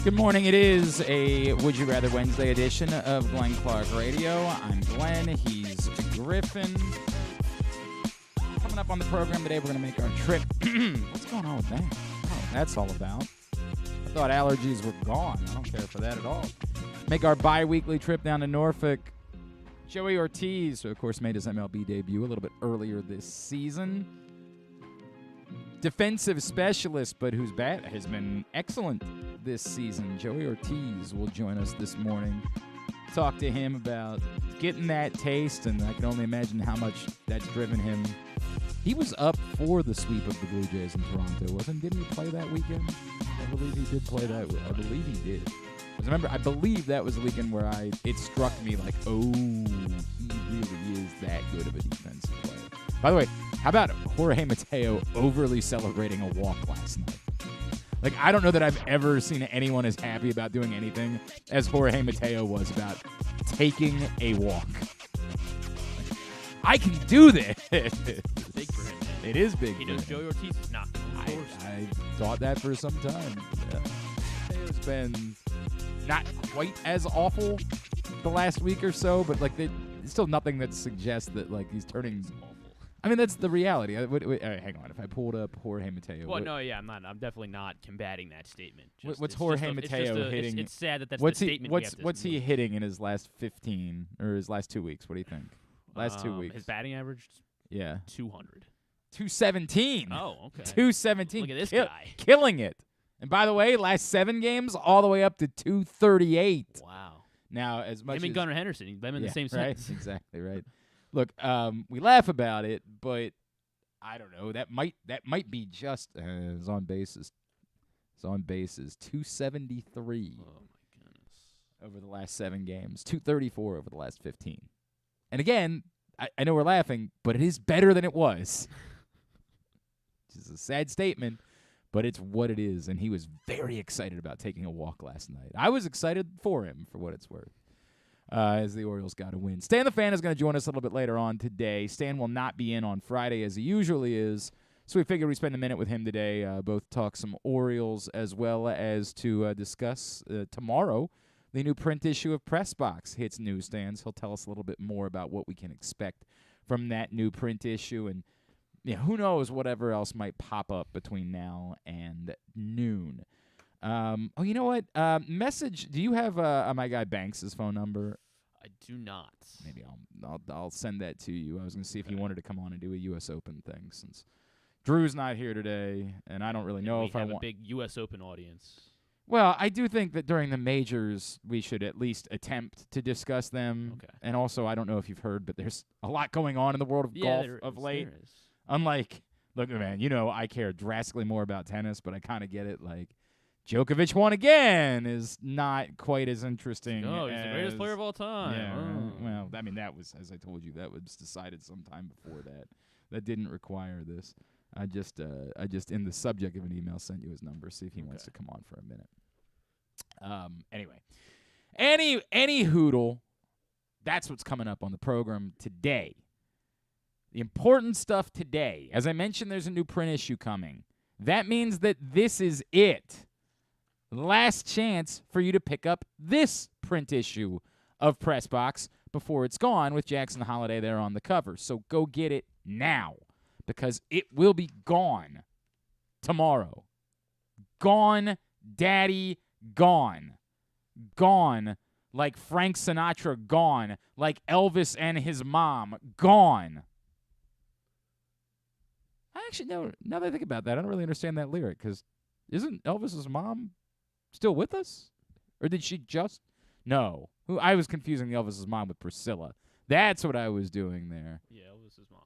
Good morning. It is a Would You Rather Wednesday edition of Glenn Clark Radio. I'm Glenn. He's Griffin. Coming up on the program today, we're going to make our trip. What's going on with that? Oh, that's all about. I thought allergies were gone. I don't care for that at all. Make our bi-weekly trip down to Norfolk. Joey Ortiz, who of course made his MLB debut a little bit earlier this season. Defensive specialist, but whose bat has been excellent this season. Joey Ortiz will join us this morning. Talk to him about getting that taste, and I can only imagine how much that's driven him. He was up for the sweep of the Blue Jays in Toronto, wasn't? Didn't he play that weekend? I believe he did play that. I believe he did. Remember, I believe that was the weekend where it struck me like, oh, he really is that good of a defensive player. By the way, how about Jorge Mateo overly celebrating a walk last night? Like, I don't know that I've ever seen anyone as happy about doing anything as Jorge Mateo was about taking a walk. I can do this. Big for him, man. It is big. He knows Joey Ortiz is not going to force. I thought that for some time. Mateo's been not quite as awful the last week or so, but like there's still nothing that suggests that like he's turning awful. I mean, that's the reality. All right, hang on. If I pulled up Jorge Mateo. Well, no, yeah, I'm definitely not combating that statement. What's Jorge Mateo hitting? It's sad that that's the statement. What's he hitting in his last 15 or his last 2 weeks? What do you think? Last 2 weeks. His batting average? Yeah. 200. 217. Oh, okay. 217. Look at this guy. Killing it. And by the way, last 7 games, all the way up to 238. Wow. Now, as much him and Gunnar Henderson, them in the same sentence. Right? Exactly right. Look, we laugh about it, but I don't know. That might be just his on bases. His on bases 273. Oh my goodness. Over the last 7 games, 234 over the last 15. And again, I know we're laughing, but it is better than it was. Which is a sad statement, but it's what it is. And he was very excited about taking a walk last night. I was excited for him, for what it's worth. As the Orioles got a win. Stan the Fan is going to join us a little bit later on today. Stan will not be in on Friday as he usually is, so we figured we'd spend a minute with him today, both talk some Orioles as well as to discuss tomorrow the new print issue of Press Box hits newsstands. He'll tell us a little bit more about what we can expect from that new print issue, and who knows whatever else might pop up between now and noon. Oh, you know what? Message. Do you have my guy Banks' phone number? I do not. Maybe I'll send that to you. I was going to see if he wanted to come on and do a U.S. Open thing since Drew's not here today, and I don't really know if I want. We have a big U.S. Open audience. Well, I do think that during the majors we should at least attempt to discuss them. Okay. And also, I don't know if you've heard, but there's a lot going on in the world of golf of late. Unlike, look, man, I care drastically more about tennis, but I kind of get it. Like, Djokovic won again is not quite as interesting. Oh, he's the greatest player of all time. Yeah. Oh. Well, I mean, that was, as I told you, that was decided sometime before that. That didn't require this. I just in the subject of an email sent you his number. See if he wants to come on for a minute. Anyway, any hoodle. That's what's coming up on the program today. The important stuff today. As I mentioned, there's a new print issue coming. That means that this is it. Last chance for you to pick up this print issue of Press Box before it's gone with Jackson Holiday there on the cover. So go get it now because it will be gone tomorrow. Gone, Daddy, gone. Gone like Frank Sinatra, gone. Like Elvis and his mom, gone. I actually know, now that I think about that, I don't really understand that lyric because isn't Elvis's mom still with us? Or did she just? No. I was confusing Elvis's mom with Priscilla. That's what I was doing there. Yeah, Elvis's mom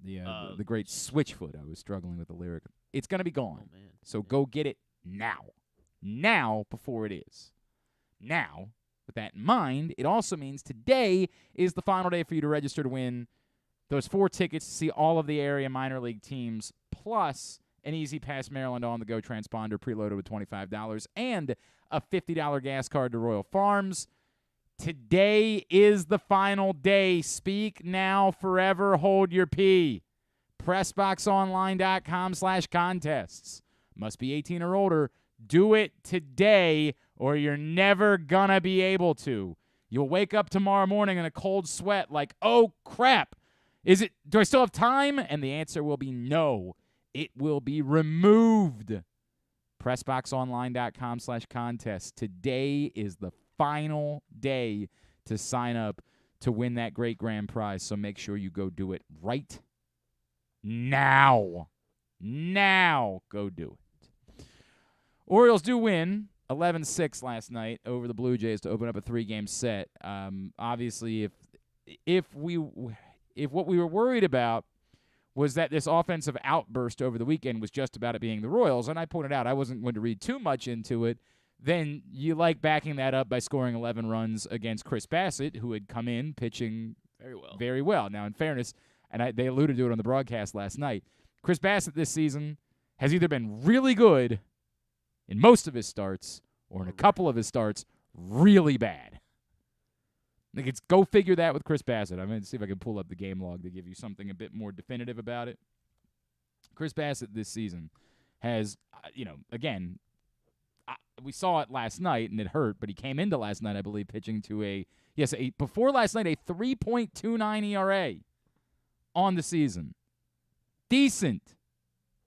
is. The great Switchfoot. I was struggling with the lyric. It's going to be gone. Oh, man. So go get it now. Now before it is. Now, with that in mind, it also means today is the final day for you to register to win those 4 tickets to see all of the area minor league teams, plus an Easy Pass Maryland on-the-go transponder preloaded with $25 and a $50 gas card to Royal Farms. Today is the final day. Speak now, forever hold your pee. PressBoxOnline.com/contests. Must be 18 or older. Do it today, or you're never going to be able to. You'll wake up tomorrow morning in a cold sweat like, oh, crap. Do I still have time? And the answer will be no. It will be removed. PressBoxOnline.com/contest. Today is the final day to sign up to win that great grand prize, so make sure you go do it right now. Now, go do it. Orioles do win 11-6 last night over the Blue Jays to open up a 3-game set. Obviously, if what we were worried about was that this offensive outburst over the weekend was just about it being the Royals, and I pointed out I wasn't going to read too much into it, then you like backing that up by scoring 11 runs against Chris Bassitt, who had come in pitching very well. Now, in fairness, and they alluded to it on the broadcast last night, Chris Bassitt this season has either been really good in most of his starts or in a couple of his starts really bad. Like, it's go figure that with Chris Bassitt. I'm going to see if I can pull up the game log to give you something a bit more definitive about it. Chris Bassitt this season has, again, we saw it last night and it hurt, but he came into last night, I believe, pitching to before last night, a 3.29 ERA on the season. Decent.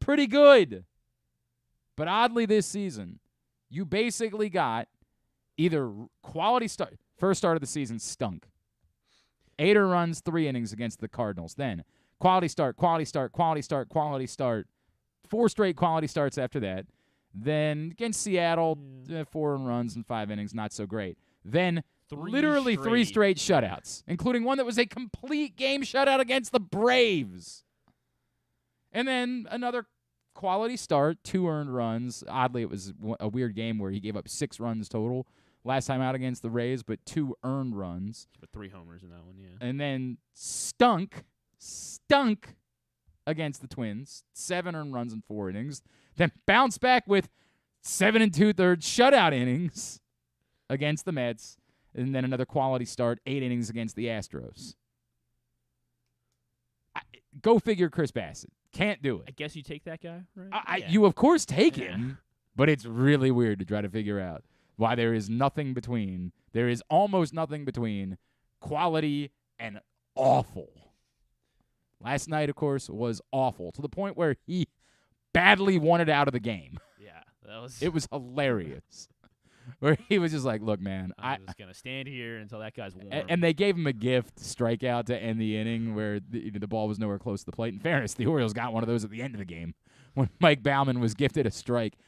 Pretty good. But oddly this season, you basically got either quality start. First start of the season stunk. 8 runs, 3 innings against the Cardinals. Then quality start, quality start, quality start, quality start. 4 straight quality starts after that. Then against Seattle, 4 runs and 5 innings, not so great. Then literally 3 straight shutouts, including one that was a complete game shutout against the Braves. And then another quality start, 2 earned runs. Oddly, it was a weird game where he gave up 6 runs total last time out against the Rays, but 2 earned runs. But 3 homers in that one, yeah. And then stunk against the Twins, 7 earned runs in 4 innings. Then bounced back with 7 2/3 shutout innings against the Mets. And then another quality start, 8 innings against the Astros. Go figure Chris Bassitt. Can't do it. I guess you take that guy, right? You, of course, take him, but it's really weird to try to figure out why there is nothing between. There is almost nothing between quality and awful. Last night, of course, was awful to the point where he badly wanted out of the game. Yeah, that was. It was hilarious. Where he was just like, look, man, I'm just going to stand here until that guy's warm. And they gave him a gift strikeout to end the inning where the ball was nowhere close to the plate. In fairness, the Orioles got one of those at the end of the game when Mike Baumann was gifted a strike.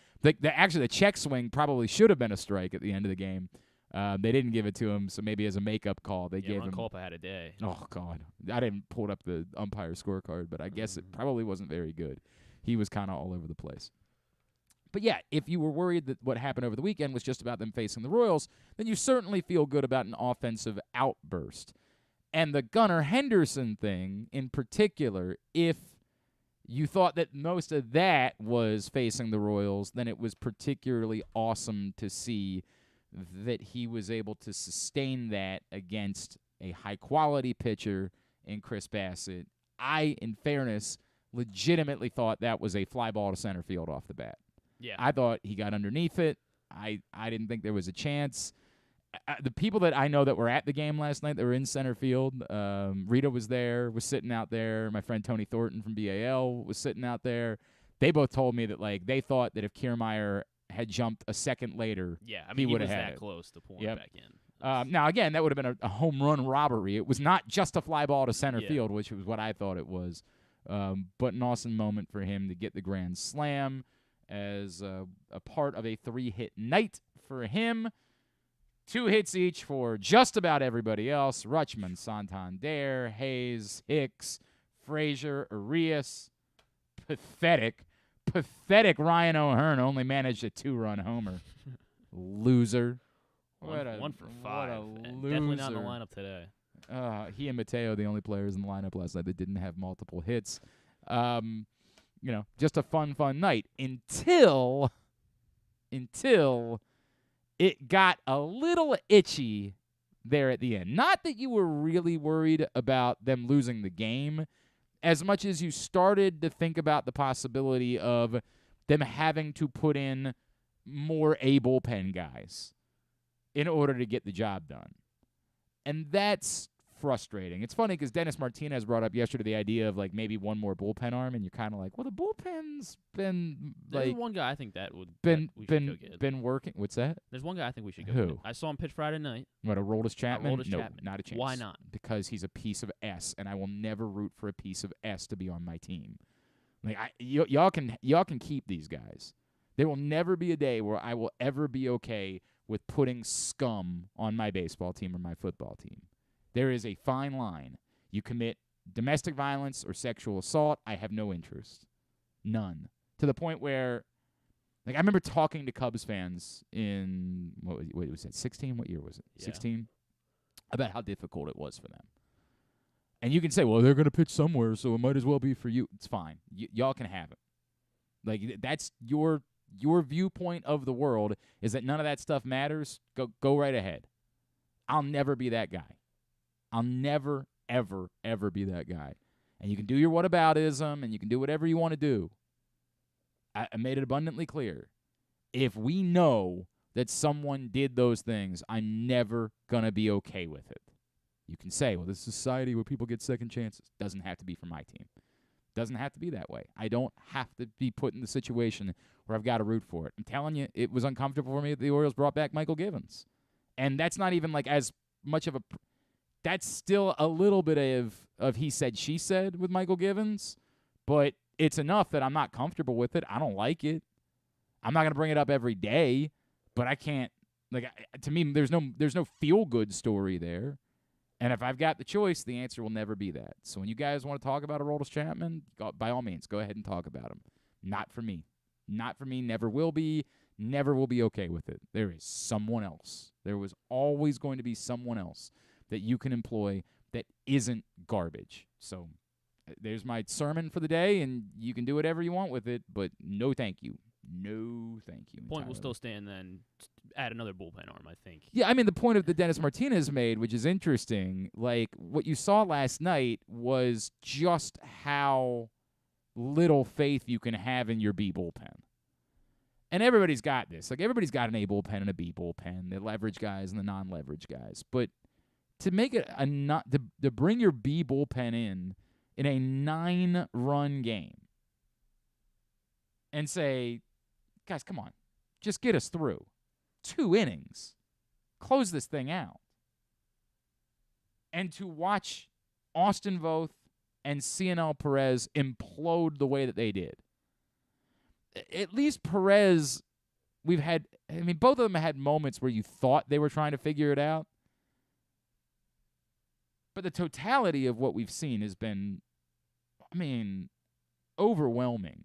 Actually, the check swing probably should have been a strike at the end of the game. They didn't give it to him, so maybe as a makeup call, they gave him. Culpa had a day. Oh, God. I didn't pull up the umpire scorecard, but I guess it probably wasn't very good. He was kind of all over the place. But, yeah, if you were worried that what happened over the weekend was just about them facing the Royals, then you certainly feel good about an offensive outburst. And the Gunnar Henderson thing in particular, if you thought that most of that was facing the Royals, then it was particularly awesome to see that he was able to sustain that against a high-quality pitcher in Chris Bassitt. I, in fairness, legitimately thought that was a fly ball to center field off the bat. Yeah, I thought he got underneath it. I didn't think there was a chance. The people that I know that were at the game last night that were in center field, Rita was there, was sitting out there. My friend Tony Thornton from BAL was sitting out there. They both told me that they thought that if Kiermaier had jumped a second later, he would was have had that it. close to pulling back in. Now, again, that would have been a home run robbery. It was not just a fly ball to center field, which was what I thought it was. But an awesome moment for him to get the grand slam as a part of a 3-hit night for him. 2 hits each for just about everybody else. Rutschman, Santander, Hayes, Hicks, Frazier, Arias. Pathetic Ryan O'Hearn only managed a 2-run homer. Loser. One for 5. What a Definitely not in the loser. lineup today. He and Mateo, the only players in the lineup last night that didn't have multiple hits. Just a fun night until it got a little itchy there at the end. Not that you were really worried about them losing the game, as much as you started to think about the possibility of them having to put in more A bullpen guys in order to get the job done. And that's frustrating. It's funny because Dennis Martinez brought up yesterday the idea of like maybe one more bullpen arm, and you're kind of like, well, the bullpen's been like There's one guy I think that would been that we should go get. been working. What's that? There's one guy I think we should go Who? get. I saw him pitch Friday night. What, Aroldis Chapman? Aroldis No, Chapman. not a chance. Why not? Because he's a piece of S, and I will never root for a piece of S to be on my team. Like y'all can keep these guys. There will never be a day where I will ever be okay with putting scum on my baseball team or my football team. There is a fine line. You commit domestic violence or sexual assault, I have no interest. None. To the point where, like, I remember talking to Cubs fans in, what was it, 16? What year was it? Yeah. 16? About how difficult it was for them. And you can say, well, they're going to pitch somewhere, so it might as well be for you. It's fine. Y'all can have it. Like, that's your viewpoint of the world is that none of that stuff matters. Go right ahead. I'll never be that guy. I'll never, ever, ever be that guy. And you can do your whataboutism, and you can do whatever you want to do. I made it abundantly clear. If we know that someone did those things, I'm never going to be okay with it. You can say, well, this is society where people get second chances. Doesn't have to be for my team. Doesn't have to be that way. I don't have to be put in the situation where I've got to root for it. I'm telling you, it was uncomfortable for me that the Orioles brought back Michael Givens. And that's not even like as much of a that's still a little bit of he said, she said with Michael Givens, but it's enough that I'm not comfortable with it. I don't like it. I'm not going to bring it up every day, but I can't, like, to me, there's no feel-good story there. And if I've got the choice, the answer will never be that. So when you guys want to talk about Aroldis Chapman, by all means, go ahead and talk about him. Not for me. Not for me, never will be okay with it. There is someone else. There was always going to be someone else that you can employ that isn't garbage. So there's my sermon for the day, and you can do whatever you want with it, but no thank you. No thank you. Point will still stand then. Add another bullpen arm, I think. Yeah, I mean, the point of the Dennis Martinez made, which is interesting, like what you saw last night was just how little faith you can have in your B bullpen. And everybody's got this. Like, everybody's got an A bullpen and a B bullpen, the leverage guys and the non-leverage guys. But to make it to bring your B bullpen in a 9-run game and say, guys, come on, just get us through 2 innings, close this thing out, and to watch Austin Voth and Cionel Perez implode the way that they did. At least Perez, both of them had moments where you thought they were trying to figure it out. But the totality of what we've seen has been, overwhelming.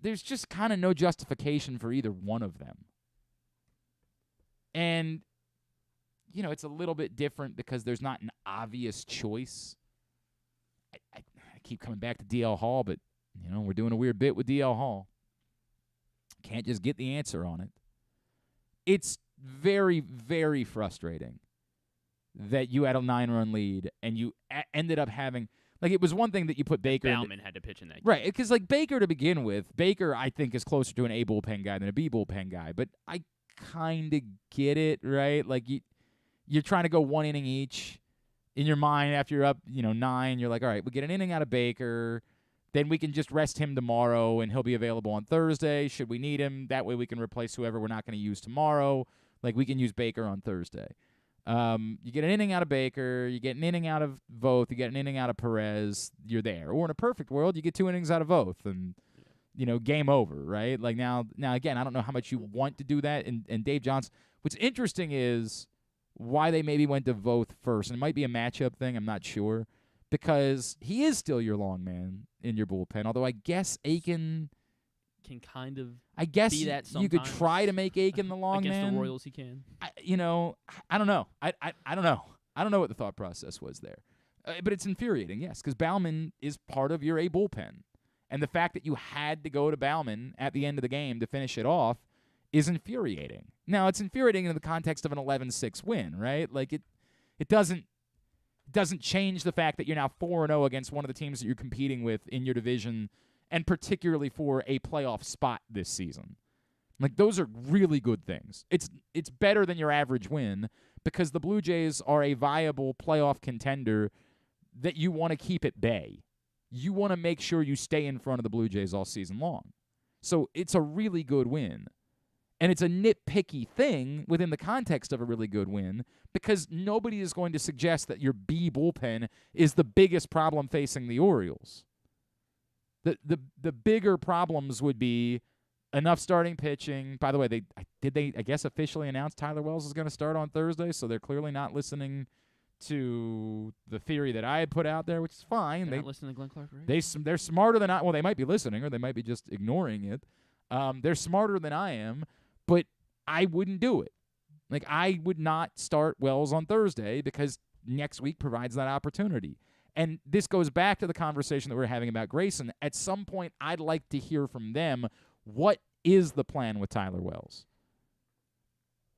There's just kind of no justification for either one of them. And, it's a little bit different because there's not an obvious choice. I keep coming back to DL Hall, but, we're doing a weird bit with DL Hall. Can't just get the answer on it. It's very, very frustrating that you had a 9-run lead and you ended up having, like, it was one thing that you put Baker. Bauman had to pitch in that game. Right, because, like, Baker to begin with, Baker, I think, is closer to an A bullpen guy than a B bullpen guy. But I kind of get it, right? Like, you're trying to go 1 inning each. In your mind, after you're up, 9, you're like, all right, we'll get an inning out of Baker. Then we can just rest him tomorrow, and he'll be available on Thursday should we need him. That way we can replace whoever we're not going to use tomorrow. Like, we can use Baker on Thursday. You get an inning out of Baker, you get an inning out of Voth, you get an inning out of Perez, you're there. Or in a perfect world, you get 2 innings out of Voth, and, game over, right? Like, now again, I don't know how much you want to do that. And Dave Johnson, what's interesting is why they maybe went to Voth first. And it might be a matchup thing, I'm not sure. Because he is still your long man in your bullpen. Although I guess Aiken can kind of be that sometimes. You could try to make Aiken the long against man. Against the Royals he can. I don't know. I don't know. I don't know what the thought process was there. But it's infuriating, yes, because Bauman is part of your A bullpen. And the fact that you had to go to Bauman at the end of the game to finish it off is infuriating. Now, it's infuriating in the context of an 11-6 win, right? Like, it doesn't change the fact that you're now 4-0 against one of the teams that you're competing with in your division and particularly for a playoff spot this season. Like, those are really good things. It's better than your average win because the Blue Jays are a viable playoff contender that you want to keep at bay. You want to make sure you stay in front of the Blue Jays all season long. So it's a really good win. And it's a nitpicky thing within the context of a really good win because nobody is going to suggest that your B bullpen is the biggest problem facing the Orioles. The bigger problems would be enough starting pitching. By the way, they I guess officially announced Tyler Wells is going to start on Thursday, so they're clearly not listening to the theory that I had put out there, which is fine. They're not listening to Glenn Clark, right? They're smarter than I. Well, they might be listening, or they might be just ignoring it. They're smarter than I am, but I wouldn't do it. Like, I would not start Wells on Thursday because next week provides that opportunity. And this goes back to the conversation that we were having about Grayson. At some point, I'd like to hear from them, what is the plan with Tyler Wells?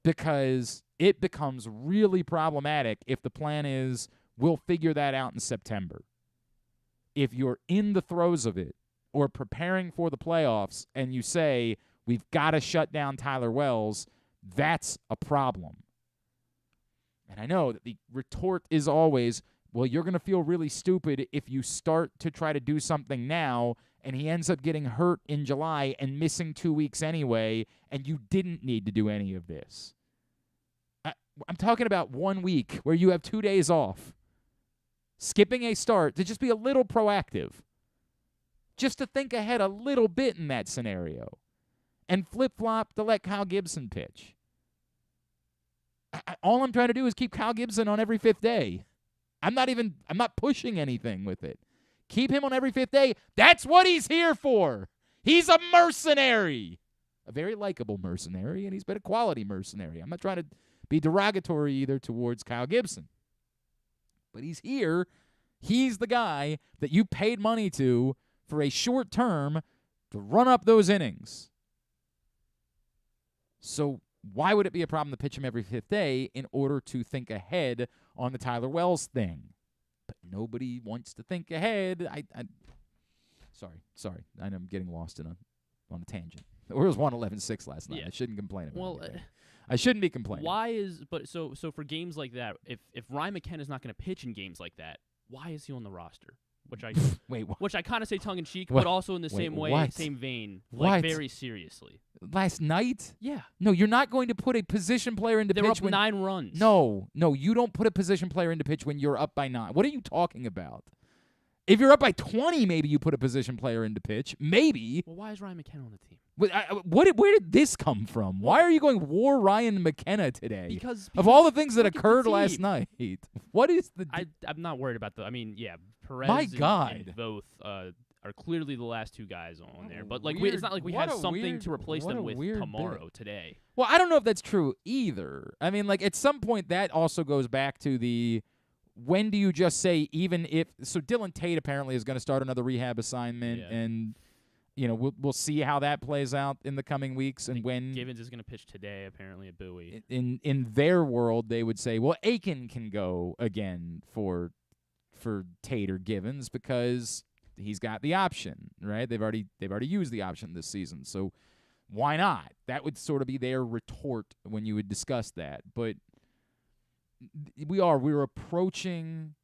Because it becomes really problematic if the plan is we'll figure that out in September. If you're in the throes of it or preparing for the playoffs and you say we've got to shut down Tyler Wells, that's a problem. And I know that the retort is always, well, you're going to feel really stupid if you start to try to do something now and he ends up getting hurt in July and missing 2 weeks anyway, and you didn't need to do any of this. I'm talking about 1 week where you have 2 days off. Skipping a start to just be a little proactive. Just to think ahead a little bit in that scenario. And flip-flop to let Kyle Gibson pitch. All I'm trying to do is keep Kyle Gibson on every fifth day. I'm not pushing anything with it. Keep him on every fifth day. That's what he's here for. He's a mercenary. A very likable mercenary, and he's been a quality mercenary. I'm not trying to be derogatory either towards Kyle Gibson. But he's here. He's the guy that you paid money to for a short term to run up those innings. So why would it be a problem to pitch him every fifth day in order to think ahead on the Tyler Wells thing? But nobody wants to think ahead. Sorry. I'm getting lost on a tangent. The Orioles won 11-6 last night. Yeah. I shouldn't complain about Well, it. I shouldn't be complaining. So for games like that, if Ryan McKenna's not going to pitch in games like that, why is he on the roster? Which I Wait, what? Which I kind of say tongue in cheek, What? but also in the same way, what? same vein, What? like very seriously. Last night? Yeah, No, you're not going to put a position player into they were pitch up when 9 runs. No, you don't put a position player into pitch when you're up by 9. What are you talking about? If you're up by 20, maybe you put a position player into pitch. Maybe. Well, why is Ryan McKenna on the team? Where did this come from? Why are you going war Ryan McKenna today? Because of all the things that look at the occurred last team. night, what is the? I'm not worried about the. I mean, yeah, Perez My and God. Voth are clearly the last 2 guys on there. But like, weird- it's not like we what have a something weird- to replace what them a with weird tomorrow bit. today. Well, I don't know if that's true either. I mean, like, at some point that also goes back to the when do you just say even if so Dylan Tate apparently is going to start another rehab assignment Yeah. and we'll see how that plays out in the coming weeks and when Givens is going to pitch today apparently at Bowie. in their world they would say, well, Aiken can go again for Tate or Givens because he's got the option, right? They've already used the option this season. So why not? That would sort of be their retort when you would discuss that. But we're approaching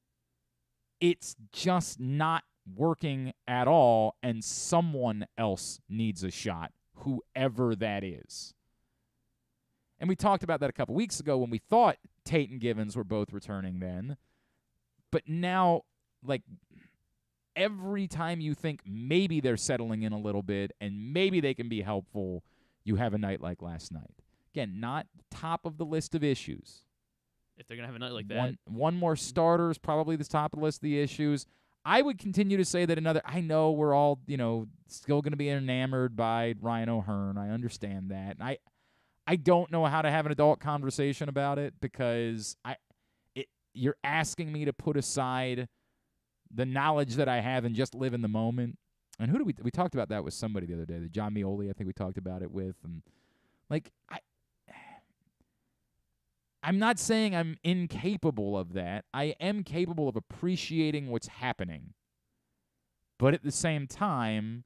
it's just not working at all and someone else needs a shot, whoever that is. And we talked about that a couple weeks ago when we thought Tate and Givens were both returning then. But now, like, every time you think maybe they're settling in a little bit and maybe they can be helpful, you have a night like last night. Again, not top of the list of issues. If they're going to have a night like that. One more starter is probably the top of the list of the issues. I would continue to say that I know we're all, still going to be enamored by Ryan O'Hearn. I understand that. And I don't know how to have an adult conversation about it because you're asking me to put aside the knowledge that I have and just live in the moment. And who do we talked about that with somebody the other day, the John Mioli, I think we talked about it with. And like, I'm not saying I'm incapable of that. I am capable of appreciating what's happening. But at the same time,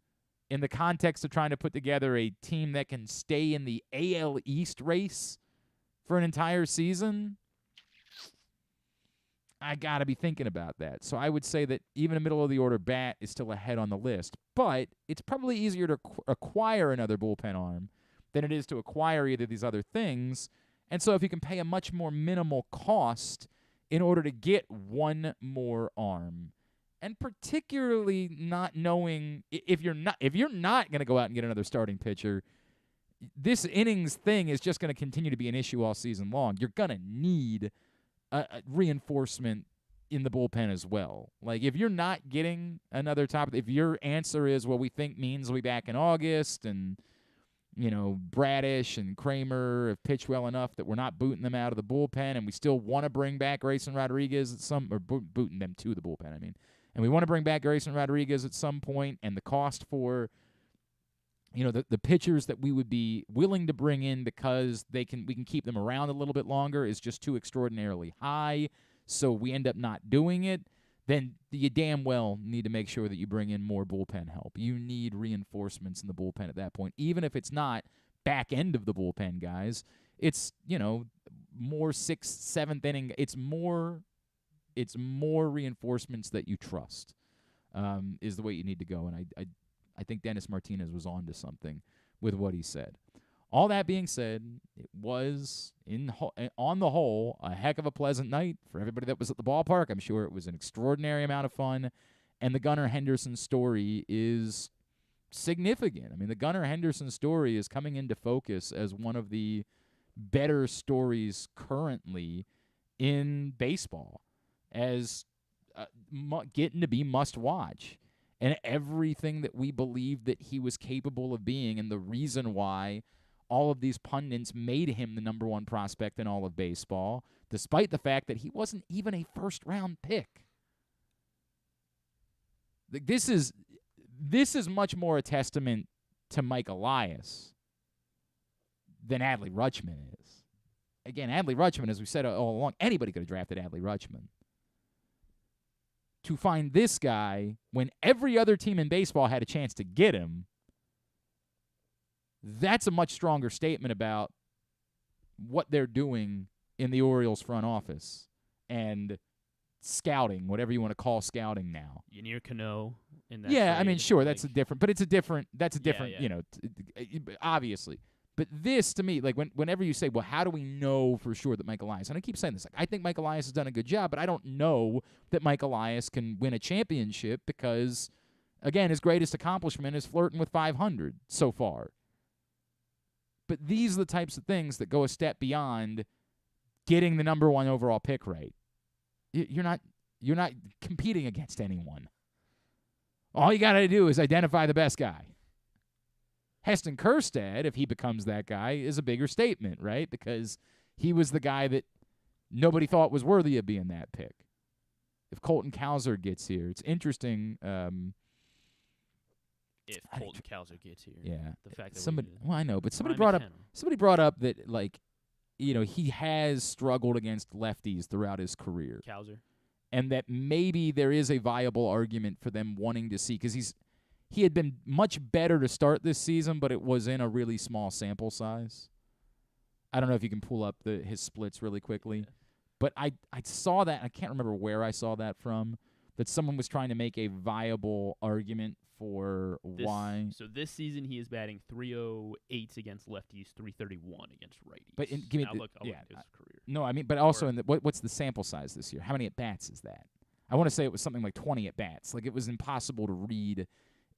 in the context of trying to put together a team that can stay in the AL East race for an entire season, I got to be thinking about that. So I would say that even a middle-of-the-order bat is still ahead on the list. But it's probably easier to acquire another bullpen arm than it is to acquire either of these other things. And so if you can pay a much more minimal cost in order to get one more arm, and particularly not knowing if you're not going to go out and get another starting pitcher, this innings thing is just going to continue to be an issue all season long. You're going to need a reinforcement in the bullpen as well. Like, if you're not getting another if your answer is, well, we think Means will be back in August, and, Bradish and Kramer have pitched well enough that we're not booting them out of the bullpen, and we still want to bring back Grayson Rodriguez booting them to the bullpen, and we want to bring back Grayson Rodriguez at some point, and the cost for the pitchers that we would be willing to bring in because we can keep them around a little bit longer is just too extraordinarily high, so we end up not doing it, then you damn well need to make sure that you bring in more bullpen help. You need reinforcements in the bullpen at that point. Even if it's not back end of the bullpen guys, it's, more 6th, 7th inning. It's more reinforcements that you trust is the way you need to go, and I think Dennis Martinez was on to something with what he said. All that being said, it was, on the whole, a heck of a pleasant night for everybody that was at the ballpark. I'm sure it was an extraordinary amount of fun, and the Gunnar Henderson story is significant. The Gunnar Henderson story is coming into focus as one of the better stories currently in baseball, as getting to be must-watch. And everything that we believed that he was capable of being, and the reason why all of these pundits made him the number one prospect in all of baseball, despite the fact that he wasn't even a first-round pick. This is much more a testament to Mike Elias than Adley Rutschman is. Again, Adley Rutschman, as we said all along, anybody could have drafted Adley Rutschman. To find this guy when every other team in baseball had a chance to get him, that's a much stronger statement about what they're doing in the Orioles front office and scouting, whatever you want to call scouting now. Yennier Cano in that trade, sure, that's a different, Yeah. Obviously. But this, to me, whenever you say, well, how do we know for sure that Mike Elias, and I keep saying this, I think Mike Elias has done a good job, but I don't know that Mike Elias can win a championship because, again, his greatest accomplishment is flirting with 500 so far. But these are the types of things that go a step beyond getting the number one overall pick right. You're not competing against anyone. All you got to do is identify the best guy. Heston Kjerstad, if he becomes that guy, is a bigger statement, right? Because he was the guy that nobody thought was worthy of being that pick. If Colton Cowser gets here, it's interesting. If Colton Cowser gets here, yeah, the fact that I know, but somebody brought up that he has struggled against lefties throughout his career, Cowser, and that maybe there is a viable argument for them wanting to see, because he had been much better to start this season, but it was in a really small sample size. I don't know if you can pull up his splits really quickly. Yeah. But I saw that, I can't remember where I saw that from, that someone was trying to make a viable argument for why. So this season he is batting .308 against lefties, .331 against righties. But give me I'll look at his career. No, but also what's the sample size this year? How many at-bats is that? I want to say it was something like 20 at-bats. Like, it was impossible to read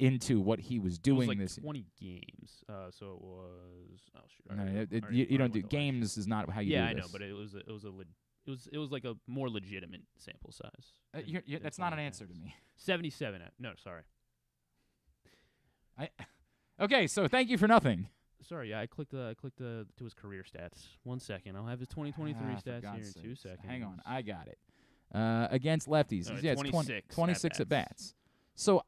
into what he was doing. It was this 20 games. So it was. Oh shoot! No, you don't do games. Is not how you do this. Yeah, I know, but it was like a more legitimate sample size. That's not an answer to me. 77. No, sorry. Okay, so thank you for nothing. Sorry, yeah, I clicked to his career stats. 1 second, I'll have his 2023 stats here in 2 seconds. Hang on, I got it. Against lefties, it's 26 at bats. So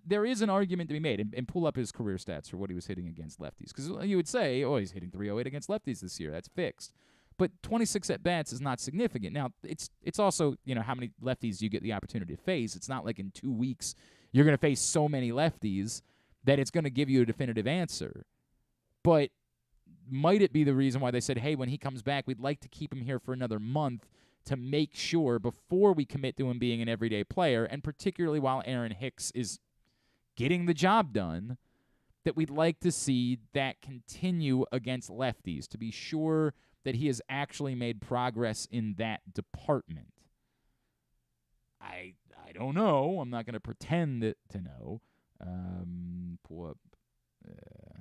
there is an argument to be made, and pull up his career stats for what he was hitting against lefties, because you would say, oh, he's hitting .308 against lefties this year. That's fixed. But 26 at bats is not significant. Now, it's also, how many lefties you get the opportunity to face. It's not like in 2 weeks you're going to face so many lefties that it's going to give you a definitive answer. But might it be the reason why they said, hey, when he comes back, we'd like to keep him here for another month to make sure before we commit to him being an everyday player, and particularly while Aaron Hicks is getting the job done, that we'd like to see that continue against lefties to be sure that he has actually made progress in that department. I don't know. I'm not going to pretend to know. Pull up.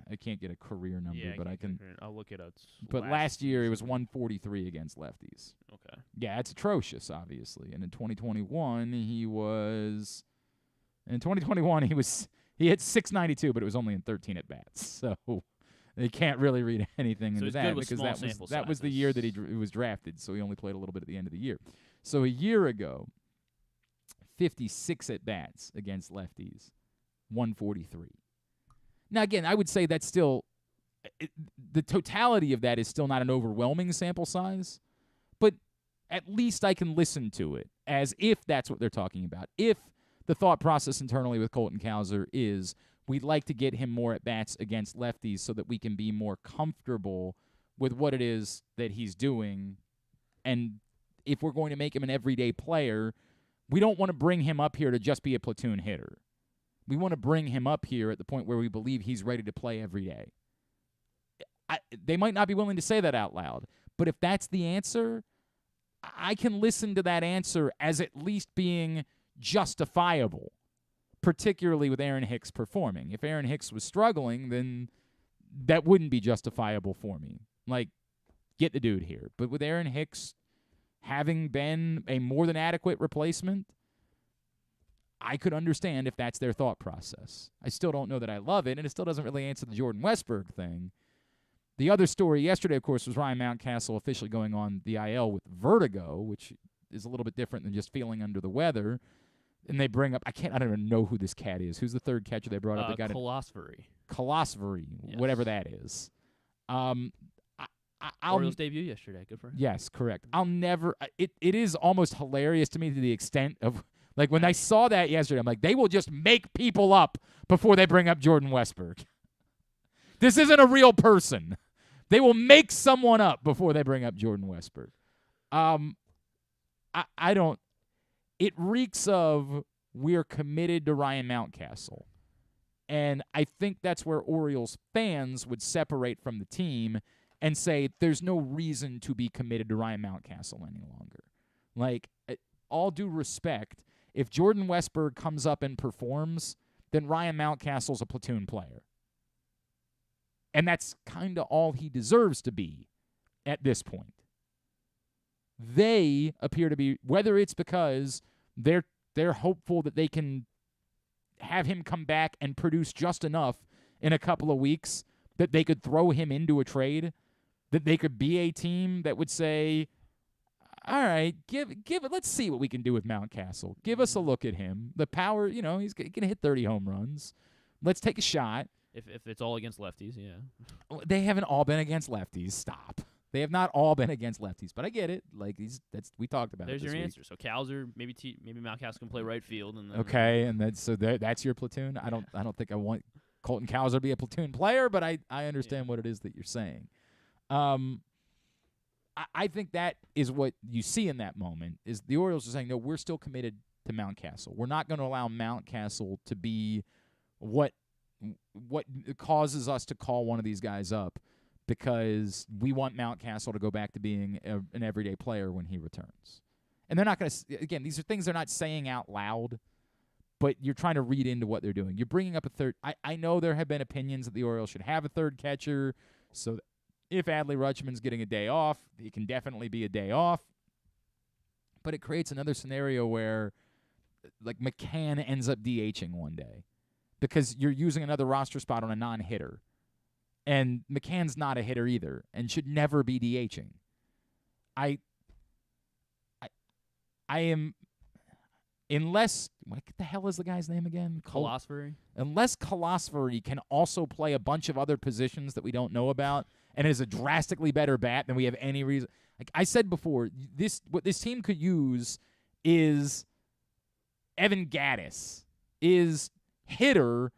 I can't get a career number, but I can. I'll look it up. But last year it was 143 against lefties. Okay. Yeah, it's atrocious, obviously. And in 2021 he hit 692, but it was only in 13 at bats. So they can't really read anything into that because that was the year that he was drafted. So he only played a little bit at the end of the year. So a year ago, 56 at bats against lefties, 143. Now, again, I would say that's still the totality of that is still not an overwhelming sample size, but at least I can listen to it as if that's what they're talking about. If the thought process internally with Colton Cowser is we'd like to get him more at bats against lefties so that we can be more comfortable with what it is that he's doing, and if we're going to make him an everyday player, we don't want to bring him up here to just be a platoon hitter. We want to bring him up here at the point where we believe he's ready to play every day. They might not be willing to say that out loud, but if that's the answer, I can listen to that answer as at least being justifiable, particularly with Aaron Hicks performing. If Aaron Hicks was struggling, then that wouldn't be justifiable for me. Like, get the dude here. But with Aaron Hicks having been a more than adequate replacement, I could understand if that's their thought process. I still don't know that I love it, and it still doesn't really answer the Jordan Westburg thing. The other story yesterday, of course, was Ryan Mountcastle officially going on the IL with vertigo, which is a little bit different than just feeling under the weather. And they bring up, I don't even know who this cat is. Who's the third catcher they brought up? Kolosvary, yes. Whatever that is. Orioles debut yesterday. Good for him. Yes, correct. It is almost hilarious to me to the extent of, like, when I saw that yesterday, I'm like, they will just make people up before they bring up Jordan Westburg. This isn't a real person. They will make someone up before they bring up Jordan Westburg. I don't. It reeks of we're committed to Ryan Mountcastle. And I think that's where Orioles fans would separate from the team and say there's no reason to be committed to Ryan Mountcastle any longer. Like, all due respect, if Jordan Westburg comes up and performs, then Ryan Mountcastle's a platoon player. And that's kind of all he deserves to be at this point. They appear to be, whether it's because they're hopeful that they can have him come back and produce just enough in a couple of weeks that they could throw him into a trade, that they could be a team that would say, all right, give it. Let's see what we can do with Mountcastle. Give us a look at him. The power, he's going to hit 30 home runs. Let's take a shot. If it's all against lefties, yeah. They haven't all been against lefties. Stop. They have not all been against lefties, but I get it. Like, we talked about. There's it this your week. answer. So Cowser, maybe Mountcastle can play right field, and then okay, and that's your platoon. I don't think I want Colton Cowser to be a platoon player, but I understand what it is that you're saying. I think that is what you see in that moment, is the Orioles are saying, no, we're still committed to Mountcastle. We're not going to allow Mountcastle to be what causes us to call one of these guys up, because we want Mountcastle to go back to being an everyday player when he returns. And they're not going to – again, these are things they're not saying out loud, but you're trying to read into what they're doing. You're bringing up a third – I know there have been opinions that the Orioles should have a third catcher, so if Adley Rutschman's getting a day off, it can definitely be a day off. But it creates another scenario where, like, McCann ends up DHing one day because you're using another roster spot on a non-hitter. And McCann's not a hitter either and should never be DHing. I am, unless, what the hell is the guy's name again? Kolosvary. Unless Kolosvary can also play a bunch of other positions that we don't know about and is a drastically better bat than we have any reason. Like I said before, what this team could use is Evan Gattis, is hitter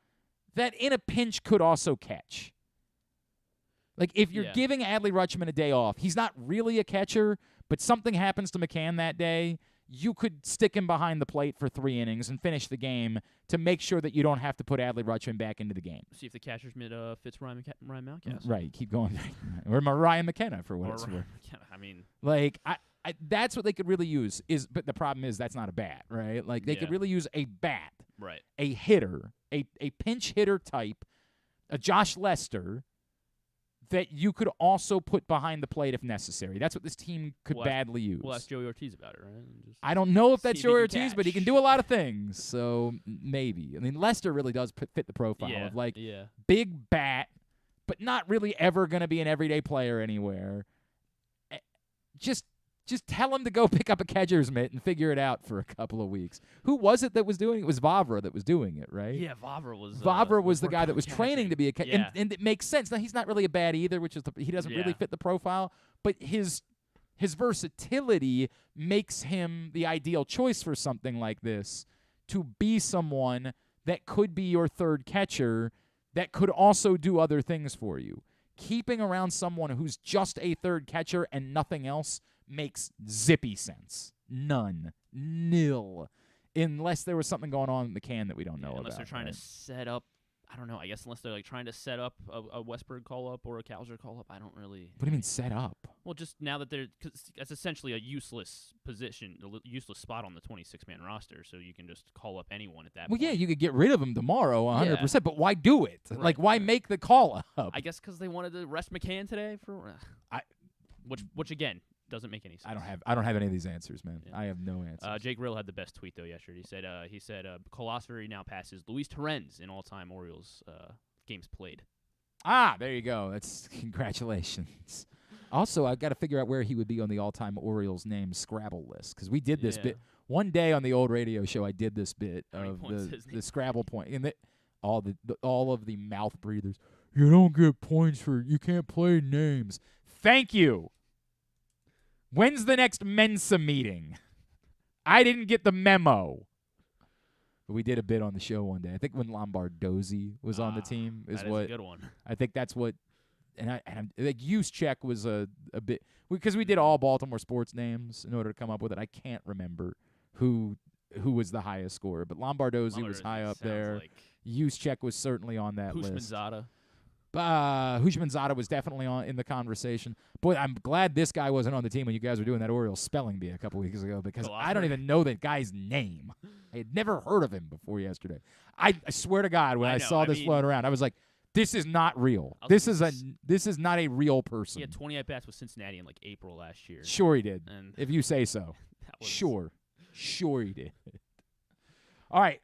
that in a pinch could also catch. Like, if you're Yeah. giving Adley Rutschman a day off, he's not really a catcher, but something happens to McCann that day, you could stick him behind the plate for 3 innings and finish the game to make sure that you don't have to put Adley Rutschman back into the game. See if the catcher's mid fits Ryan Mountcastle. Right, keep going. Or Ryan McKenna, for what Or, it's worth. I mean, Like, I that's what they could really use. But the problem is that's not a bat, right? Like, they could Yeah. really use a bat, right. a hitter, a pinch hitter type, a Josh Lester, that you could also put behind the plate if necessary. That's what this team could badly use. We'll ask Joey Ortiz about it, right? And just I don't know if that's see if Joey he can Ortiz, but he catch. can do a lot of things. So maybe. I mean, Lester really does fit the profile yeah, of like yeah. big bat, but not really ever going to be an everyday player anywhere. Just tell him to go pick up a catcher's mitt and figure it out for a couple of weeks. Who was it that was doing it? It was Vavra that was doing it, right? Yeah, Vavra was. Vavra was the working guy that on was training to be a catcher. Yeah. And it makes sense. Now, he's not really a bat either, which is he doesn't really Yeah. fit the profile, but his versatility makes him the ideal choice for something like this, to be someone that could be your third catcher that could also do other things for you. Keeping around someone who's just a third catcher and nothing else makes zippy sense. None. Nil. Unless there was something going on in McCann that we don't know about. Unless they're trying right? to set up. I don't know. I guess unless they're like trying to set up a Westberg call up or a Cowser call up, I don't really. What do you mean set up? Well, just now that because it's essentially a useless position, useless spot on the 26-man roster, so you can just call up anyone at that Well, point. yeah, you could get rid of him tomorrow, 100%. But why do it? Right. Like, why make the call up? I guess because they wanted to rest McCann today for. Which again doesn't make any sense. I don't have any of these answers, man. Yeah. I have no answers. Jake Rill had the best tweet though yesterday. He said Cole Osfery now passes Luis Torrens in all-time Orioles games played. There you go. That's congratulations. Also, I've got to figure out where he would be on the all-time Orioles name Scrabble list, because we did this Yeah. bit one day on the old radio show. I did this bit How many of points is the he? Scrabble point, and all of the mouth breathers. You don't get points for you can't play names. Thank you. When's the next Mensa meeting? I didn't get the memo. But we did a bit on the show one day. I think when Lombardozzi was on the team is that what is a good one. I think that's what. And I'm like Juszczyk was a bit because we did all Baltimore sports names in order to come up with it. I can't remember who was the highest scorer, but Lombardozzi was high up there. Like Juszczyk was certainly on that list. Hushmanzada. Hushmanzada was definitely in the conversation. Boy, I'm glad this guy wasn't on the team when you guys were doing that Orioles spelling bee a couple weeks ago, because I don't even know that guy's name. I had never heard of him before yesterday. I swear to God, when I saw this floating around, I was like, this is not real. This is not a real person. He had 20 at-bats with Cincinnati in like April last year. Sure he did. And If you say so. that was, Sure he did. All right,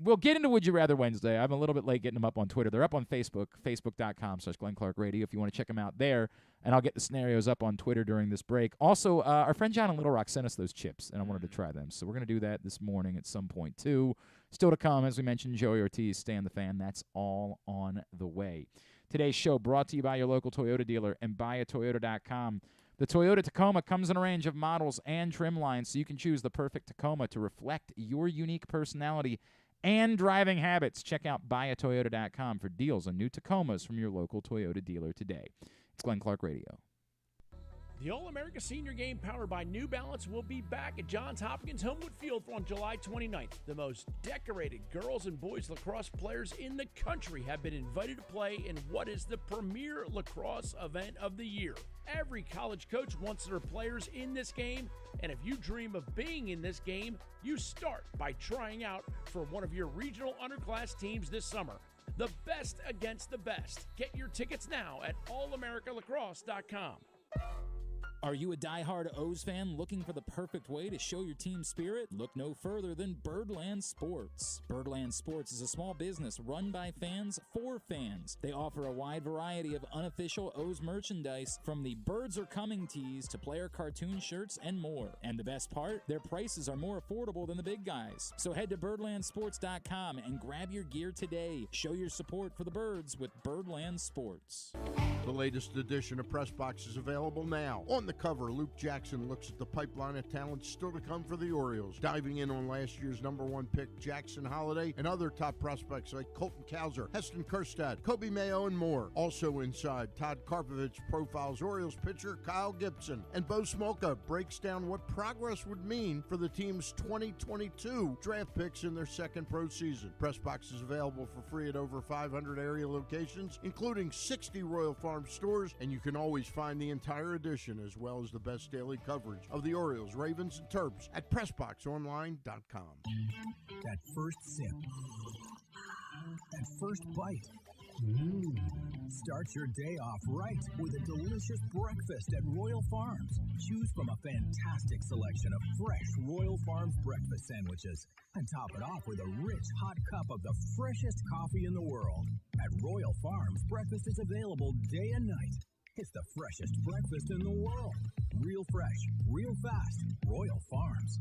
we'll get into Would You Rather Wednesday. I'm a little bit late getting them up on Twitter. They're up on Facebook, facebook.com/GlennClarkRadio if you want to check them out there. And I'll get the scenarios up on Twitter during this break. Also, our friend John in Little Rock sent us those chips, and I wanted to try them. So we're going to do that this morning at some point, too. Still to come, as we mentioned, Joey Ortiz, Stan the Fan. That's all on the way. Today's show brought to you by your local Toyota dealer and buyatoyota.com. The Toyota Tacoma comes in a range of models and trim lines, so you can choose the perfect Tacoma to reflect your unique personality and driving habits. Check out buyatoyota.com for deals on new Tacomas from your local Toyota dealer today. It's Glenn Clark Radio. The All-America Senior Game powered by New Balance will be back at Johns Hopkins Homewood Field on July 29th. The most decorated girls and boys lacrosse players in the country have been invited to play in what is the premier lacrosse event of the year. Every college coach wants their players in this game, and if you dream of being in this game, you start by trying out for one of your regional underclass teams this summer. The best against the best. Get your tickets now at allamericalacrosse.com. Are you a diehard O's fan looking for the perfect way to show your team spirit? Look no further than Birdland Sports. Birdland Sports is a small business run by fans for fans. They offer a wide variety of unofficial O's merchandise, from the Birds Are Coming tees to player cartoon shirts and more. And the best part? Their prices are more affordable than the big guys. So head to birdlandsports.com and grab your gear today. Show your support for the Birds with Birdland Sports. The latest edition of Press Box is available now. On the cover, Luke Jackson looks at the pipeline of talent still to come for the Orioles, diving in on last year's #1 pick Jackson Holiday and other top prospects like Colton Cowser, Heston Kjerstad, Kobe Mayo, and more. Also inside, Todd Karpovich profiles Orioles pitcher Kyle Gibson, and Bo Smolka breaks down what progress would mean for the team's 2022 draft picks in their second pro season. Press Box is available for free at over 500 area locations, including 60 Royal Farm stores, and you can always find the entire edition as well as the best daily coverage of the Orioles, Ravens, and Terps at PressBoxOnline.com. That first sip, that first bite. Start your day off right with a delicious breakfast at Royal Farms. Choose from a fantastic selection of fresh Royal Farms breakfast sandwiches and top it off with a rich hot cup of the freshest coffee in the world. At Royal Farms, breakfast is available day and night. It's the freshest breakfast in the world. Real fresh, real fast. Royal Farms.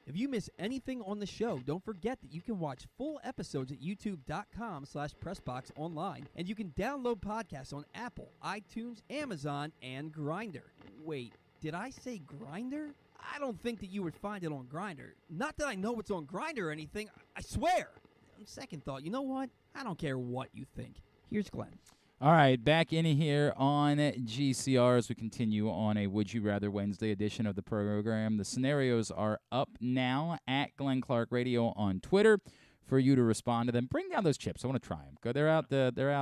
If you miss anything on the show, don't forget that you can watch full episodes at youtube.com/pressboxonline, and you can download podcasts on Apple, iTunes, Amazon, and Grindr. Wait, did I say Grindr? I don't think that you would find it on Grindr. Not that I know it's on Grindr or anything, I swear. On second thought, you know what? I don't care what you think. Here's Glenn. All right, back in here on GCR as we continue on a Would You Rather Wednesday edition of the program. The scenarios are up now at Glenn Clark Radio on Twitter for you to respond to them. Bring down those chips. I want to try them. They're out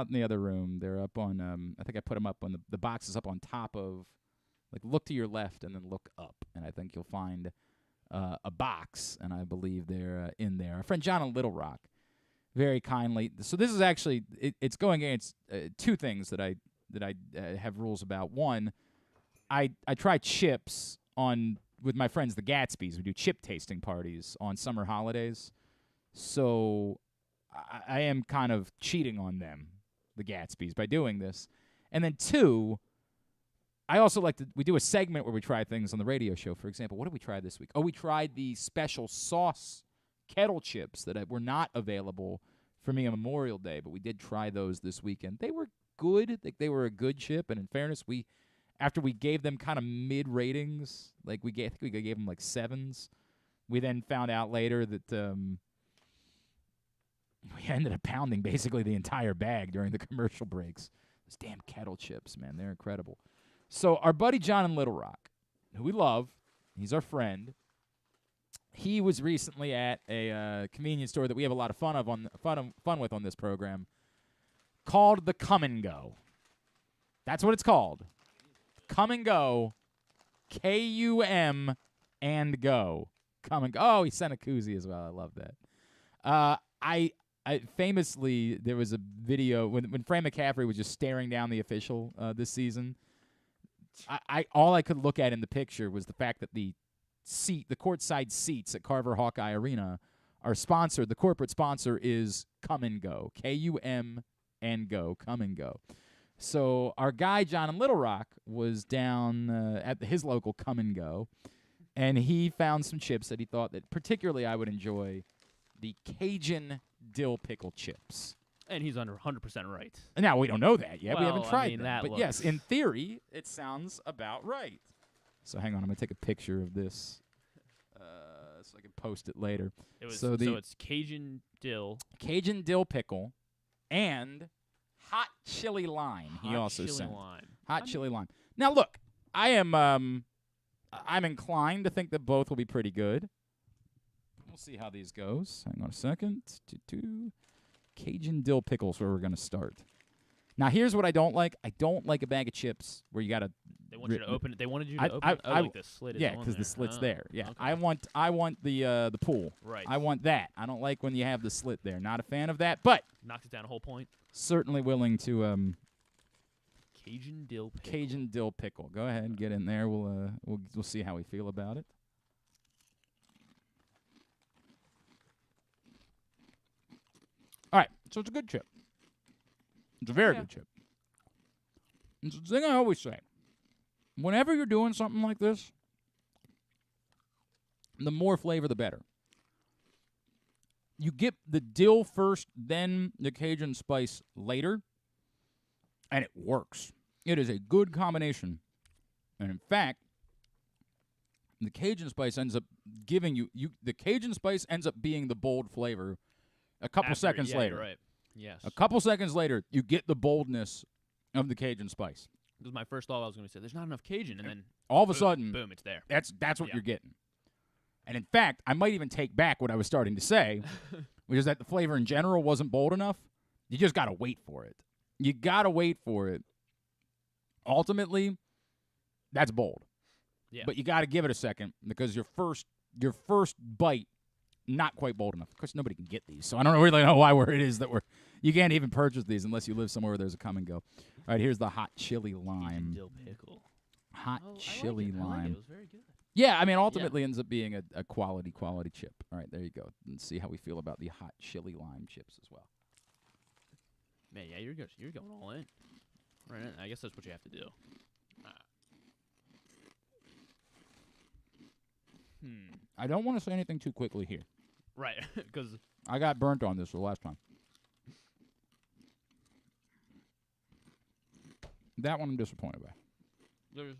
in the other room. They're up on, I think I put them up on the box is up on top of, like, look to your left and then look up. And I think you'll find a box, and I believe they're in there. Our friend John in Little Rock very kindly. So this is actually it's going against two things that I have rules about. One, I try chips with my friends the Gatsby's. We do chip tasting parties on summer holidays. So I am kind of cheating on them, the Gatsby's, by doing this. And then two, I also we do a segment where we try things on the radio show. For example, what did we try this week? Oh, we tried the special sauce kettle chips that were not available for me on Memorial Day, but we did try those this weekend. They were good. They were a good chip, and in fairness, after we gave them kind of mid ratings, I think we gave them like 7s. We then found out later that we ended up pounding basically the entire bag during the commercial breaks. Those damn kettle chips, man, they're incredible. So our buddy John in Little Rock, who we love, he's our friend. He was recently at a convenience store that we have a lot of fun with on this program, called the Come and Go. That's what it's called. Come and Go, K-U-M and Go. Come and Go. Oh, he sent a koozie as well. I love that. I famously, there was a video when Fran McCaffrey was just staring down the official this season. All I could look at in the picture was the fact that the courtside seats at Carver Hawkeye Arena are sponsored. The corporate sponsor is Come and Go, K-U-M and Go, Come and Go. So our guy John in Little Rock was down at his local Come and Go, and he found some chips that he thought that particularly I would enjoy, the Cajun dill pickle chips. And he's under 100% right. Now, we don't know that yet. Well, we haven't tried them. that but yes, in theory, it sounds about right. So hang on, I'm going to take a picture of this so I can post it later. So it's Cajun dill. Cajun dill pickle and hot chili lime. He also chili sent. lime. Hot chili lime. Now, look, I'm inclined to think that both will be pretty good. We'll see how these goes. Hang on a second. Cajun dill pickles where we're going to start. Now, here's what I don't like. I don't like a bag of chips where you got to. They want you to open it. They wanted you to open it. Like the slit is yeah, on because the slit's there. Yeah, okay. I want the pool. Right. I want that. I don't like when you have the slit there. Not a fan of that, but knocks it down a whole point. Certainly willing to Cajun dill pickle. Cajun dill pickle. Go ahead and get in there. We'll see how we feel about it. All right, so it's a good chip. It's a very good chip. It's the thing I always say. Whenever you're doing something like this, the more flavor, the better. You get the dill first, then the Cajun spice later. And it works. It is a good combination. And in fact, the Cajun spice ends up giving you the Cajun spice ends up being the bold flavor a couple seconds later. You're right. Yes. A couple seconds later, you get the boldness of the Cajun spice. This was my first thought. I was going to say, there's not enough Cajun, and then all of a sudden, boom, it's there. That's what Yeah. you're getting. And in fact, I might even take back what I was starting to say, which is that the flavor in general wasn't bold enough. You just got to wait for it. You got to wait for it. Ultimately, that's bold. Yeah. But you got to give it a second because your first bite, not quite bold enough. Of course, nobody can get these, so I don't really know where it is that you can't even purchase these unless you live somewhere where there's a come and go. All right, here's the hot chili lime. Dill pickle. Hot Oh, chili I like lime. it. It was very good. Yeah, I mean, ultimately ends up being a quality chip. All right, there you go. Let's see how we feel about the hot chili lime chips as well. Man, yeah, you're good. You're going all in. Right. I guess that's what you have to do. I don't want to say anything too quickly here. Right, because I got burnt on this the last time. That one I'm disappointed by. there's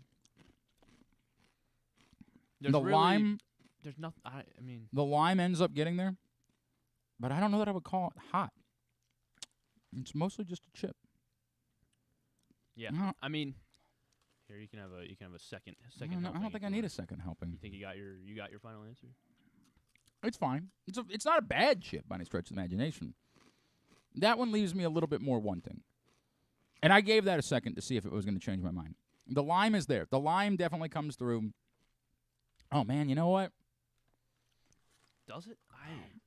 The really, lime, There's nothing. I mean, the lime ends up getting there, but I don't know that I would call it hot. It's mostly just a chip. yeah. No. I mean, here you can have a second. I Helping don't think if I you need want. a second helping. You think you got your final answer? It's fine. It's not a bad chip by any stretch of the imagination. That one leaves me a little bit more wanting. And I gave that a second to see if it was going to change my mind. The lime is there. The lime definitely comes through. Oh, man, you know what? Does it?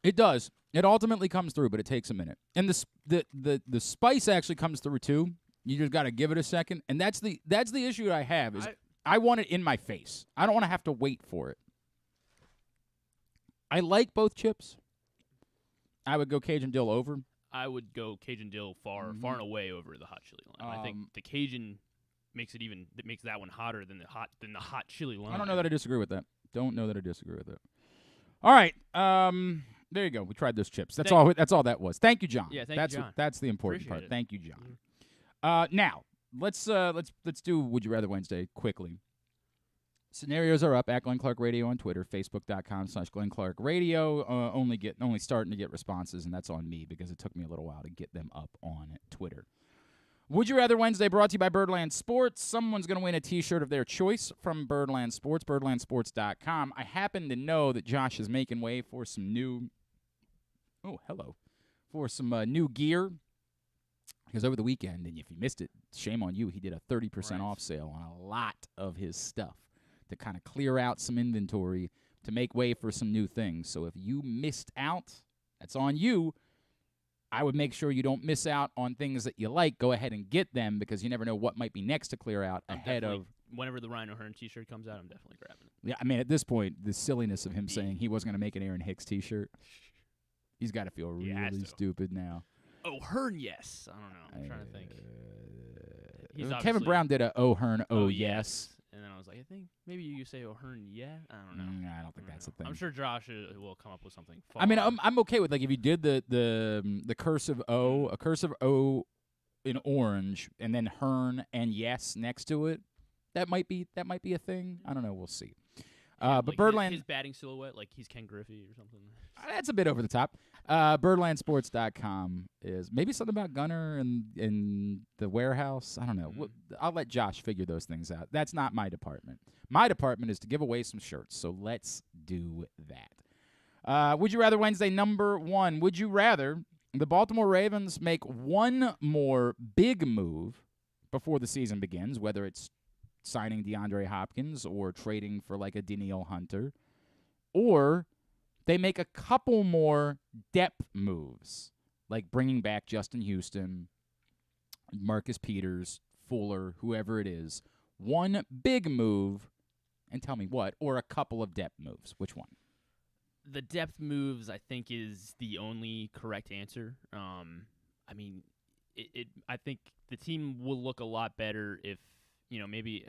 It does. It ultimately comes through, but it takes a minute. And the spice actually comes through, too. You just got to give it a second. And that's the issue I have is I want it in my face. I don't want to have to wait for it. I like both chips. I would go Cajun dill over. I would go Cajun dill far and away over the hot chili lime. I think the Cajun makes that one hotter than the hot chili lime. I don't know that I disagree with that. All right. There you go. We tried those chips. That's all that was. Thank you, John. Yeah, thank you, John. That's the important Appreciate part. it. Thank you, John. Now, let's do Would You Rather Wednesday quickly. Scenarios are up at Glenn Clark Radio on Twitter, Facebook.com/Glenn Clark Radio. Only starting to get responses, and that's on me because it took me a little while to get them up on Twitter. Would You Rather Wednesday brought to you by Birdland Sports. Someone's going to win a T-shirt of their choice from Birdland Sports, birdlandsports.com. I happen to know that Josh is making way for some new new gear. Because over the weekend, and if you missed it, shame on you, he did a 30% off sale on a lot of his stuff to kind of clear out some inventory to make way for some new things. So if you missed out, that's on you. I would make sure you don't miss out on things that you like. Go ahead and get them because you never know what might be next to clear out ahead of. Whenever the Rhino Hearn T-shirt comes out, I'm definitely grabbing it. Yeah, I mean, at this point, the silliness of him saying he wasn't going to make an Aaron Hicks T-shirt, he's got to feel really stupid now. Oh, Hearn, yes. I don't know. I'm trying to think. He's Kevin obviously- Brown did a O'Hearn, yes. And then I was like, I think maybe you say O'Hearn, yeah. I don't know. I don't think that's the thing. I'm sure Josh will come up with something. I mean, I'm okay with like if you did the cursive O, a cursive O in orange, and then Hearn and yes next to it. That might be a thing. I don't know. We'll see. But like Birdland, his batting silhouette, like he's Ken Griffey or something. That's a bit over the top. Birdlandsports.com is maybe something about Gunner and the warehouse. I don't know. I'll let Josh figure those things out. That's not my department. My department is to give away some shirts, so let's do that. Would you rather Wednesday number 1? Would you rather the Baltimore Ravens make one more big move before the season begins, whether it's signing DeAndre Hopkins or trading for like a Danielle Hunter, or they make a couple more depth moves, like bringing back Justin Houston, Marcus Peters, Fuller, whoever it is. One big move, and tell me what, or a couple of depth moves. Which one? The depth moves, I think, is the only correct answer. I mean, I think the team will look a lot better if, maybe.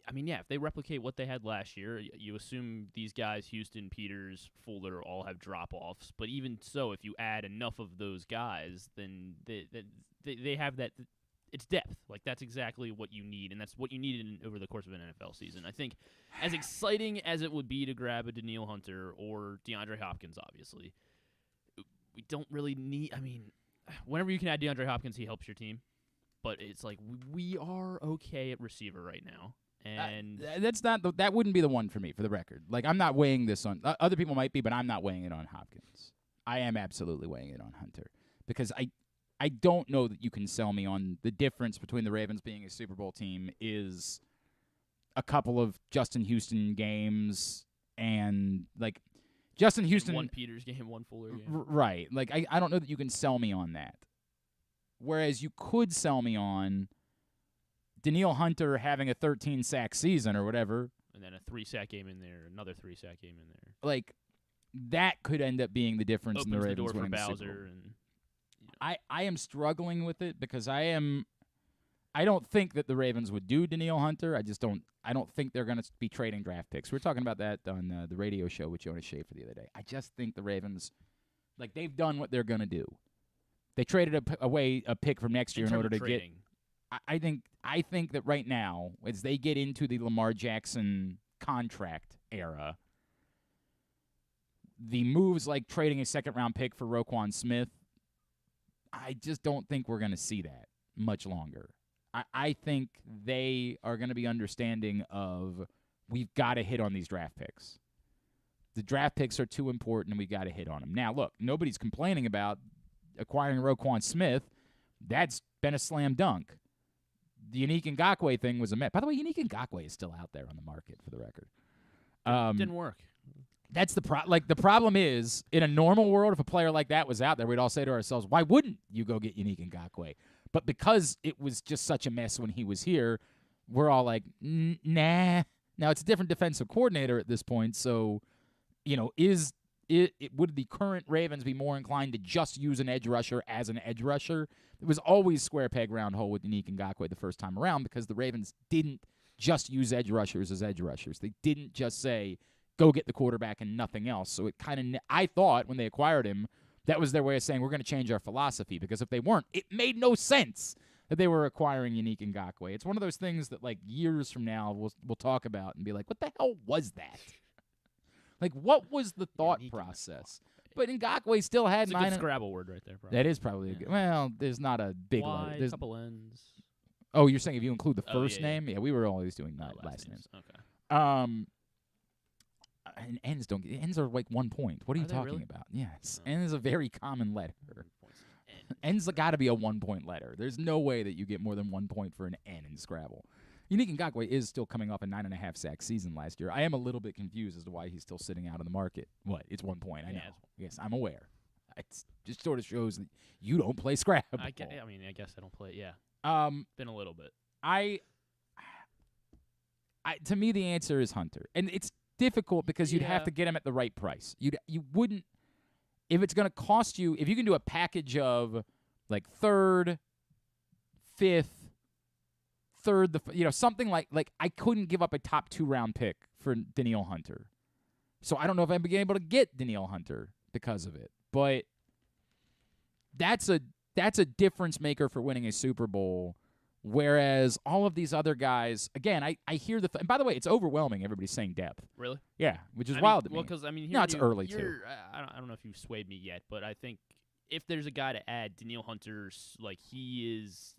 I mean, yeah, if they replicate what they had last year, you assume these guys, Houston, Peters, Fuller, all have drop-offs. But even so, if you add enough of those guys, then they have that it's depth. Like, that's exactly what you need, and that's what you needed over the course of an NFL season. I think as exciting as it would be to grab a Danielle Hunter or DeAndre Hopkins, obviously, we don't really need – I mean, whenever you can add DeAndre Hopkins, he helps your team. But it's like we are okay at receiver right now. And that's not that wouldn't be the one for me, for the record. Like, I'm not weighing this on other people might be, but I'm not weighing it on Hopkins. I am absolutely weighing it on Hunter because I don't know that you can sell me on the difference between the Ravens being a Super Bowl team is a couple of Justin Houston games and like Justin Houston one Peters game, one Fuller game. Right. Like I don't know that you can sell me on that. Whereas you could sell me on Danielle Hunter having a 13-sack season or whatever. And then a 3-sack game in there, another 3-sack game in there. Like, that could end up being the difference in the Ravens door winning for the Super Bowser. Bowl. And, I am struggling with it because I don't think that the Ravens would do Danielle Hunter. I don't think they're going to be trading draft picks. We were talking about that on the radio show with Jonas Schaefer the other day. I just think the Ravens, like, they've done what they're going to do. They traded away a pick from next year in order to trading. get. I think that right now, as they get into the Lamar Jackson contract era, the moves like trading a second-round pick for Roquan Smith, I just don't think we're going to see that much longer. I think they are going to be understanding of we've got to hit on these draft picks. The draft picks are too important, and we've got to hit on them. Now, look, nobody's complaining about acquiring Roquan Smith. That's been a slam dunk. The Yannick Ngakoue thing was a mess. By the way, Yannick Ngakoue is still out there on the market, for the record. Didn't work. That's the the problem is, in a normal world, if a player like that was out there, we'd all say to ourselves, why wouldn't you go get Yannick Ngakoue? But because it was just such a mess when he was here, we're all like, nah. Now, it's a different defensive coordinator at this point, so, would the current Ravens be more inclined to just use an edge rusher as an edge rusher? It was always square peg, round hole with Yannick Ngakoue the first time around because the Ravens didn't just use edge rushers as edge rushers. They didn't just say, go get the quarterback and nothing else. So it kind of, I thought when they acquired him, that was their way of saying we're going to change our philosophy because if they weren't, it made no sense that they were acquiring Yannick Ngakoue. It's one of those things that like years from now we'll talk about and be like, what the hell was that? Like, what was the thought process? But Ngakoue still had It's a good Scrabble word right there. Probably. That is probably a good. Well, there's not a big letter. There's a couple N's. Oh, you're saying if you include the first name? Yeah, we were always doing last names. Okay. And N's are like 1 point. What are you talking really? about? Yes. N is a very common letter. N's got to be a 1 point letter. There's no way that you get more than 1 point for an N in Scrabble. Yannick Ngakoue is still coming off a 9.5 sack season last year. I am a little bit confused as to why he's still sitting out on the market. What? It's 1 point. I know. Yes, I'm aware. It just sort of shows that you don't play Scrabble. I guess I don't play. Yeah. Been a little bit. To me, the answer is Hunter, and it's difficult because you'd have to get him at the right price. You wouldn't if it's going to cost you. If you can do a package of like third, fifth, something like I couldn't give up a top 2 round pick for Danielle Hunter, so I don't know if I'm being able to get Danielle Hunter because of it. But that's a difference maker for winning a Super Bowl. Whereas all of these other guys, again, I hear and by the way, it's overwhelming. Everybody's saying depth. Really? Yeah, which is wild to me. Well, because it's early too. I don't know if you've swayed me yet, but I think if there's a guy to add, Danielle Hunter's like he is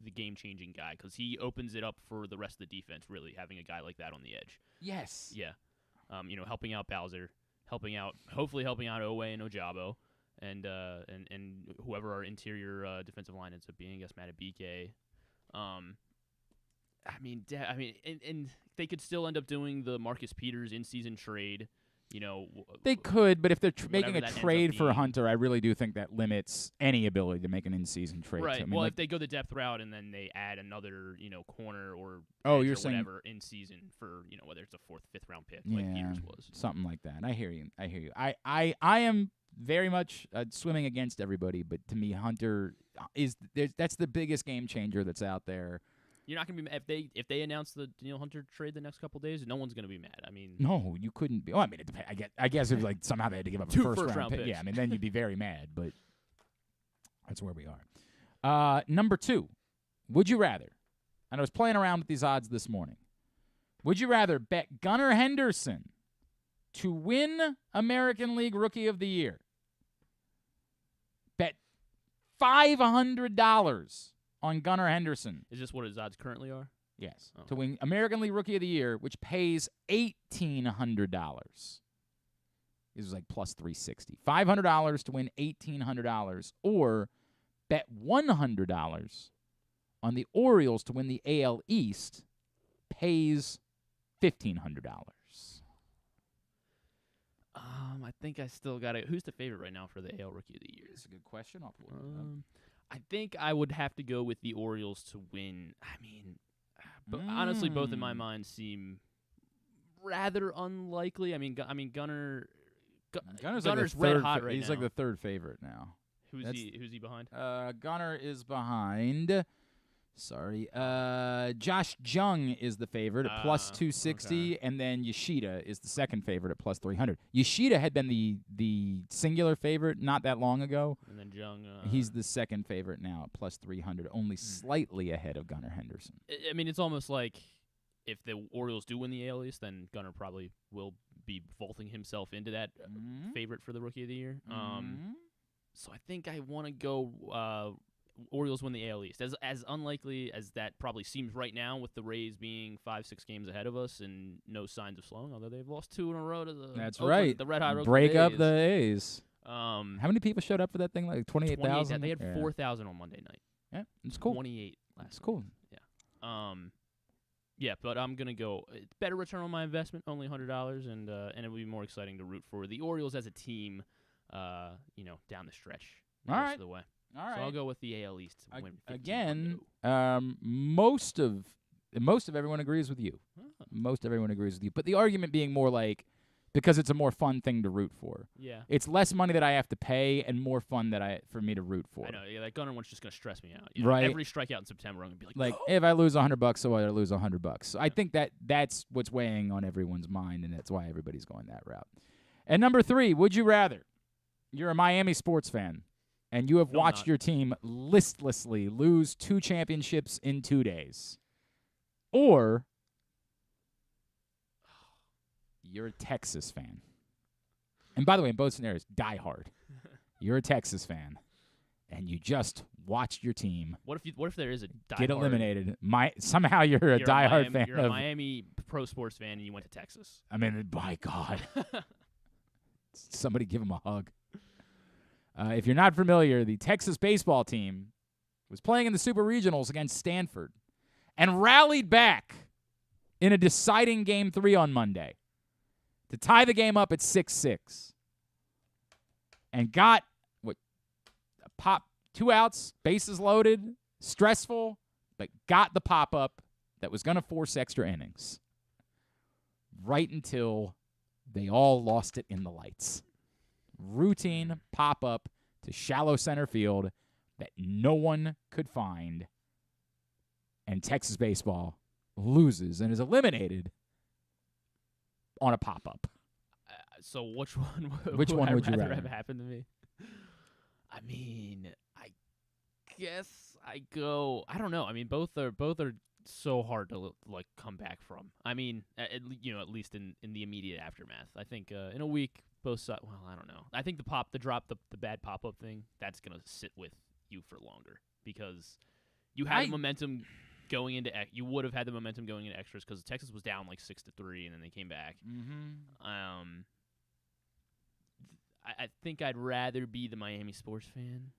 the game-changing guy because he opens it up for the rest of the defense. Really, having a guy like that on the edge. Yes. Yeah. Helping out Bowser, hopefully helping out Owe and Ojabo, and whoever our interior defensive line ends up being. I guess Matabike. And they could still end up doing the Marcus Peters in-season trade. They could, but if they're making a that trade for Hunter, I really do think that limits any ability to make an in-season trade. Right. I mean, well, if they go the depth route and then they add another, corner or you're or saying whatever in season for whether it's a 4th, 5th round pick like Peters was, something like that. I hear you. I am very much swimming against everybody, but to me, Hunter that's the biggest game changer that's out there. You're not gonna be if they announce the Danielle Hunter trade the next couple of days. No one's gonna be mad. I mean, no, you couldn't be. Well, I mean, it depends. I guess if like somehow they had to give up a 2 first round pick. picks. Yeah, I mean, then you'd be very mad. But that's where we are. Number 2, Would you rather, and I was playing around with these odds this morning, would you rather bet Gunnar Henderson to win American League Rookie of the Year? Bet $500 on Gunnar Henderson. Is this what his odds currently are? Yes. Oh. To win American League Rookie of the Year, which pays $1,800. This was like plus 360. $500 to win $1,800, or bet $100 on the Orioles to win the AL East, pays $1,500. I think I still got it. Who's the favorite right now for the AL Rookie of the Year? That's a good question. I'll pull it up. I think I would have to go with the Orioles to win. I mean, but honestly, both in my mind seem rather unlikely. I mean, Gunnar. Gunner's Gunner's like the red third hot right He's now. like the third favorite now. Who's he behind? Gunnar is behind. Sorry. Josh Jung is the favorite at plus 260, and then Yoshida is the second favorite at plus 300. Yoshida had been the singular favorite not that long ago. And then Jung. He's the second favorite now at plus 300, only slightly ahead of Gunnar Henderson. I mean, it's almost like if the Orioles do win the AL East, then Gunnar probably will be vaulting himself into that favorite for the Rookie of the Year. So I think I want to go Orioles win the AL East. As unlikely as that probably seems right now, with the Rays being 5-6 games ahead of us and no signs of slowing, although they've lost 2 in a row to the the Red Hot Oakland Break up A's. the A's. How many people showed up for that thing? Like 28,000? They had 4,000 on Monday night. Yeah, it's cool. 28 last It's cool. Yeah. Yeah, but I'm gonna go better return on my investment, only $100, and it would be more exciting to root for the Orioles as a team, down the stretch. All right. Of the way. All right. So I'll go with the AL East to win. Again, most of everyone agrees with you. Most everyone agrees with you. But the argument being more like, because it's a more fun thing to root for. Yeah. It's less money that I have to pay and more fun for me to root for. I know. Yeah, that Gunnar one's just gonna stress me out. Right. Every strikeout in September, I'm gonna be like, no! If I lose $100, so I lose $100. So I think that's what's weighing on everyone's mind, and that's why everybody's going that route. And number 3, would you rather? You're a Miami sports fan, and you have watched your team listlessly lose 2 championships in 2 days, or you're a Texas fan. And by the way, in both scenarios, die hard. You're a Texas fan, and you just watched your team. What if there is a diehard, get eliminated? Somehow you're a diehard fan. You're a Miami pro sports fan, and you went to Texas. I mean, by God, somebody give him a hug. If you're not familiar, the Texas baseball team was playing in the Super Regionals against Stanford and rallied back in a deciding Game 3 on Monday to tie the game up at 6-6 and got 2 outs, bases loaded, stressful, but got the pop-up that was going to force extra innings right until they all lost it in the lights. Routine pop-up to shallow center field that no one could find, and Texas baseball loses and is eliminated on a pop-up. So which one? Which one would you rather have happened to me? I mean, I guess I go. I don't know. I mean, both are so hard to come back from. I mean, at least in the immediate aftermath. I think in a week, both sides. Well, I don't know. I think the bad pop-up thing, that's gonna sit with you for longer because you had the momentum going into. You would have had the momentum going into extras because Texas was down like 6-3, and then they came back. I think I'd rather be the Miami sports fan.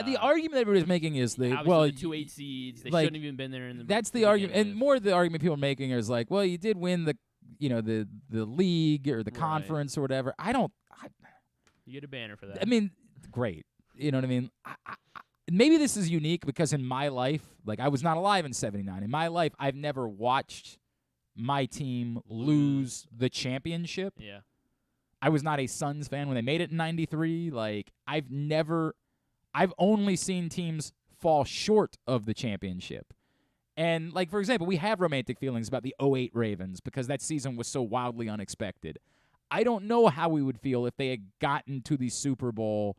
The argument that everybody's making is the 2-8 seeds. They shouldn't have even been there. That's the argument, and more of the argument people are making is like, well, you did win the league or the conference or whatever. You get a banner for that. I mean, great. You know what I mean? Maybe this is unique because in my life, I was not alive in '79. In my life, I've never watched my team lose the championship. Yeah. I was not a Suns fan when they made it in '93. I've only seen teams fall short of the championship. And, for example, we have romantic feelings about the 2008 Ravens because that season was so wildly unexpected. I don't know how we would feel if they had gotten to the Super Bowl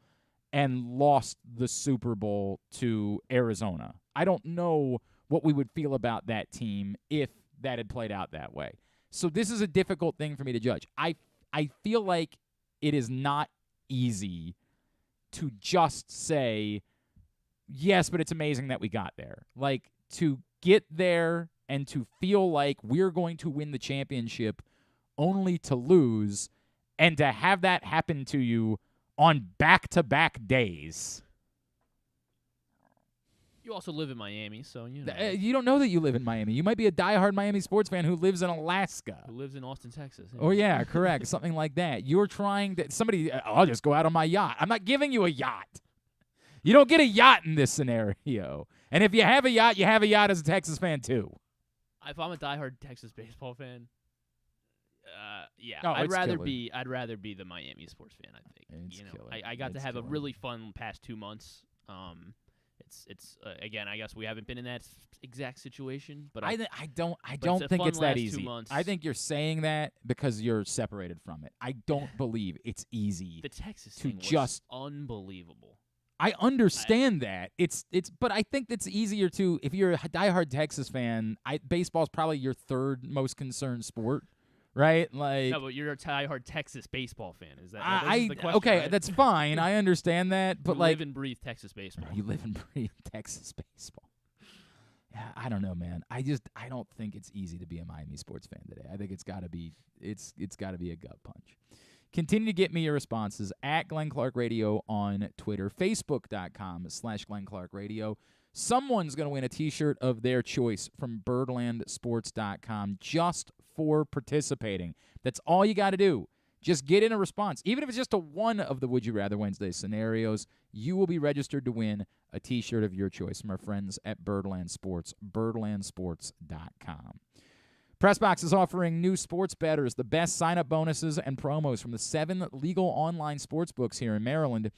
and lost the Super Bowl to Arizona. I don't know what we would feel about that team if that had played out that way. So this is a difficult thing for me to judge. I feel like it is not easy to just say, yes, but it's amazing that we got there. Like, to get there and to feel like we're going to win the championship only to lose, and to have that happen to you on back-to-back days. You also live in Miami, so you know. You don't know that you live in Miami. You might be a diehard Miami sports fan who lives in Alaska. Who lives in Austin, Texas. Yeah. Oh, yeah, correct. Something like that. You're trying to – somebody – I'll just go out on my yacht. I'm not giving you a yacht. You don't get a yacht in this scenario. And if you have a yacht, you have a yacht as a Texas fan too. If I'm a diehard Texas baseball fan, yeah, Oh, I'd it's rather killer. be the Miami sports fan. I think It's killer. I got to It's have killer. a really fun past 2 months. It's again, I guess we haven't been in that exact situation, but I don't a think fun it's that last 2 easy. months. I think you're saying that because you're separated from it. I don't believe it's easy. the Texas to thing was just- unbelievable. I understand that. It's but I think it's easier to, if you're a diehard Texas fan, baseball's probably your third most concerned sport, right? Like, No, but you're a diehard Texas baseball fan. Is that this is the question, okay, right? that's fine. I understand that, but You like, live and breathe Texas baseball. you live and breathe Texas baseball. Yeah, I don't know, man. I don't think it's easy to be a Miami sports fan today. I think it's got to be a gut punch. Continue to get me your responses at Glenn Clark Radio on Twitter, Facebook.com/Glenn Clark Radio. Someone's going to win a T-shirt of their choice from BirdlandSports.com just for participating. That's all you got to do. Just get in a response. Even if it's just a one of the Would You Rather Wednesday scenarios, you will be registered to win a T-shirt of your choice from our friends at Birdland Sports, birdlandsports.com. PressBox is offering new sports bettors the best sign-up bonuses and promos from the 7 legal online sports books here in Maryland.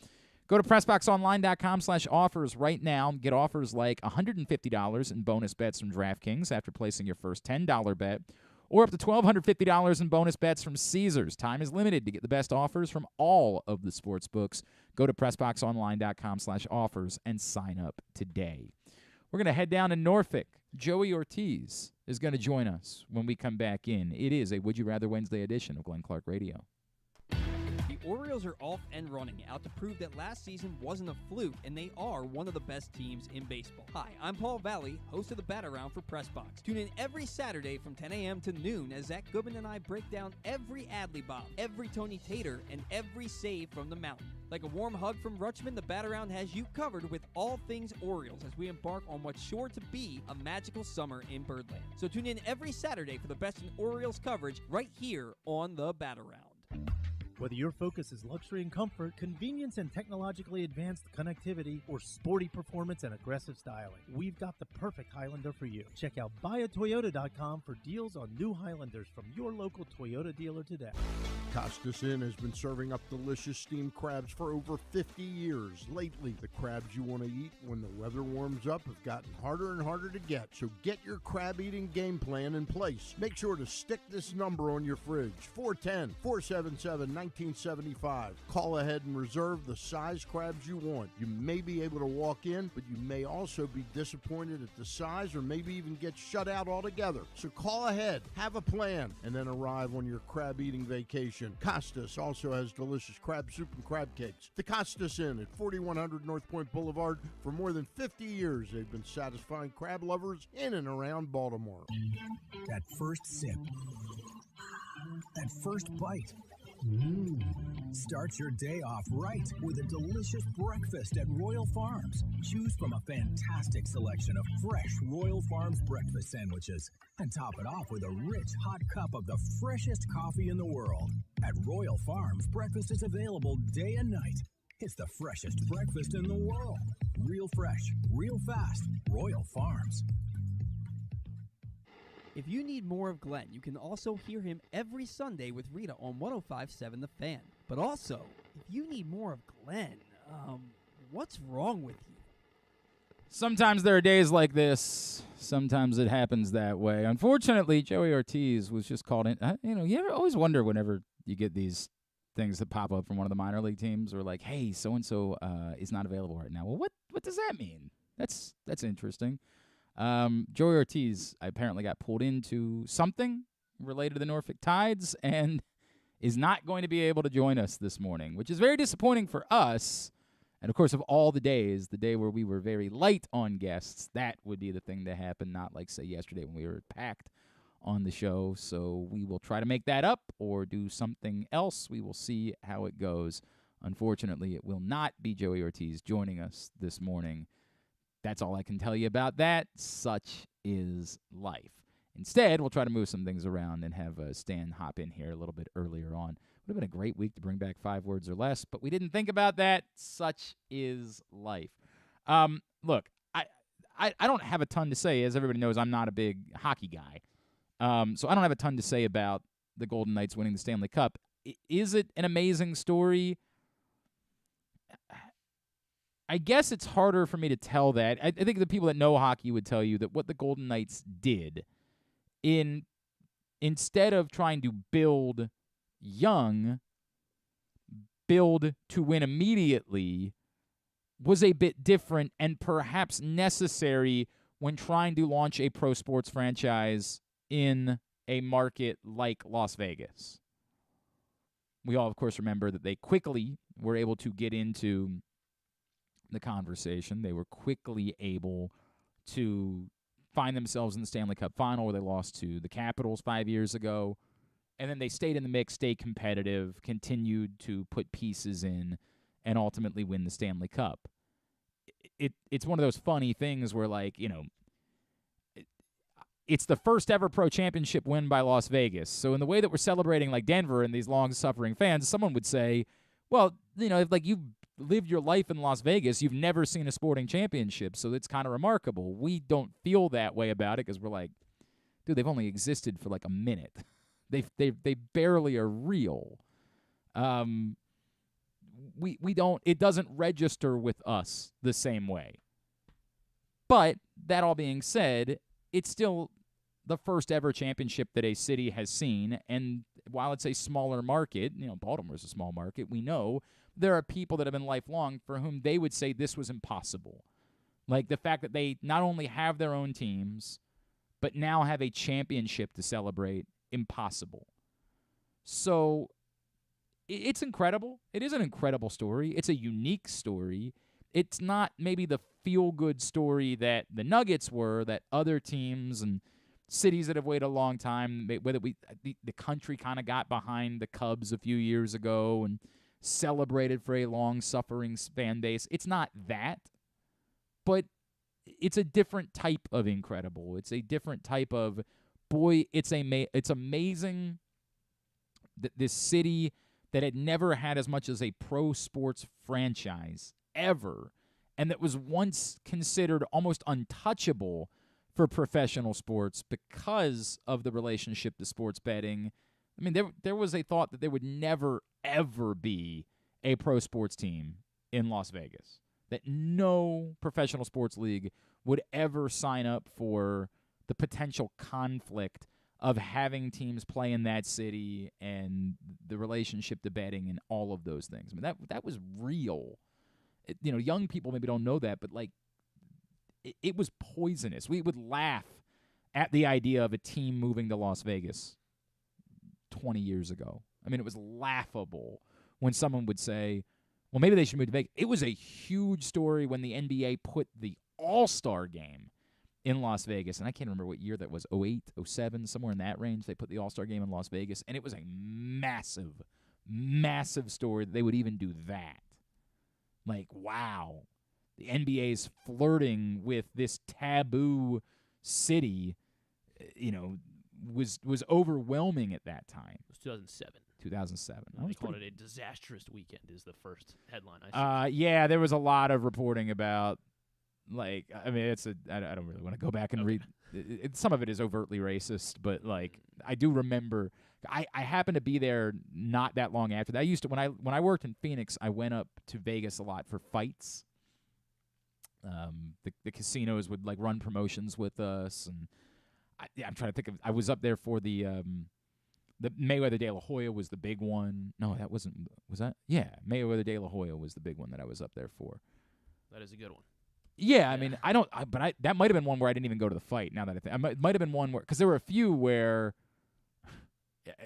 Go to PressBoxOnline.com/offers right now and get offers like $150 in bonus bets from DraftKings after placing your first $10 bet, or up to $1,250 in bonus bets from Caesars. Time is limited to get the best offers from all of the sports books. Go to PressBoxOnline.com/offers and sign up today. We're going to head down to Norfolk. Joey Ortiz is going to join us when we come back in. It is a Would You Rather Wednesday edition of Glenn Clark Radio. The Orioles are off and running, out to prove that last season wasn't a fluke, and they are one of the best teams in baseball. Hi, I'm Paul Valley, host of the Bat Around for PressBox. Tune in every Saturday from 10 a.m. to noon as Zach Goodman and I break down every Adley bomb, every Tony Tater, and every save from the mountain. Like a warm hug from Rutschman, the Bat Around has you covered with all things Orioles as we embark on what's sure to be a magical summer in Birdland. So tune in every Saturday for the best in Orioles coverage right here on the Bat Around. Whether your focus is luxury and comfort, convenience and technologically advanced connectivity, or sporty performance and aggressive styling, we've got the perfect Highlander for you. Check out buyatoyota.com for deals on new Highlanders from your local Toyota dealer today. Costas Inn has been serving up delicious steamed crabs for over 50 years. Lately, the crabs you want to eat when the weather warms up have gotten harder and harder to get. So get your crab eating game plan in place. Make sure to stick this number on your fridge, 410-477-1975. Call ahead and reserve the size crabs you want. You may be able to walk in, but you may also be disappointed at the size or maybe even get shut out altogether. So call ahead, have a plan, and then arrive on your crab eating vacation. Costas also has delicious crab soup and crab cakes. The Costas Inn at 4100 North Point Boulevard. For more than 50 years, they've been satisfying crab lovers in and around Baltimore. That first sip. That first bite. Start your day off right with a delicious breakfast at Royal Farms. Choose from a fantastic selection of fresh Royal Farms breakfast sandwiches and top it off with a rich hot cup of the freshest coffee in the world. At Royal Farms, breakfast is available day and night. It's the freshest breakfast in the world. Real fresh, real fast. Royal Farms. If you need more of Glenn, you can also hear him every Sunday with Rita on 105.7 The Fan. But also, if you need more of Glenn, what's wrong with you? Sometimes there are days like this. Sometimes it happens that way. Unfortunately, Joey Ortiz was just called in. You ever always wonder whenever you get these things that pop up from one of the minor league teams or like, hey, so-and-so is not available right now. Well, what does that mean? That's interesting. Joey Ortiz apparently got pulled into something related to the Norfolk Tides and is not going to be able to join us this morning, which is very disappointing for us. And, of course, of all the days, the day where we were very light on guests, that would be the thing to happen, not like, say, yesterday when we were packed on the show. So we will try to make that up or do something else. We will see how it goes. Unfortunately, it will not be Joey Ortiz joining us this morning. That's all I can tell you about that. Such is life. Instead, we'll try to move some things around and have Stan hop in here a little bit earlier on. Would have been a great week to bring back 5 words or less, but we didn't think about that. Such is life. Look, I don't have a ton to say. As everybody knows, I'm not a big hockey guy. So I don't have a ton to say about the Golden Knights winning the Stanley Cup. Is it an amazing story? I guess it's harder for me to tell that. I think the people that know hockey would tell you that what the Golden Knights did instead of trying to build young, build to win immediately, was a bit different and perhaps necessary when trying to launch a pro sports franchise in a market like Las Vegas. We all, of course, remember that they quickly were able to get into the conversation. They were quickly able to find themselves in the Stanley Cup final where they lost to the Capitals 5 years ago. And then they stayed in the mix, stayed competitive, continued to put pieces in, and ultimately win the Stanley Cup. It's one of those funny things where, like, you know, it's the first ever pro championship win by Las Vegas. So in the way that we're celebrating like Denver and these long-suffering fans, someone would say, well, you know, if like you've lived your life in Las Vegas, you've never seen a sporting championship, so it's kind of remarkable. We don't feel that way about it because we're like, dude, they've only existed for like a minute. They barely are real. We don't. It doesn't register with us the same way. But that all being said, it's still the first ever championship that a city has seen. And while it's a smaller market, you know, Baltimore's a small market, we know there are people that have been lifelong for whom they would say this was impossible. Like the fact that they not only have their own teams, but now have a championship to celebrate, impossible. So it's incredible. It is an incredible story. It's a unique story. It's not maybe the feel-good story that the Nuggets were, that other teams and cities that have waited a long time, whether the country kind of got behind the Cubs a few years ago and celebrated for a long-suffering fan base. It's not that, but it's a different type of incredible. It's a different type of, boy, it's amazing that this city that had never had as much as a pro sports franchise ever, and that was once considered almost untouchable for professional sports because of the relationship to sports betting. I mean, there was a thought that there would never, ever be a pro sports team in Las Vegas, that no professional sports league would ever sign up for the potential conflict of having teams play in that city and the relationship to betting and all of those things. I mean, that was real. You know, young people maybe don't know that, but like it was poisonous. We would laugh at the idea of a team moving to Las Vegas 20 years ago. I mean, it was laughable when someone would say, well, maybe they should move to Vegas. It was a huge story when the NBA put the All-Star game in Las Vegas, and I can't remember what year that was, 08, 07, somewhere in that range. They put the All-Star game in Las Vegas, and it was a massive, massive story that they would even do that. Like, wow, the NBA's flirting with this taboo city, you know, was overwhelming at that time. It was 2007. 2007. They called it a disastrous weekend is the first headline I saw. Yeah, there was a lot of reporting about, like, I mean, I don't really want to go back and read. Some of it is overtly racist, but, like, I do remember, I happened to be there not that long after that. I used to, when I worked in Phoenix, I went up to Vegas a lot for fights. The casinos would, like, run promotions with us, and I'm trying to think of, I was up there for the The Mayweather De La Hoya was the big one. No, that wasn't. Was that? Yeah, Mayweather De La Hoya was the big one that I was up there for. That is a good one. Yeah, I mean, that might have been one where I didn't even go to the fight. Now that I think, it might have been one where, because there were a few where,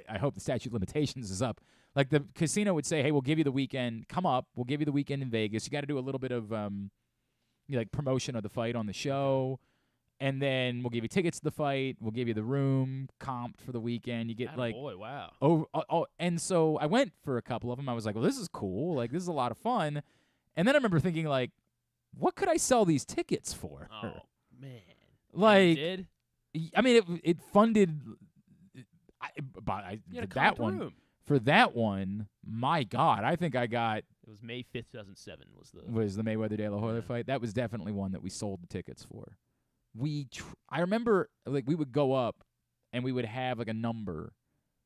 I hope the statute of limitations is up. Like the casino would say, "Hey, we'll give you the weekend. Come up. We'll give you the weekend in Vegas. You got to do a little bit of like promotion of the fight on the show, and then we'll give you tickets to the fight. We'll give you the room comped for the weekend. You get boy, wow. And so I went for a couple of them. I was like, well, this is cool. Like, this is a lot of fun. And then I remember thinking, like, what could I sell these tickets for? Oh man, like, you did? I mean, it funded. That one room. For that one, my God, I think I got. It was May 5th, 2007 was the Mayweather De La Hoya fight. That was definitely one that we sold the tickets for. I remember, like, we would go up and we would have like a number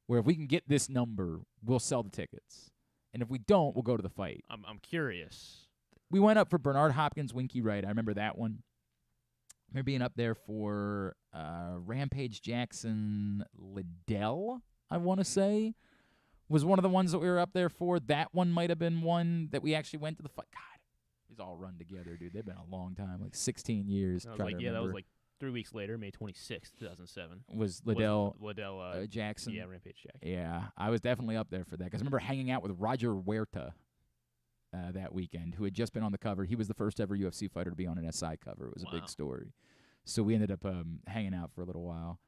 where if we can get this number, we'll sell the tickets, and if we don't, we'll go to the fight. I'm curious. We went up for Bernard Hopkins, Winky Wright. I remember that one. I remember being up there for Rampage Jackson Liddell, I want to say, was one of the ones that we were up there for. That one might have been one that we actually went to the fight. God, these all run together, dude. They've been a long time, like 16 years. That was like 3 weeks later, May 26th, 2007. Was Liddell Jackson? Yeah, Rampage Jackson. Yeah, I was definitely up there for that because I remember hanging out with Roger Huerta that weekend, who had just been on the cover. He was the first ever UFC fighter to be on an SI cover. It was a big story. So we ended up hanging out for a little while.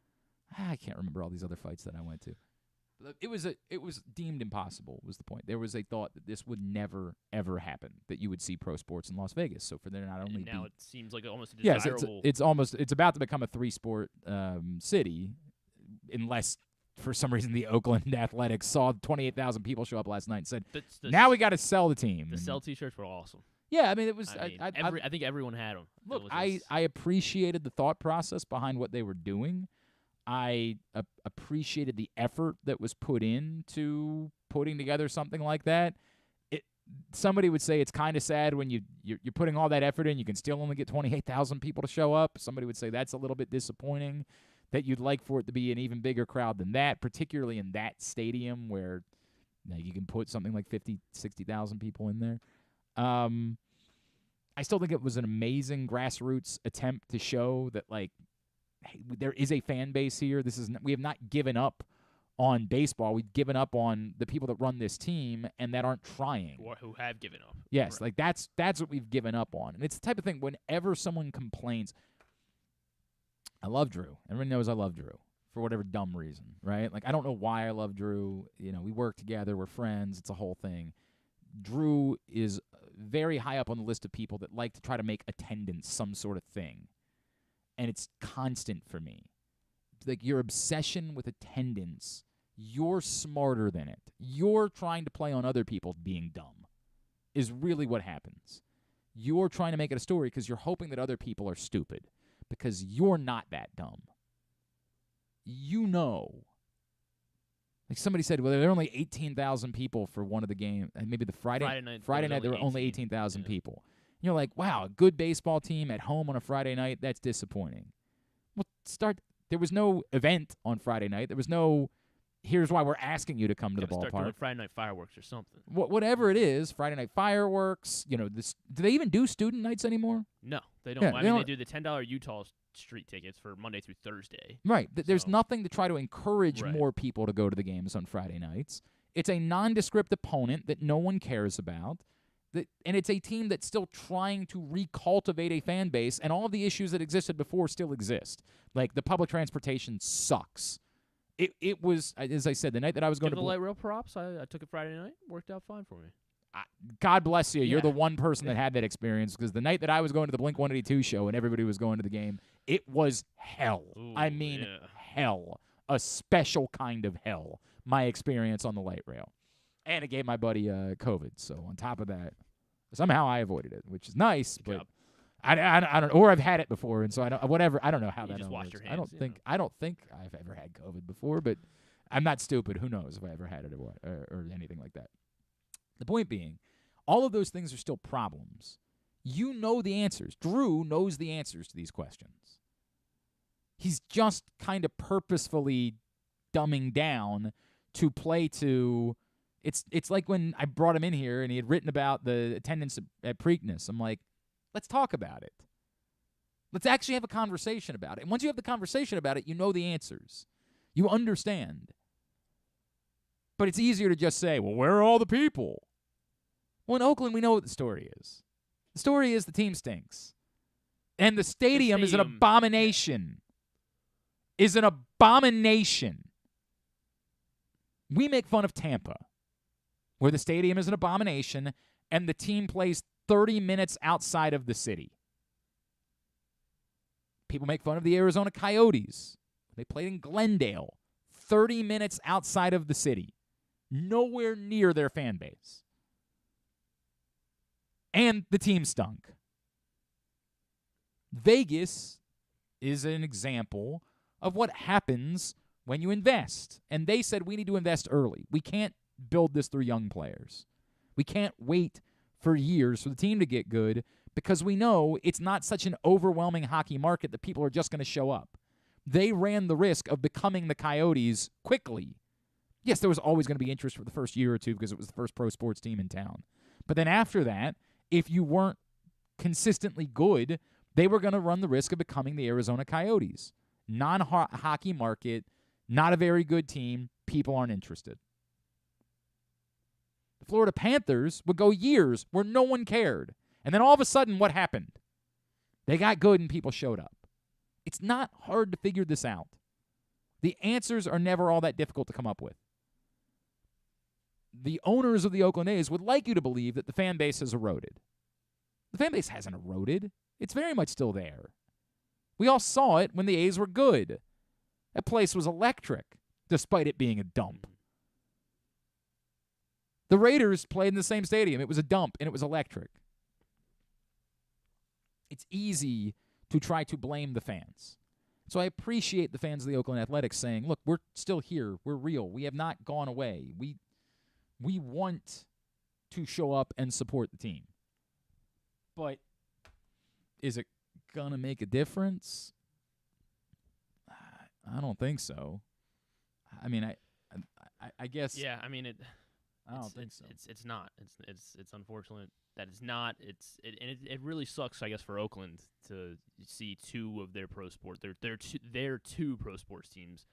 I can't remember all these other fights that I went to. It was deemed impossible, was the point. There was a thought that this would never, ever happen, that you would see pro sports in Las Vegas. So for there not only now it seems like almost a desirable... Yes, it's about to become a 3-sport city, unless for some reason the Oakland Athletics saw 28,000 people show up last night and said, now we got to sell the team. The sell T-shirts were awesome. Yeah, I mean, it was... I think everyone had them. Look, I appreciated the thought process behind what they were doing. I appreciated the effort that was put into putting together something like that. Somebody would say it's kind of sad when you're putting all that effort in, you can still only get 28,000 people to show up. Somebody would say that's a little bit disappointing, that you'd like for it to be an even bigger crowd than that, particularly in that stadium where you can put something like 50, 60,000 people in there. I still think it was an amazing grassroots attempt to show that, like, hey, there is a fan base here. We have not given up on baseball. We've given up on the people that run this team and that aren't trying. Or who have given up. Yes, like that's what we've given up on. And it's the type of thing, whenever someone complains, I love Drew. Everyone knows I love Drew for whatever dumb reason, right? Like, I don't know why I love Drew. We work together. We're friends. It's a whole thing. Drew is very high up on the list of people that like to try to make attendance some sort of thing. And it's constant for me. Like, your obsession with attendance, you're smarter than it. You're trying to play on other people being dumb is really what happens. You're trying to make it a story because you're hoping that other people are stupid because you're not that dumb. Like somebody said, well, there were only 18,000 people for one of the games. Maybe the Friday night there were only 18,000 people. You're like, wow, a good baseball team at home on a Friday night, that's disappointing. Well, there was no event on Friday night. There was no, here's why we're asking you to come to the ballpark. Start doing Friday night fireworks or something. Whatever it is, Friday night fireworks, do they even do student nights anymore? No, they don't. They do the $10 Utah street tickets for Monday through Thursday. Right. There's nothing to try to encourage more people to go to the games on Friday nights. It's a nondescript opponent that no one cares about. And it's a team that's still trying to recultivate a fan base, and all of the issues that existed before still exist. Like, the public transportation sucks. It was, as I said, the night that I was going to... the light rail props. I took it Friday night. Worked out fine for me. God bless you. Yeah. You're the one person that had that experience, because the night that I was going to the Blink-182 show and everybody was going to the game, it was hell. Ooh, hell. A special kind of hell, my experience on the light rail. And it gave my buddy COVID. So on top of that, somehow I avoided it, which is nice. But I don't, or I've had it before, and so I don't. Whatever, I don't know how that. Just wash your hands. I don't think I've ever had COVID before, but I'm not stupid. Who knows if I ever had it or anything like that. The point being, all of those things are still problems. You know the answers. Drew knows the answers to these questions. He's just kind of purposefully dumbing down to play to. It's like when I brought him in here and he had written about the attendance at Preakness. I'm like, let's talk about it. Let's actually have a conversation about it. And once you have the conversation about it, you know the answers. You understand. But it's easier to just say, well, where are all the people? Well, in Oakland, we know what the story is. The story is the team stinks. And the stadium is an abomination. Is an abomination. We make fun of Tampa, where the stadium is an abomination and the team plays 30 minutes outside of the city. People make fun of the Arizona Coyotes. They played in Glendale, 30 minutes outside of the city, nowhere near their fan base. And the team stunk. Vegas is an example of what happens when you invest. And they said we need to invest early. We can't build this through young players. We can't wait for years for the team to get good because we know it's not such an overwhelming hockey market that people are just going to show up. They ran the risk of becoming the Coyotes quickly. Yes, there was always going to be interest for the first year or two because it was the first pro sports team in town. But then after that, if you weren't consistently good, they were going to run the risk of becoming the Arizona Coyotes. Non-hockey market, not a very good team. People aren't interested. The Florida Panthers would go years where no one cared. And then all of a sudden, what happened? They got good and people showed up. It's not hard to figure this out. The answers are never all that difficult to come up with. The owners of the Oakland A's would like you to believe that the fan base has eroded. The fan base hasn't eroded. It's very much still there. We all saw it when the A's were good. That place was electric, despite it being a dump. The Raiders played in the same stadium. It was a dump, and it was electric. It's easy to try to blame the fans. So I appreciate the fans of the Oakland Athletics saying, look, we're still here. We're real. We have not gone away. We want to show up and support the team. But is it going to make a difference? I don't think so. I mean, I guess. Yeah, I mean, I don't think so. It's not. It's unfortunate that it's not. It really sucks, I guess, for Oakland to see two of their pro sport their two pro sports teams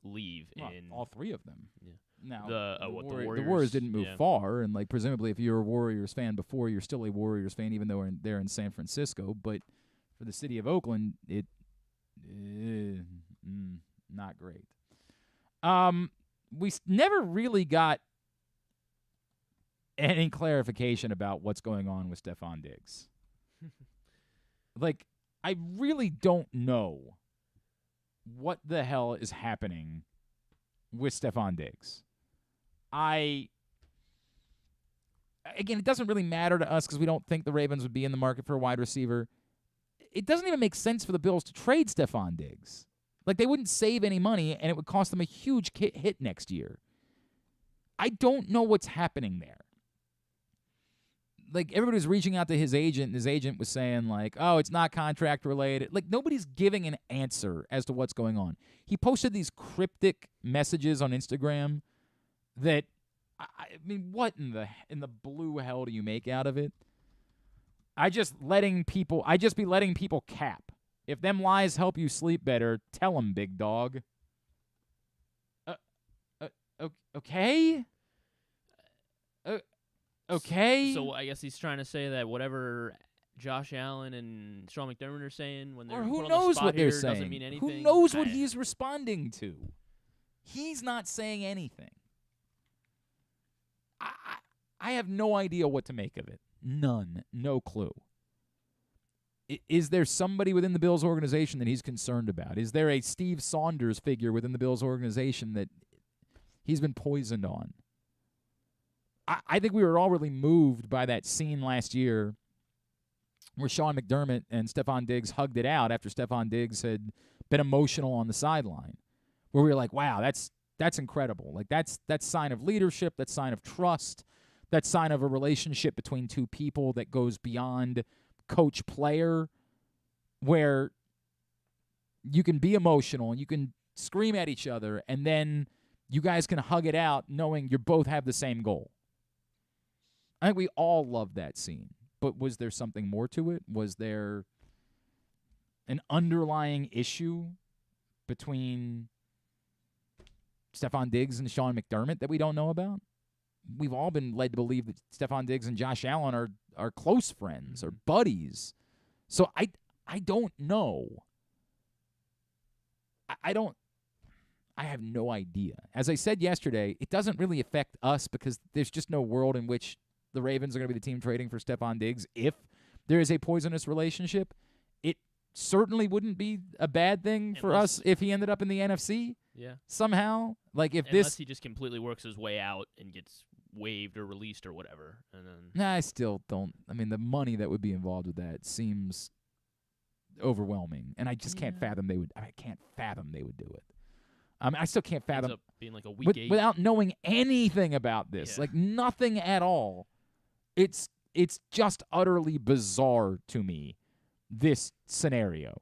leave. Well, in all three of them. Yeah. Now the Warriors, the Warriors didn't move yeah. far, and like presumably, if you're a Warriors fan before, you're still a Warriors fan, even though they're in San Francisco. But for the city of Oakland, not great. We never really got any clarification about what's going on with Stephon Diggs. Like, I really don't know what the hell is happening with Stephon Diggs. Again, it doesn't really matter to us because we don't think the Ravens would be in the market for a wide receiver. It doesn't even make sense for the Bills to trade Stephon Diggs. Like, they wouldn't save any money, and it would cost them a huge hit next year. I don't know what's happening there. Like, everybody was reaching out to his agent, and his agent was saying, like, oh, it's not contract-related. Like, nobody's giving an answer as to what's going on. He posted these cryptic messages on Instagram that, I mean, what in the blue hell do you make out of it? I just be letting people cap. If them lies help you sleep better, tell them, big dog. Okay? Okay. So I guess he's trying to say that whatever Josh Allen and Sean McDermott are saying when they're or put who on the knows spot what they're here saying? doesn't mean anything. Who knows what he's responding to? He's not saying anything. I have no idea what to make of it. None. No clue. Is there somebody within the Bills organization that he's concerned about? Is there a Steve Saunders figure within the Bills organization that he's been poisoned on? I think we were all really moved by that scene last year where Sean McDermott and Stephon Diggs hugged it out after Stephon Diggs had been emotional on the sideline, where we were like, wow, that's incredible. Like, that's sign of leadership, that's sign of trust, that's sign of a relationship between two people that goes beyond coach-player, where you can be emotional and you can scream at each other, and then you guys can hug it out knowing you both have the same goal. I think we all love that scene. But was there something more to it? Was there an underlying issue between Stephon Diggs and Sean McDermott that we don't know about? We've all been led to believe that Stephon Diggs and Josh Allen are close friends or buddies. So I don't know. I have no idea. As I said yesterday, it doesn't really affect us because there's just no world in which the Ravens are going to be the team trading for Stephon Diggs. If there is a poisonous relationship, it certainly wouldn't be a bad thing for us if he ended up in the NFC. Yeah. Somehow. Like if Unless he just completely works his way out and gets waived or released or whatever. And then Nah, I still don't. I mean, the money that would be involved with that seems overwhelming. And I just can't fathom they would. I can't fathom they would do it. I still can't fathom ends up being like a week 8. without knowing anything about this. Yeah. Like nothing at all. It's just utterly bizarre to me, this scenario.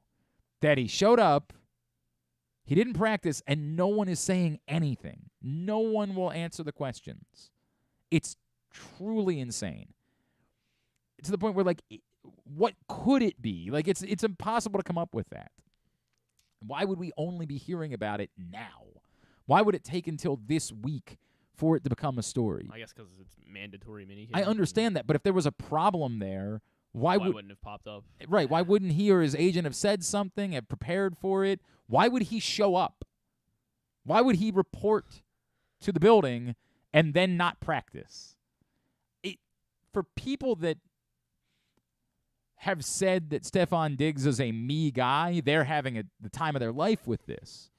That he showed up, he didn't practice, and no one is saying anything. No one will answer the questions. It's truly insane. To the point where, like, what could it be? Like, it's impossible to come up with that. Why would we only be hearing about it now? Why would it take until this week for it to become a story? I guess because it's mandatory minicamp. I understand that, but if there was a problem there, why wouldn't have popped up? Right, why wouldn't he or his agent have said something, have prepared for it? Why would he show up? Why would he report to the building and then not practice? For people that have said that Stephon Diggs is a me guy, they're having the time of their life with this,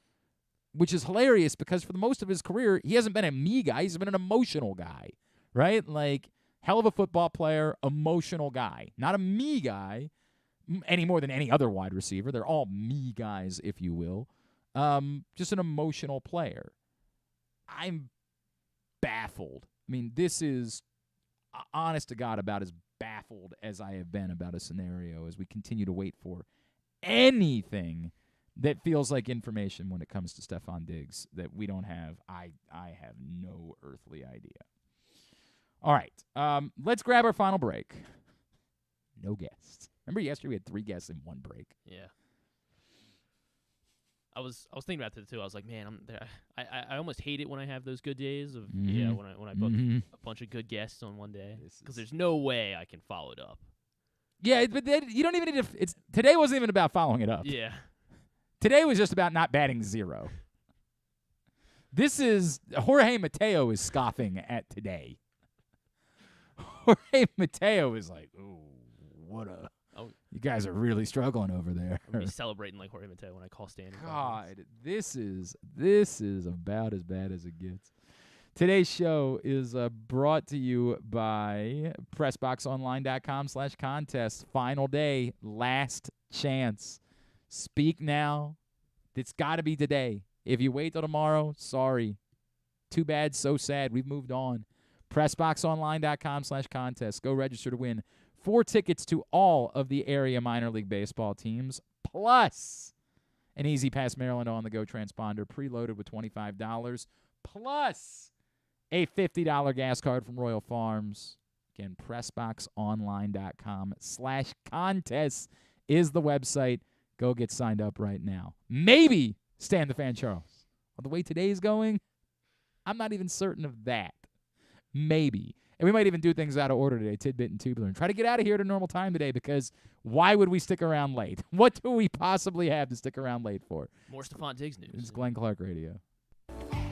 which is hilarious because for the most of his career, he hasn't been a me guy. He's been an emotional guy, right? Like, hell of a football player, emotional guy. Not a me guy any more than any other wide receiver. They're all me guys, if you will. Just an emotional player. I'm baffled. I mean, this is, honest to God, about as baffled as I have been about a scenario as we continue to wait for anything that feels like information when it comes to Stephon Diggs that we don't have. I have no earthly idea. All right, let's grab our final break. No guests. Remember yesterday we had 3 guests in 1 break. Yeah. I was thinking about that too. I was like, man, I almost hate it when I have those good days of when I book a bunch of good guests on one day because there's no way I can follow it up. Yeah, but you don't even need to. Today wasn't even about following it up. Yeah. Today was just about not batting 0. This is Jorge Mateo is scoffing at today. Jorge Mateo is like, ooh, what a. You guys are really struggling over there. I'm gonna be celebrating like Jorge Mateo when I call Stan. God, this is about as bad as it gets. Today's show is brought to you by PressBoxOnline.com/contest. Final day, last chance. Speak now. It's got to be today. If you wait till tomorrow, sorry. Too bad, so sad. We've moved on. PressBoxOnline.com/contest. Go register to win 4 tickets to all of the area minor league baseball teams, plus an Easy Pass Maryland on-the-go transponder preloaded with $25, plus a $50 gas card from Royal Farms. Again, PressBoxOnline.com/contest is the website. Go get signed up right now. Maybe Stan the Fan Charles. Well, the way today's going, I'm not even certain of that. Maybe. And we might even do things out of order today, tidbit and tubular, and try to get out of here at a normal time today because why would we stick around late? What do we possibly have to stick around late for? More Stephon Diggs news. It's Glenn Clark Radio.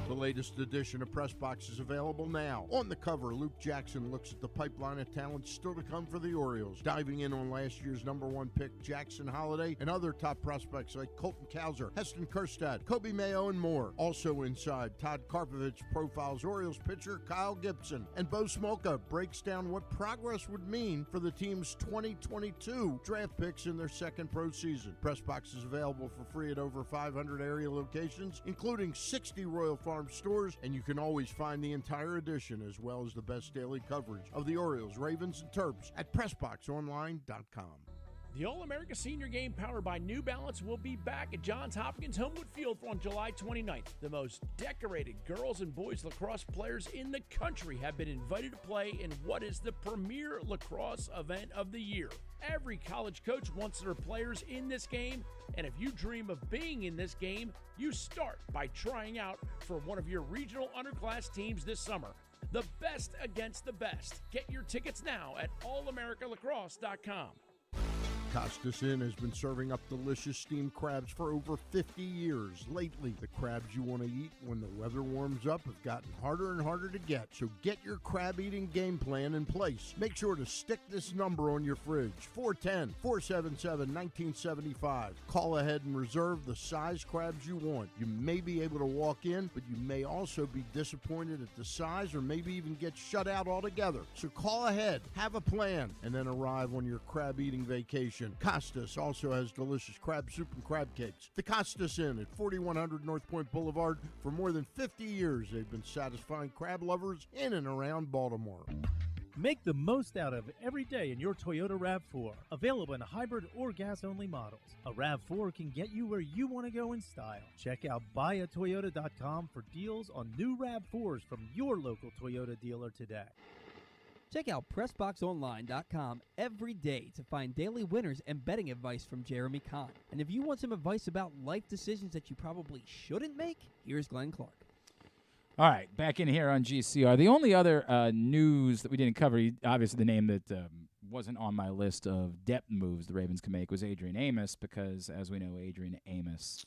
The latest edition of Press Box is available now. On the cover, Luke Jackson looks at the pipeline of talent still to come for the Orioles, diving in on last year's #1 pick Jackson Holiday and other top prospects like Colton Cowser, Heston Kjerstad, Kobe Mayo, and more. Also inside, Todd Karpovich profiles Orioles pitcher Kyle Gibson, and Bo Smolka breaks down what progress would mean for the team's 2022 draft picks in their second pro season. Press Box is available for free at over 500 area locations, including 60 Royal Farm stores, and you can always find the entire edition as well as the best daily coverage of the Orioles, Ravens, and Terps at PressBoxOnline.com. The All-America Senior Game powered by New Balance will be back at Johns Hopkins Homewood Field on July 29th. The most decorated girls and boys lacrosse players in the country have been invited to play in what is the premier lacrosse event of the year. Every college coach wants their players in this game, and if you dream of being in this game, you start by trying out for one of your regional underclass teams this summer. The best against the best. Get your tickets now at allamericalacrosse.com. Costas Inn has been serving up delicious steamed crabs for over 50 years. Lately, the crabs you want to eat when the weather warms up have gotten harder and harder to get. So get your crab eating game plan in place. Make sure to stick this number on your fridge, 410-477-1975. Call ahead and reserve the size crabs you want. You may be able to walk in, but you may also be disappointed at the size or maybe even get shut out altogether. So call ahead, have a plan, and then arrive on your crab eating vacation. Costas also has delicious crab soup and crab cakes. The Costas Inn at 4100 North Point Boulevard. For more than 50 years, they've been satisfying crab lovers in and around Baltimore. Make the most out of every day in your Toyota RAV4. Available in hybrid or gas-only models. A RAV4 can get you where you want to go in style. Check out buyatoyota.com for deals on new RAV4s from your local Toyota dealer today. Check out PressBoxOnline.com every day to find daily winners and betting advice from Jeremy Kahn. And if you want some advice about life decisions that you probably shouldn't make, here's Glenn Clark. All right, back in here on GCR. The only other news that we didn't cover, obviously the name that wasn't on my list of depth moves the Ravens could make was Adrian Amos, because, as we know, Adrian Amos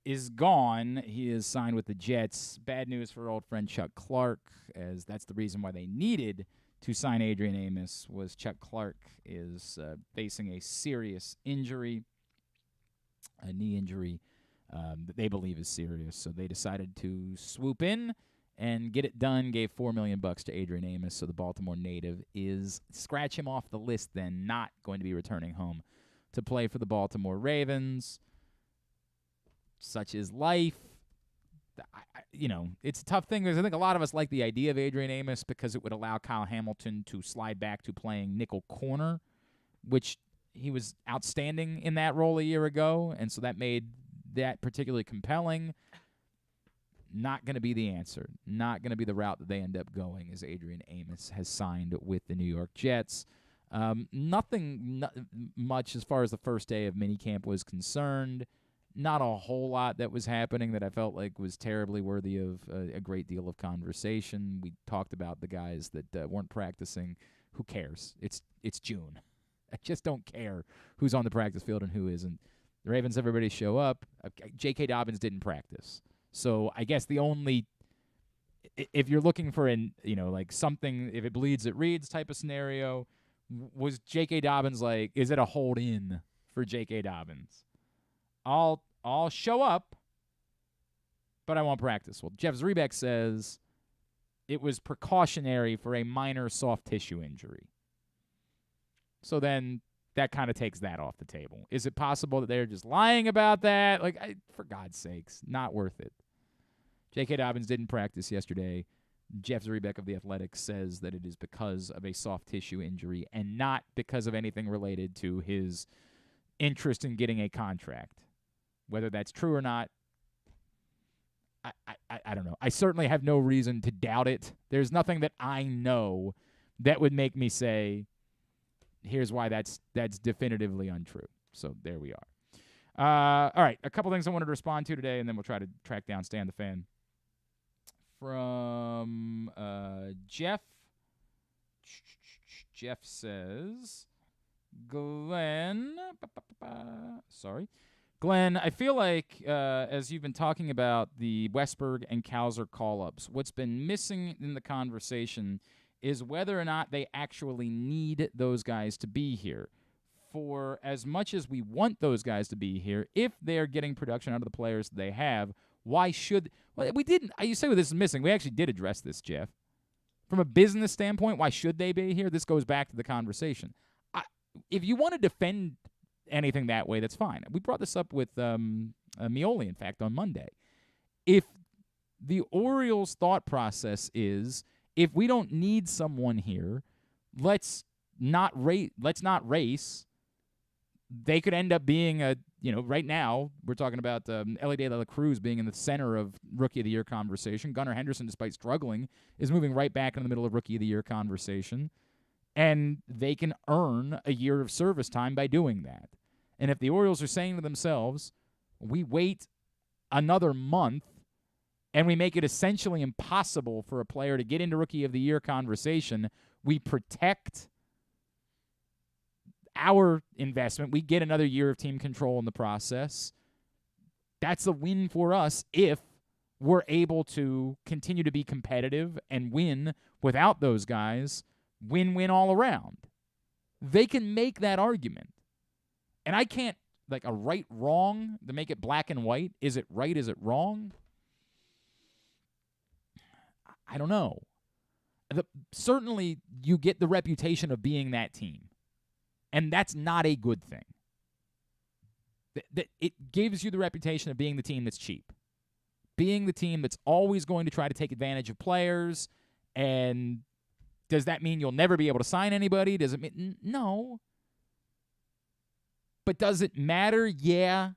is gone. He is signed with the Jets. Bad news for our old friend Chuck Clark, as that's the reason why they needed to sign Adrian Amos, was Chuck Clark is facing a serious injury, a knee injury that they believe is serious. So they decided to swoop in and get it done, gave $4 million to Adrian Amos. So the Baltimore native is, scratch him off the list then, not going to be returning home to play for the Baltimore Ravens. Such is life. It's a tough thing because I think a lot of us like the idea of Adrian Amos because it would allow Kyle Hamilton to slide back to playing nickel corner, which he was outstanding in that role a year ago, and so that made that particularly compelling. Not going to be the answer. Not going to be the route that they end up going, as Adrian Amos has signed with the New York Jets. Nothing much as far as the first day of minicamp was concerned. Not a whole lot that was happening that I felt like was terribly worthy of a great deal of conversation. We talked about the guys that weren't practicing. Who cares? It's June. I just don't care who's on the practice field and who isn't. The Ravens, everybody show up. J.K. Dobbins didn't practice. So I guess the only – if you're looking for something, if it bleeds, it reads type of scenario, was J.K. Dobbins is it a hold in for J.K. Dobbins? I'll show up, but I won't practice. Well, Jeff Zrebiec says it was precautionary for a minor soft tissue injury. So then that kind of takes that off the table. Is it possible that they're just lying about that? For God's sakes, not worth it. J.K. Dobbins didn't practice yesterday. Jeff Zrebiec of The Athletic says that it is because of a soft tissue injury and not because of anything related to his interest in getting a contract. Whether that's true or not, I don't know. I certainly have no reason to doubt it. There's nothing that I know that would make me say, here's why that's definitively untrue. So there we are. All right, a couple things I wanted to respond to today, and then we'll try to track down Stan the Fan. From Jeff. Jeff says, Glenn, I feel like as you've been talking about the Westberg and Kauser call-ups, what's been missing in the conversation is whether or not they actually need those guys to be here. For as much as we want those guys to be here, if they're getting production out of the players they have, why should – well, we didn't – you say this is missing. We actually did address this, Jeff. From a business standpoint, why should they be here? This goes back to the conversation. If you want to defend – anything that way, that's fine. We brought this up with Mioli, in fact, on Monday. If the Orioles' thought process is, if we don't need someone here, let's not race they could end up being right now we're talking about Elly De La Cruz being in the center of Rookie of the Year conversation. Gunnar Henderson, despite struggling, is moving right back in the middle of Rookie of the Year conversation. And they can earn a year of service time by doing that. And if the Orioles are saying to themselves, we wait another month and we make it essentially impossible for a player to get into Rookie of the Year conversation, we protect our investment. We get another year of team control in the process. That's a win for us if we're able to continue to be competitive and win without those guys. Win-win all around. They can make that argument. And I can't, like, a right-wrong to make it black and white. Is it right? Is it wrong? I don't know. Certainly, you get the reputation of being that team. And that's not a good thing. It gives you the reputation of being the team that's cheap. Being the team that's always going to try to take advantage of players. And does that mean you'll never be able to sign anybody? Does it mean no? But does it matter? Yeah.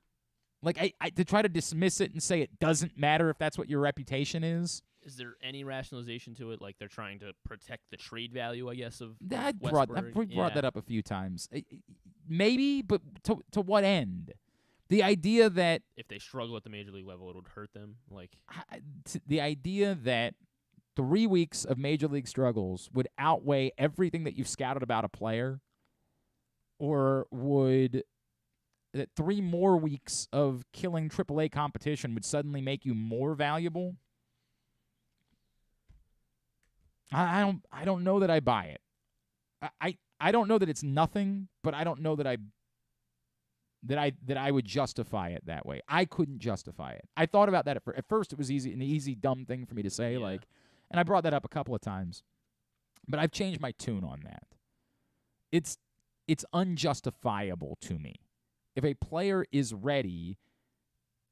Like, I to try to dismiss it and say it doesn't matter if that's what your reputation is. Is there any rationalization to it? Like they're trying to protect the trade value, I guess, of I've Westburg? brought that up a few times. Maybe, but to what end? The idea that if they struggle at the major league level, it would hurt them. Like the idea that 3 weeks of major league struggles would outweigh everything that you've scouted about a player, or would that 3 more weeks of killing AAA competition would suddenly make you more valuable? I don't know that I buy it. I don't know that it's nothing, but I don't know that I would justify it that way. I couldn't justify it. I thought about that at first. It was an easy dumb thing for me to say, and I brought that up a couple of times, but I've changed my tune on that. It's unjustifiable to me. If a player is ready,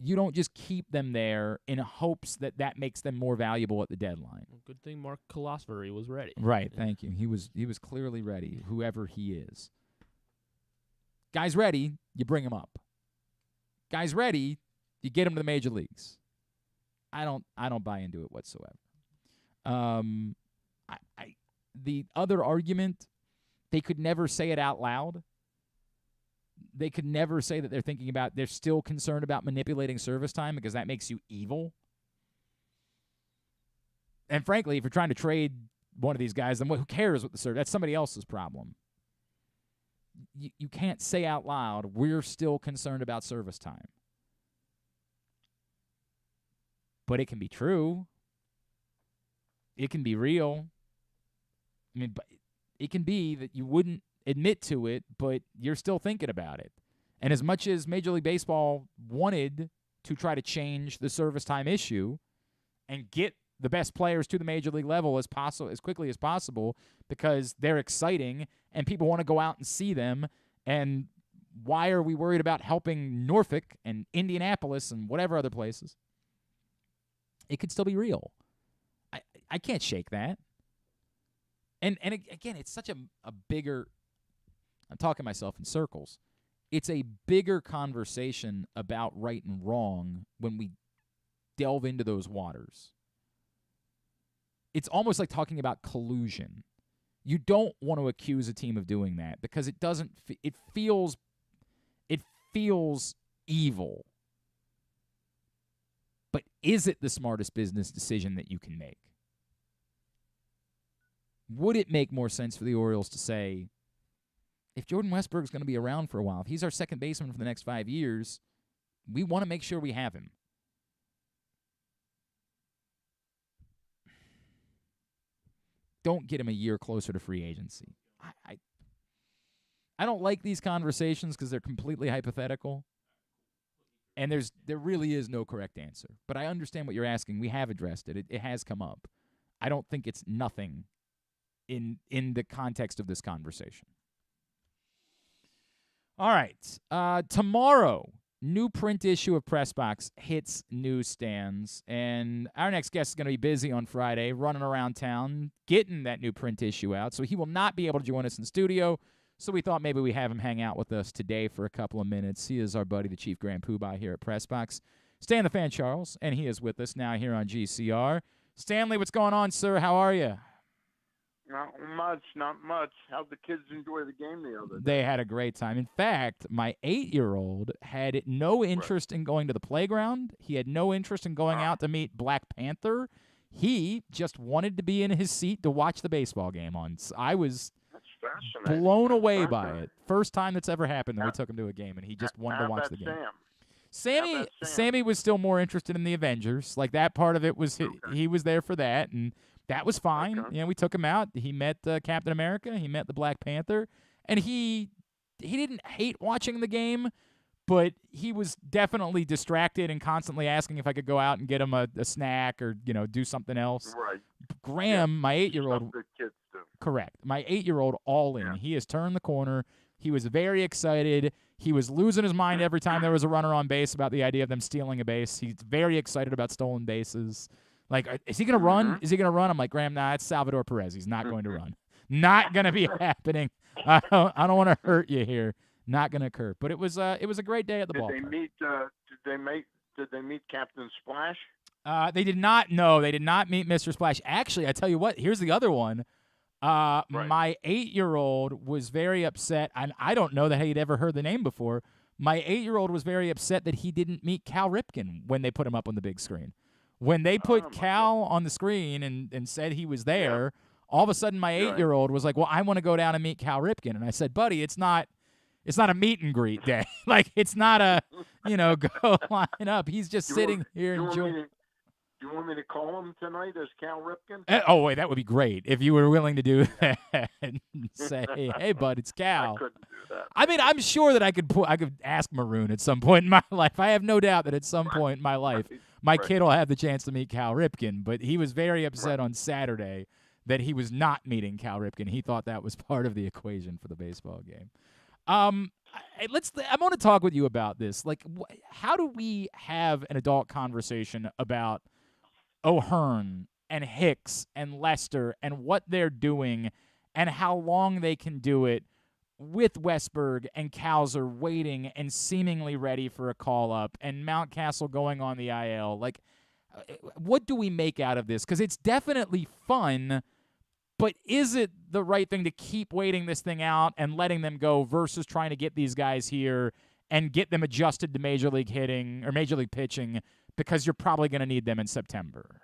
you don't just keep them there in hopes that makes them more valuable at the deadline. Well, good thing Mark Kolosvary was ready. Right, thank you. He was clearly ready, whoever he is. Guy's ready, you bring him up. Guy's ready, you get him to the major leagues. I don't buy into it whatsoever. The other argument, they could never say it out loud. They could never say that they're still concerned about manipulating service time because that makes you evil. And frankly, if you're trying to trade one of these guys, then who cares what the service? That's somebody else's problem. You can't say out loud, we're still concerned about service time. But it can be true. It can be real. I mean, but it can be that you wouldn't admit to it, but you're still thinking about it. And as much as Major League Baseball wanted to try to change the service time issue and get the best players to the major league level as quickly as possible because they're exciting and people want to go out and see them, and why are we worried about helping Norfolk and Indianapolis and whatever other places? It could still be real. I can't shake that. And again, it's such a bigger, I'm talking myself in circles. It's a bigger conversation about right and wrong when we delve into those waters. It's almost like talking about collusion. You don't want to accuse a team of doing that because it doesn't. It feels evil. But is it the smartest business decision that you can make? Would it make more sense for the Orioles to say, if Jordan Westburg is going to be around for a while, if he's our second baseman for the next 5 years, we want to make sure we have him. Don't get him a year closer to free agency. I don't like these conversations because they're completely hypothetical, and there really is no correct answer. But I understand what you're asking. We have addressed it. It has come up. I don't think it's nothing in the context of this conversation. All right. Tomorrow, new print issue of PressBox hits newsstands, and our next guest is going to be busy on Friday, running around town, getting that new print issue out, so he will not be able to join us in studio. So we thought maybe we have him hang out with us today for a couple of minutes. He is our buddy, the Chief Grand Poobah here at PressBox. Stan the Fan Charles, and he is with us now here on GCR. Stanley, what's going on, sir? How are you? Not much. How'd the kids enjoy the game the other day? They had a great time. In fact, my 8-year-old had no interest in going to the playground. He had no interest in going out to meet Black Panther. He just wanted to be in his seat to watch the baseball game on. I was blown away by it. First time that's ever happened that we took him to a game, and he just wanted to watch the game. Sammy was still more interested in the Avengers. Like, that part of it was he was there for that, and that was fine. Okay. You know, we took him out. He met Captain America. He met the Black Panther, and he didn't hate watching the game, but he was definitely distracted and constantly asking if I could go out and get him a snack or, you know, do something else. Right. Graham, my 8-year-old, good kids do. Correct. My 8-year-old, all in. Yeah. He has turned the corner. He was very excited. He was losing his mind every time there was a runner on base about the idea of them stealing a base. He's very excited about stolen bases. Like, is he going to run? Is he going to run? I'm like, Graham, nah, it's Salvador Perez. He's not going to run. Not going to be happening. I don't want to hurt you here. Not going to occur. But it was a great day at the ballpark. Did they meet Captain Splash? They did not. No, they did not meet Mr. Splash. Actually, I tell you what, here's the other one. Right. My 8-year-old was very upset, and I don't know that he'd ever heard the name before. My 8-year-old was very upset that he didn't meet Cal Ripken when they put him up on the big screen. When they put Cal on the screen and said he was there, all of a sudden my 8-year-old was like, well, I want to go down and meet Cal Ripken. And I said, buddy, it's not a meet and greet day. Like, it's not a, go line up. He's just sitting here enjoying. Do you want me to call him tonight as Cal Ripken? Wait, that would be great if you were willing to do that and say, hey, bud, it's Cal. I couldn't do that. I mean, I'm sure that I could ask Maroon at some point in my life. I have no doubt that at some point in my life, my kid will have the chance to meet Cal Ripken. But he was very upset on Saturday that he was not meeting Cal Ripken. He thought that was part of the equation for the baseball game. I want to talk with you about this. Like, how do we have an adult conversation about O'Hearn and Hicks and Lester and what they're doing and how long they can do it with Westberg and Cowser waiting and seemingly ready for a call-up and Mountcastle going on the IL? Like, what do we make out of this? Because it's definitely fun, but is it the right thing to keep waiting this thing out and letting them go versus trying to get these guys here and get them adjusted to Major League hitting or Major League pitching because you're probably going to need them in September?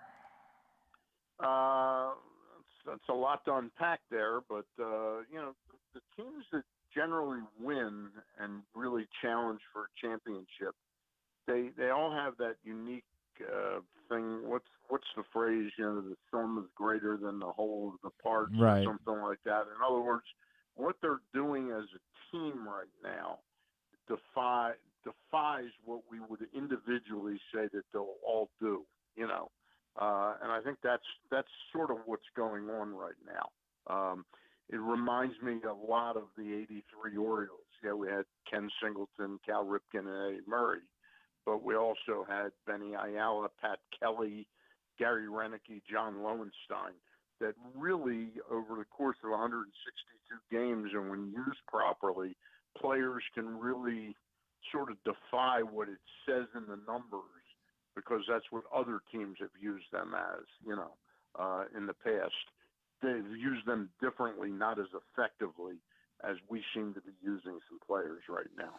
That's a lot to unpack there, but the teams that generally win and really challenge for a championship, they all have that unique thing. What's the phrase? The sum is greater than the whole of the parts, right, or something like that. In other words, what they're doing as a team right now defies what we would individually say that they'll all do. And I think that's sort of what's going on right now. It reminds me a lot of the '83 Orioles. Yeah, we had Ken Singleton, Cal Ripken, and Eddie Murray, but we also had Benny Ayala, Pat Kelly, Gary Renicky, John Lowenstein, that really, over the course of 162 games, and when used properly, players can really sort of defy what it says in the numbers, because that's what other teams have used them as, in the past. They've used them differently, not as effectively as we seem to be using some players right now.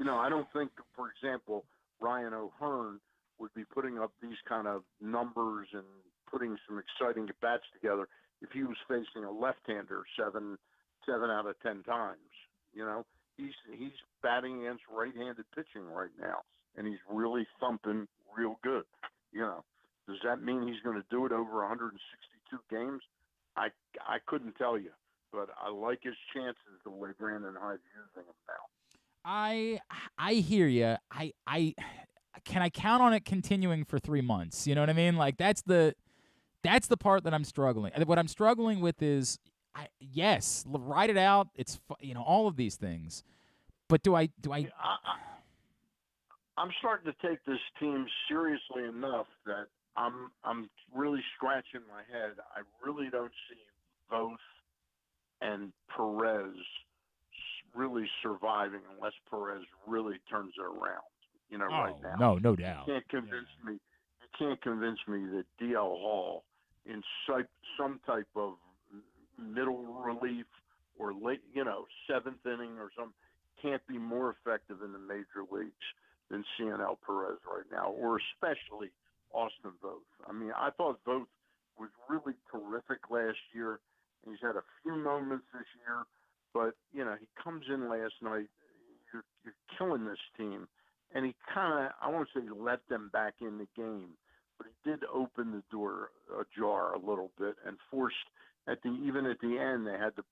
I don't think, for example, Ryan O'Hearn would be putting up these kind of numbers and putting some exciting at-bats together if he was facing a left-hander 7 out of 10 times. He's batting against right-handed pitching right now, and he's really thumping real good. Does that mean he's going to do it over 162 games? I couldn't tell you, but I like his chances the way Brandon Hyde's using him now. I hear you. Can I count on it continuing for 3 months? You know what I mean? Like, that's the part that I'm struggling. What I'm struggling with is, yes, ride it out. It's all of these things, but do I? I'm starting to take this team seriously enough that I'm really scratching my head. I really don't see Voth and Perez really surviving unless Perez really turns it around. Right now. No doubt. You can't convince me that DL Hall in some type of middle relief or late, seventh inning or something, can't be more effective in the major leagues than Cionel Perez right now, or especially Austin Voth. I mean, I thought Voth was really terrific last year. He's had a few moments this year, but, he comes in last night. You're killing this team. And he kind of, I won't say let them back in the game, but he did open the door ajar a little bit and forced, even at the end, they had to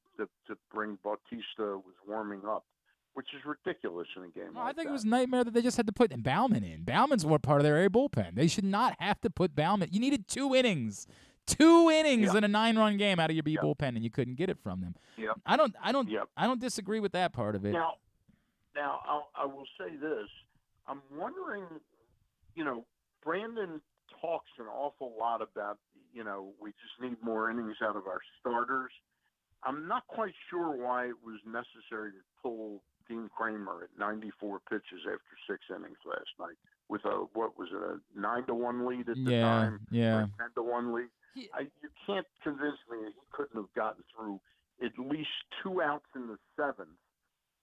bring Bautista, was warming up, which is ridiculous in a game like I think that. it was a nightmare that they just had to put Baumann in. Baumann's one part of their bullpen. They should not have to put Baumann. You needed 2 innings. 2 innings in a 9-run game out of your bullpen, and you couldn't get it from them. Yep. I don't disagree with that part of it. Now I will say this. I'm wondering, Brandon talks an awful lot about, we just need more innings out of our starters. I'm not quite sure why it was necessary to pull Dean Kramer at 94 pitches after 6 innings last night with a 9-1 lead at the time? Yeah. 10-1 lead. You can't convince me that he couldn't have gotten through at least 2 outs in the 7th,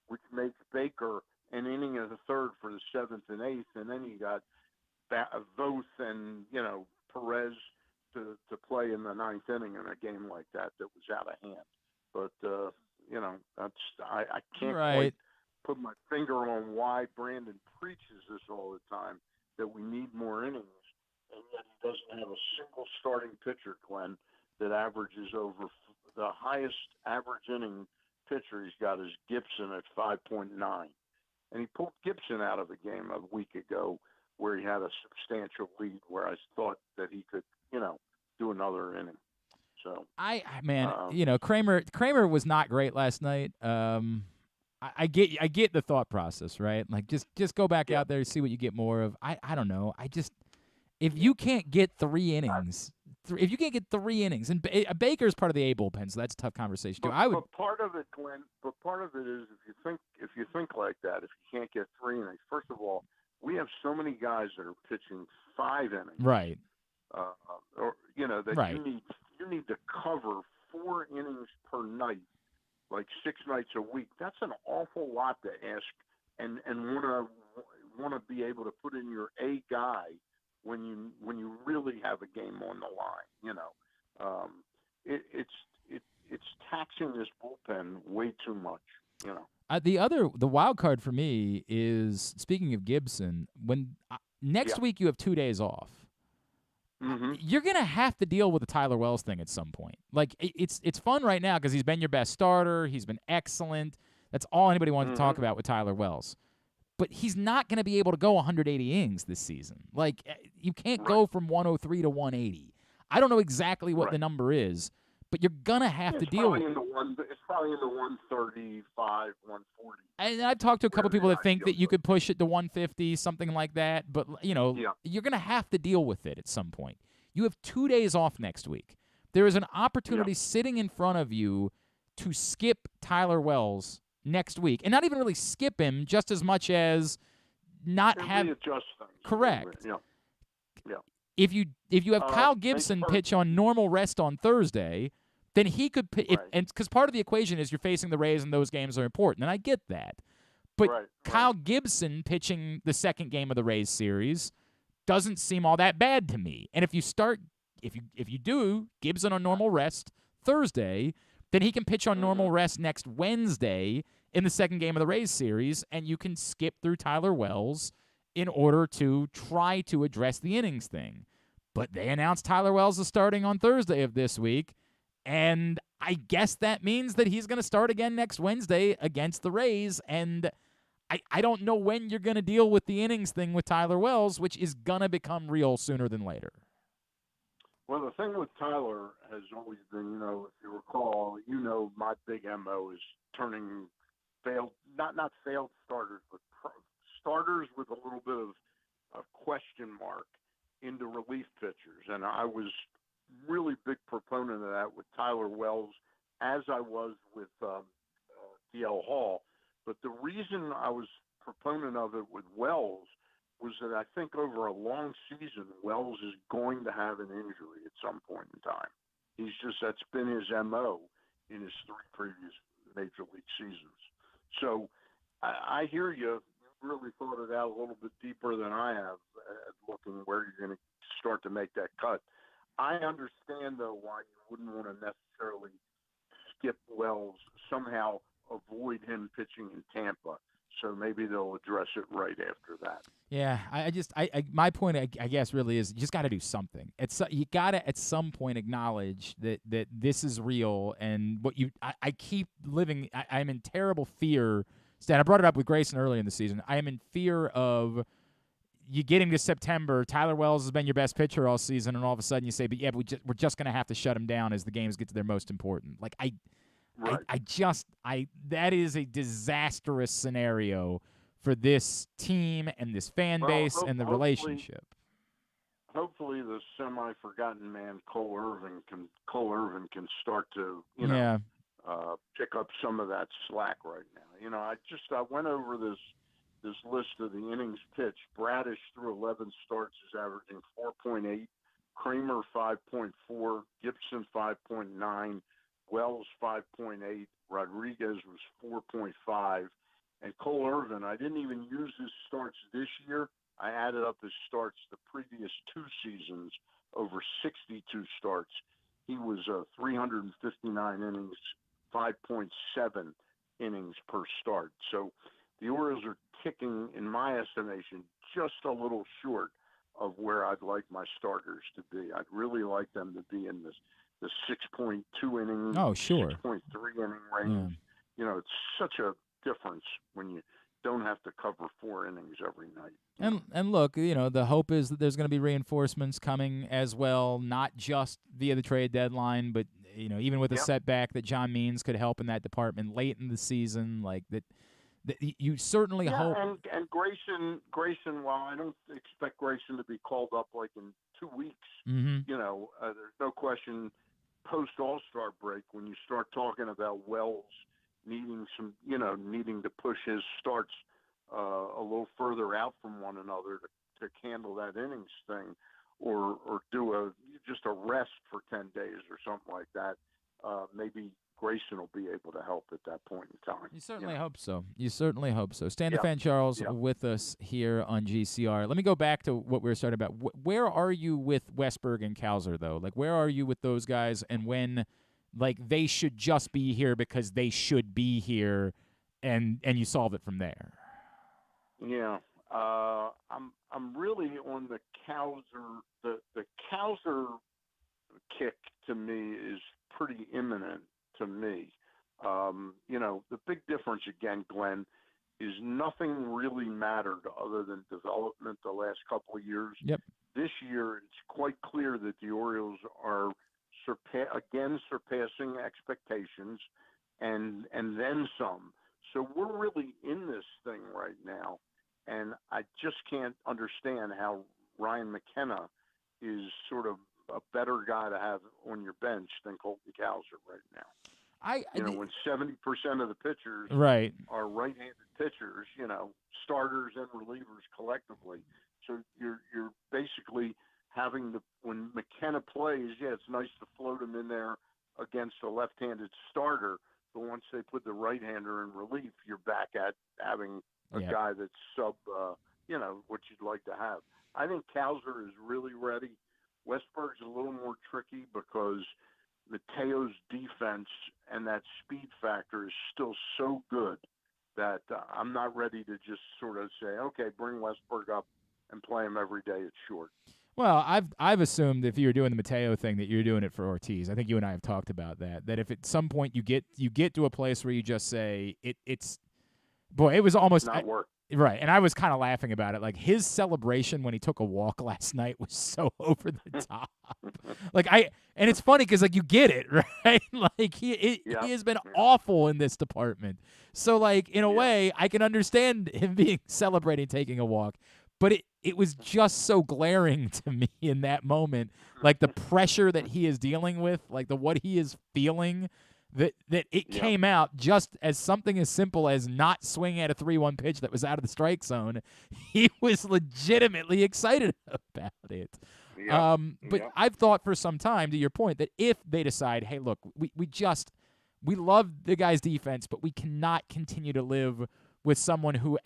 which makes Baker an inning of the 3rd for the 7th and 8th, and then you got Voth and Perez to play in the 9th inning in a game like that was out of hand. But that's I can't quite put my finger on why Brandon preaches this all the time, that we need more innings, and yet he doesn't have a single starting pitcher, Glenn, that averages over the highest average inning pitcher he's got is Gibson at 5.9. And he pulled Gibson out of the game a week ago where he had a substantial lead, where I thought that he could, do another inning. So Kramer was not great last night. I get the thought process, right? Like just go back out there and see what you get more of. I don't know. If you can't get 3 innings, and Baker's part of the bullpen, so that's a tough conversation too. But part of it, Glenn. But part of it is if you think like that, if you can't get 3 innings, first of all, we have so many guys that are pitching 5 innings, right? That you need to cover 4 innings per night, like 6 nights a week. That's an awful lot to ask, and want to be able to put in your A guy when you really have a game on the line. It's taxing this bullpen way too much. The wild card for me is, speaking of Gibson, when next week you have 2 days off. Mm-hmm. You're gonna have to deal with the Tyler Wells thing at some point. Like it's fun right now because he's been your best starter. He's been excellent. That's all anybody wanted to talk about with Tyler Wells. But he's not going to be able to go 180 innings this season. Like, you can't go from 103 to 180. I don't know exactly what the number is, but you're going to have to deal with it. It's probably in the 135, 140. And I've talked to a couple people that think that you could push it to 150, something like that. But, you're going to have to deal with it at some point. You have 2 days off next week. There is an opportunity sitting in front of you to skip Tyler Wells next week, and not even really skip him, just as much as not have readjust things. Correct. Yeah. If you have Kyle Gibson pitch on normal rest on Thursday, then he could and because part of the equation is you're facing the Rays and those games are important, and I get that. But Kyle Gibson pitching the second game of the Rays series doesn't seem all that bad to me. And if you do Gibson on normal rest Thursday, then he can pitch on normal rest next Wednesday in the second game of the Rays series, and you can skip through Tyler Wells in order to try to address the innings thing. But they announced Tyler Wells is starting on Thursday of this week, and I guess that means that he's going to start again next Wednesday against the Rays, and I don't know when you're going to deal with the innings thing with Tyler Wells, which is going to become real sooner than later. Well, the thing with Tyler has always been, if you recall, my big MO is turning not failed starters, but starters with a little bit of a question mark into relief pitchers. And I was really big proponent of that with Tyler Wells, as I was with DL Hall. But the reason I was proponent of it with Wells was that I think over a long season, Wells is going to have an injury at some point in time. That's been his MO in his 3 previous Major League seasons. So I hear you. You really thought it out a little bit deeper than I have at looking where you're going to start to make that cut. I understand, though, why you wouldn't want to necessarily skip Wells, somehow avoid him pitching in Tampa. So maybe they'll address it right after that. Yeah, my point, I guess, really is you just got to do something. You got to at some point acknowledge that this is real, and I keep living. I'm in terrible fear. Stan, I brought it up with Grayson early in the season. I am in fear of you getting to September. Tyler Wells has been your best pitcher all season, and all of a sudden you say, but we're just going to have to shut him down as the games get to their most important. Like that is a disastrous scenario for this team and this fan base and the relationship. Hopefully, the semi-forgotten man Cole Irvin can start to pick up some of that slack right now. I went over this list of the innings pitched. Bradish through 11 starts is averaging 4.8. Kramer 5.4. Gibson 5.9. Wells 5.8, Rodriguez was 4.5, and Cole Irvin, I didn't even use his starts this year. I added up his starts the previous 2 seasons, over 62 starts. He was 359 innings, 5.7 innings per start. So the Orioles are ticking, in my estimation, just a little short of where I'd like my starters to be. I'd really like them to be in the 6.2 inning, 6.3 inning range. Yeah. It's such a difference when you don't have to cover 4 innings every night. And look, the hope is that there's going to be reinforcements coming as well, not just via the trade deadline, but even with a setback that John Means could help in that department late in the season, like that you certainly hope. And Grayson, while I don't expect Grayson to be called up like in 2 weeks, there's no question. Post All-Star break, when you start talking about Wells needing to push his starts a little further out from one another to handle that innings thing, or do just a rest for 10 days or something like that, maybe Grayson will be able to help at that point in time. You certainly hope so. Stan the Fan Charles with us here on GCR. Let me go back to what we were starting about. Where are you with Westburg and Cowser, though? Like, where are you with those guys, and when, they should just be here because they should be here, and you solve it from there? Yeah. I'm really on the Cowser. The Cowser kick, to me, is pretty imminent. To me, the big difference again, Glenn, is nothing really mattered other than development the last couple of years. Yep. This year, it's quite clear that the Orioles are surpassing expectations, and then some. So we're really in this thing right now, and I just can't understand how Ryan McKenna is sort of a better guy to have on your bench than Colton Cowser right now. When 70% of the pitchers are right-handed pitchers, starters and relievers collectively. So you're basically having when McKenna plays, it's nice to float him in there against a left-handed starter, but once they put the right-hander in relief, you're back at having a guy that's what you'd like to have. I think Cowser is really ready. Westburg's a little more tricky because Mateo's defense and that speed factor is still so good that I'm not ready to just sort of say, okay, bring Westburg up and play him every day at short. Well, I've assumed if you're doing the Mateo thing that you're doing it for Ortiz. I think you and I have talked about that. That if at some point you get to a place where you just say it was almost not work. Right, and I was kind of laughing about it. Like, his celebration when he took a walk last night was so over the top. And it's funny because, you get it, right? He has been awful in this department. So, in a way, I can understand him celebrating taking a walk. But it was just so glaring to me in that moment, the pressure that he is dealing with, what he is feeling. that it came out just as something as simple as not swinging at a 3-1 pitch that was out of the strike zone. He was legitimately excited about it. But I've thought for some time, to your point, that if they decide, hey, look, we love the guy's defense, but we cannot continue to live with someone who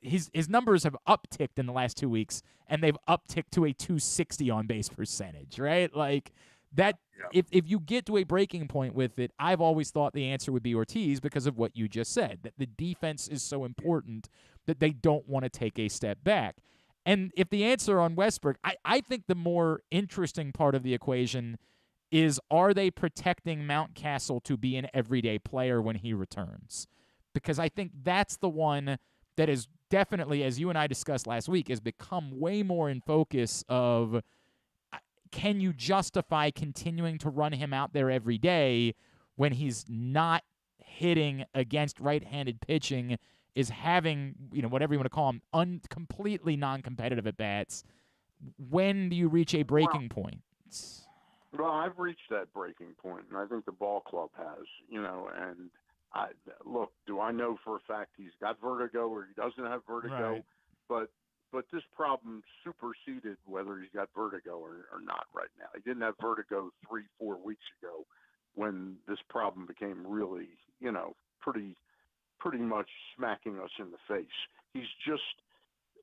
his numbers have upticked in the last 2 weeks, and they've upticked to a 260 on base percentage, right? Like that. If you get to a breaking point with it, I've always thought the answer would be Ortiz because of what you just said, that the defense is so important that they don't want to take a step back. And if the answer on Westbrook, I think the more interesting part of the equation is, are they protecting Mountcastle to be an everyday player when he returns? Because I think that's the one that is definitely, as you and I discussed last week, has become way more in focus of, can you justify continuing to run him out there every day when he's not hitting against right-handed pitching, is having, whatever you want to call him, completely non-competitive at bats? When do you reach a breaking point? Well, I've reached that breaking point, and I think the ball club has, and look, do I know for a fact he's got vertigo or he doesn't have vertigo? Right. But this problem superseded whether he's got vertigo or not right now. He didn't have vertigo 3-4 weeks ago when this problem became really, pretty much smacking us in the face. He's just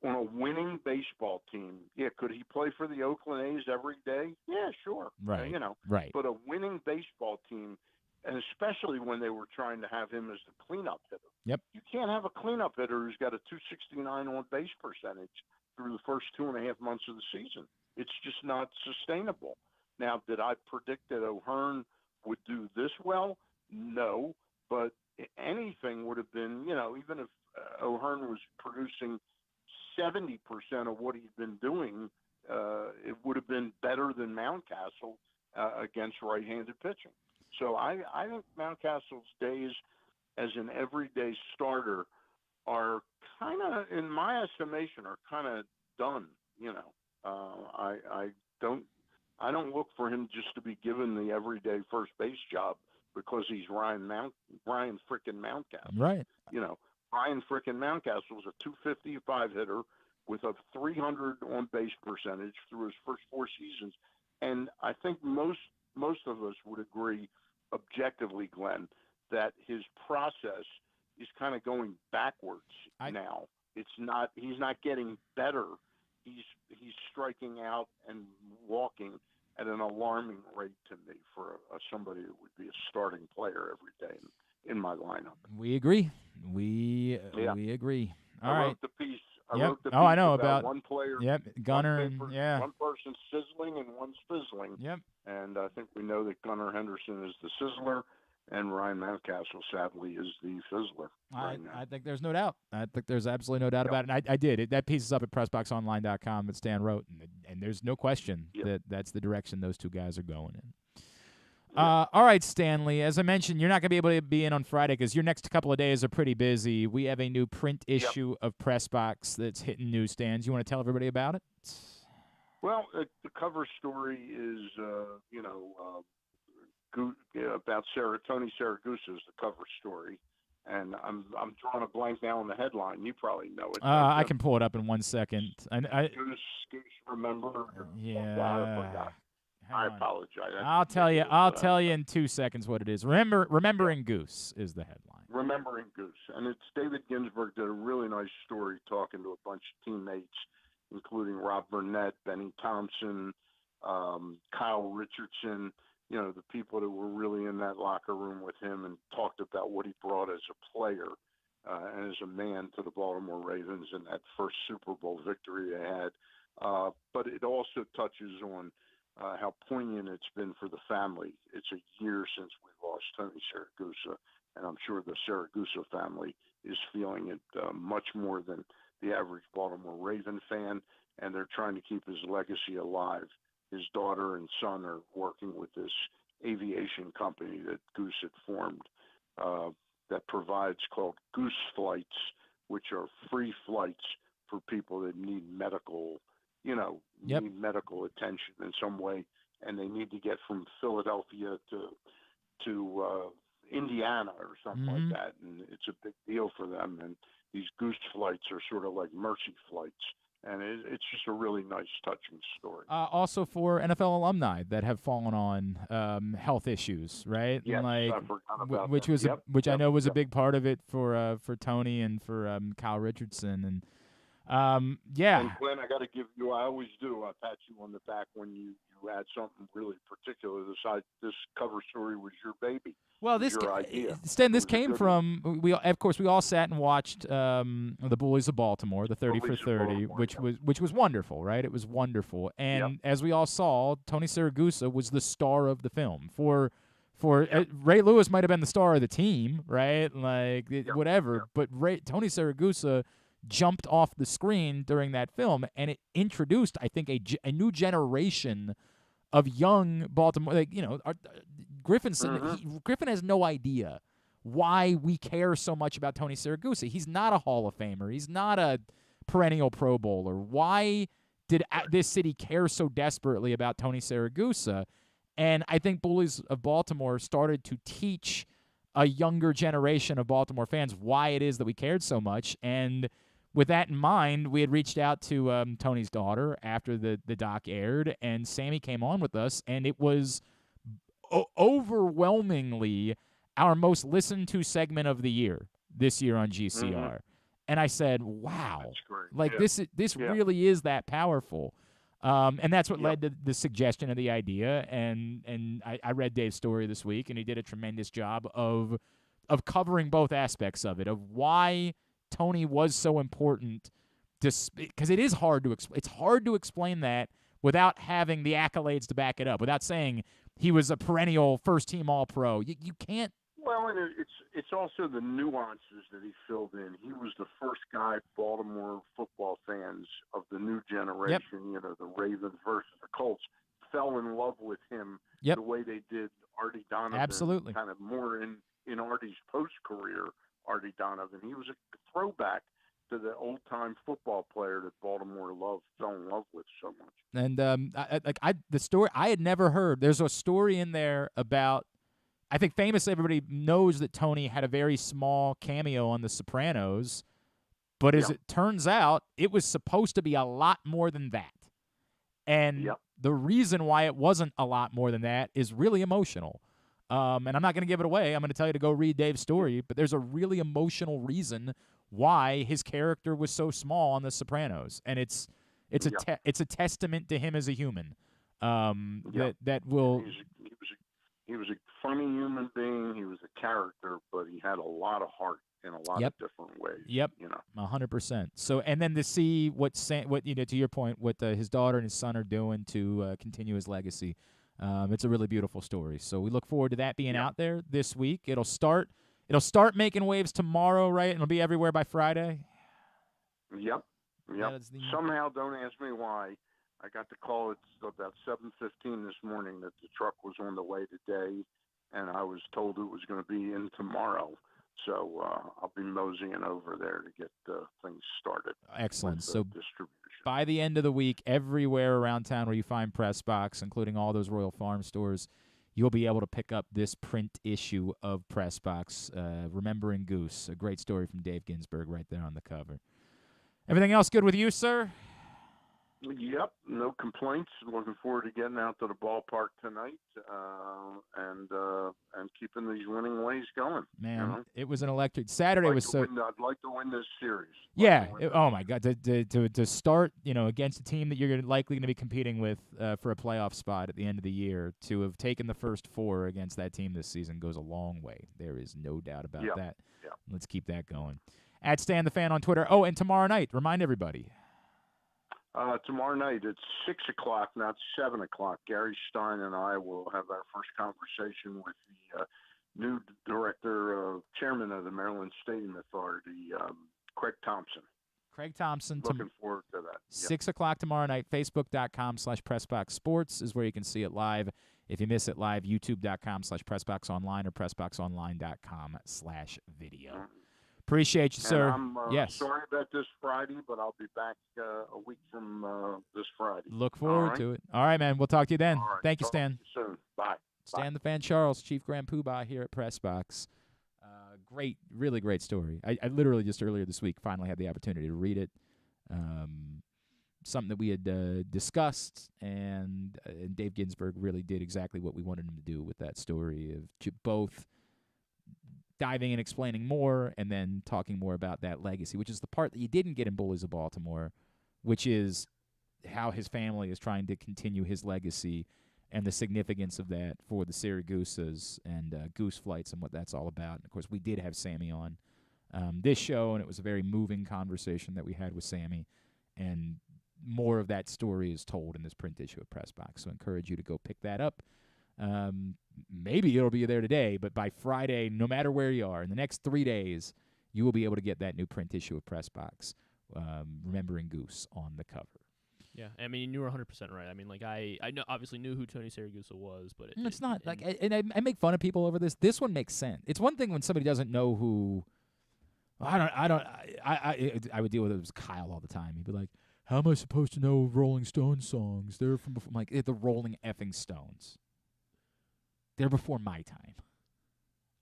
on a winning baseball team. Yeah, could he play for the Oakland A's every day? Yeah, sure. Right. Right. But a winning baseball team, and especially when they were trying to have him as the cleanup hitter. Yep. You can't have a cleanup hitter who's got a 269 on base percentage through the first 2.5 months of the season. It's just not sustainable. Now, did I predict that O'Hearn would do this well? No, but anything would have been, even if O'Hearn was producing 70% of what he'd been doing, it would have been better than Mountcastle against right-handed pitching. So I think Mountcastle's days as an everyday starter are kind of, in my estimation, are kind of done. I don't look for him just to be given the everyday first base job because he's Ryan frickin' Mountcastle. Right. Ryan frickin' Mountcastle was a 255 hitter with a 300 on base percentage through his first 4 seasons, and I think most of us would agree, objectively, Glenn, that his process is kind of going backwards now. It's not. He's not getting better. He's striking out and walking at an alarming rate to me for somebody that would be a starting player every day in my lineup. We agree. We agree. All right. I wrote the piece. I wrote the piece I know about one player. Yep, Gunnar. One person sizzling and one's fizzling. Yep. And I think we know that Gunnar Henderson is the sizzler, and Ryan Mountcastle, sadly, is the fizzler. I think there's no doubt. I think there's absolutely no doubt about it. And I did. That piece is up at PressBoxOnline.com that Stan wrote, and there's no question that that's the direction those two guys are going in. All right, Stanley. As I mentioned, you're not going to be able to be in on Friday because your next couple of days are pretty busy. We have a new print issue of PressBox that's hitting newsstands. You want to tell everybody about it? Well, the cover story is, about Tony Saragusa is the cover story, and I'm drawing a blank now on the headline. You probably know it. I can pull it up in 1 second. Goose, remember? Yeah. I forgot. I apologize. I'll tell you in 2 seconds what it is. Remembering Goose is the headline. Remembering Goose, and it's David Ginsburg did a really nice story talking to a bunch of teammates, including Rob Burnett, Benny Thompson, Kyle Richardson. The people that were really in that locker room with him, and talked about what he brought as a player and as a man to the Baltimore Ravens in that first Super Bowl victory they had. But it also touches on how poignant it's been for the family. It's a year since we lost Tony Saragusa, and I'm sure the Saragusa family is feeling it much more than the average Baltimore Raven fan, and they're trying to keep his legacy alive. His daughter and son are working with this aviation company that Goose had formed that provides called Goose Flights, which are free flights for people that need medical need medical attention in some way, and they need to get from Philadelphia to Indiana or something like that, and it's a big deal for them. And these goose flights are sort of like mercy flights, and it's just a really nice, touching story. Also for NFL alumni that have fallen on health issues, right? Yes, like, I forgot about which that. was Yep, I know was a big part of it for Tony and for Kyle Richardson, and yeah. And Glenn, I got to give you, I always do, I pat you on the back when you add something really particular. This cover story was your baby. Well, this your idea. Stan, this came from we all sat and watched the Bullies of Baltimore, the 30 for 30, which was wonderful, right? It was wonderful, and as we all saw, Tony Siragusa was the star of the film. For Ray Lewis might have been the star of the team, right? Like whatever, but Tony Siragusa jumped off the screen during that film, and it introduced, I think, a new generation of young Baltimore. Like, Griffin has no idea why we care so much about Tony Siragusa. He's not a Hall of Famer. He's not a perennial Pro Bowler. Why did this city care so desperately about Tony Siragusa? And I think Bullies of Baltimore started to teach a younger generation of Baltimore fans why it is that we cared so much. And with that in mind, we had reached out to Tony's daughter after the doc aired, and Sammy came on with us, and it was overwhelmingly our most listened to segment of the year this year on GCR. And I said, wow, like this really is that powerful. And that's what led to the suggestion of the idea. And I read Dave's story this week, and he did a tremendous job of covering both aspects of it, of why Tony was so important, because it is hard to explain. It's hard to explain that without having the accolades to back it up, without saying he was a perennial first-team All-Pro. You can't. Well, and it's also the nuances that he filled in. He was the first guy Baltimore football fans of the new generation, the Ravens versus the Colts, fell in love with him the way they did Artie Donovan. Absolutely. Kind of more in Artie's post-career Artie Donovan. He was a throwback to the old-time football player that Baltimore fell in love with so much. And the story I had never heard. There's a story in there about, I think famously everybody knows that Tony had a very small cameo on The Sopranos, but as it turns out, it was supposed to be a lot more than that. And the reason why it wasn't a lot more than that is really emotional. And I'm not going to give it away. I'm going to tell you to go read Dave's story, but there's a really emotional reason why his character was so small on The Sopranos, and it's a testament to him as a human. That will. He was a funny human being. He was a character, but he had a lot of heart in a lot of different ways. 100%. So, and then to see what to your point, what his daughter and his son are doing to continue his legacy. It's a really beautiful story. So we look forward to that being out there this week. It'll start making waves tomorrow, right? And it'll be everywhere by Friday. Yep. Somehow, don't ask me why. I got the call at about 7:15 this morning that the truck was on the way today, and I was told it was going to be in tomorrow. So I'll be moseying over there to get things started. Excellent. So distribution. By the end of the week, everywhere around town where you find Press Box, including all those Royal Farm stores, you'll be able to pick up this print issue of Press Box, Remembering Goose, a great story from Dave Ginsburg right there on the cover. Everything else good with you, sir? Yep, no complaints. Looking forward to getting out to the ballpark tonight and keeping these winning ways going. Man, it was an electric Saturday. I'd like to win this series. Oh my God, to start, against a team that you're likely going to be competing with for a playoff spot at the end of the year, to have taken the first 4 against that team this season goes a long way. There is no doubt about that. Yep. Let's keep that going. At Stan the Fan on Twitter. Oh, and tomorrow night, remind everybody. Tomorrow night at 6 o'clock, not 7 o'clock, Gary Stein and I will have our first conversation with the new chairman of the Maryland Stadium Authority, Craig Thompson. Looking forward to that. 6 o'clock tomorrow night, Facebook.com/PressBoxSports is where you can see it live. If you miss it live, YouTube.com/PressBoxOnline or PressBoxOnline.com/video. Appreciate you, sir. And I'm sorry about this Friday, but I'll be back a week from this Friday. Look forward to it. All right, man. We'll talk to you then. All right. Thank you, Stan. Talk to you soon. Bye. Stan the Fan Charles, Chief Grand Poobah here at PressBox. Great, really great story. I literally just earlier this week finally had the opportunity to read it. Something that we had discussed, and Dave Ginsburg really did exactly what we wanted him to do with that story of both diving and explaining more and then talking more about that legacy, which is the part that you didn't get in Bullies of Baltimore, which is how his family is trying to continue his legacy and the significance of that for the Siragusa's and Goose Flights and what that's all about. And, of course, we did have Sammy on this show, and it was a very moving conversation that we had with Sammy. And more of that story is told in this print issue of PressBox. So I encourage you to go pick that up. Maybe it'll be there today, but by Friday, no matter where you are, in the next 3 days, you will be able to get that new print issue of PressBox, remembering Goose on the cover. Yeah, I mean, you were 100% right. I mean, like, I obviously knew who Tony Siragusa was, but it's not like, and I make fun of people over this. This one makes sense. It's one thing when somebody doesn't know who. I would deal with it with Kyle all the time. He'd be like, "How am I supposed to know Rolling Stones songs? They're from before." I'm like, the Rolling effing Stones. They're before my time.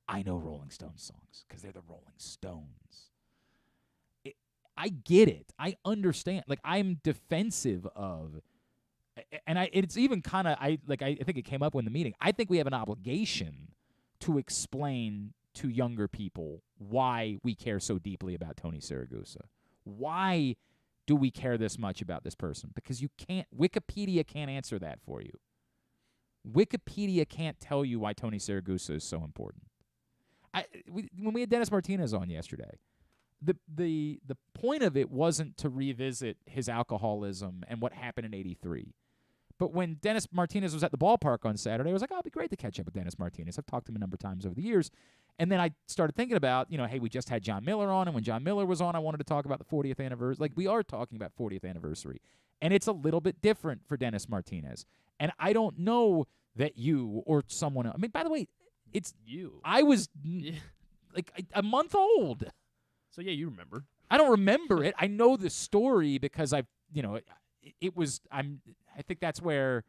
I know Rolling Stones songs because they're the Rolling Stones. I get it. I understand. Like, I'm defensive of, and it's even kind of, I think it came up in the meeting. I think we have an obligation to explain to younger people why we care so deeply about Tony Siragusa. Why do we care this much about this person? Because Wikipedia can't answer that for you. Wikipedia can't tell you why Tony Siragusa is so important. When we had Dennis Martinez on yesterday, the point of it wasn't to revisit his alcoholism and what happened in '83. But when Dennis Martinez was at the ballpark on Saturday, I was like, oh, it'd be great to catch up with Dennis Martinez. I've talked to him a number of times over the years. And then I started thinking about, hey, we just had John Miller on, and when John Miller was on, I wanted to talk about the 40th anniversary. Like, we are talking about 40th anniversary. And it's a little bit different for Dennis Martinez. And I don't know that you or someone else. I mean, by the way, it's you. I was like a month old. So, yeah, you remember. I don't remember it. I know the story because I think that's where,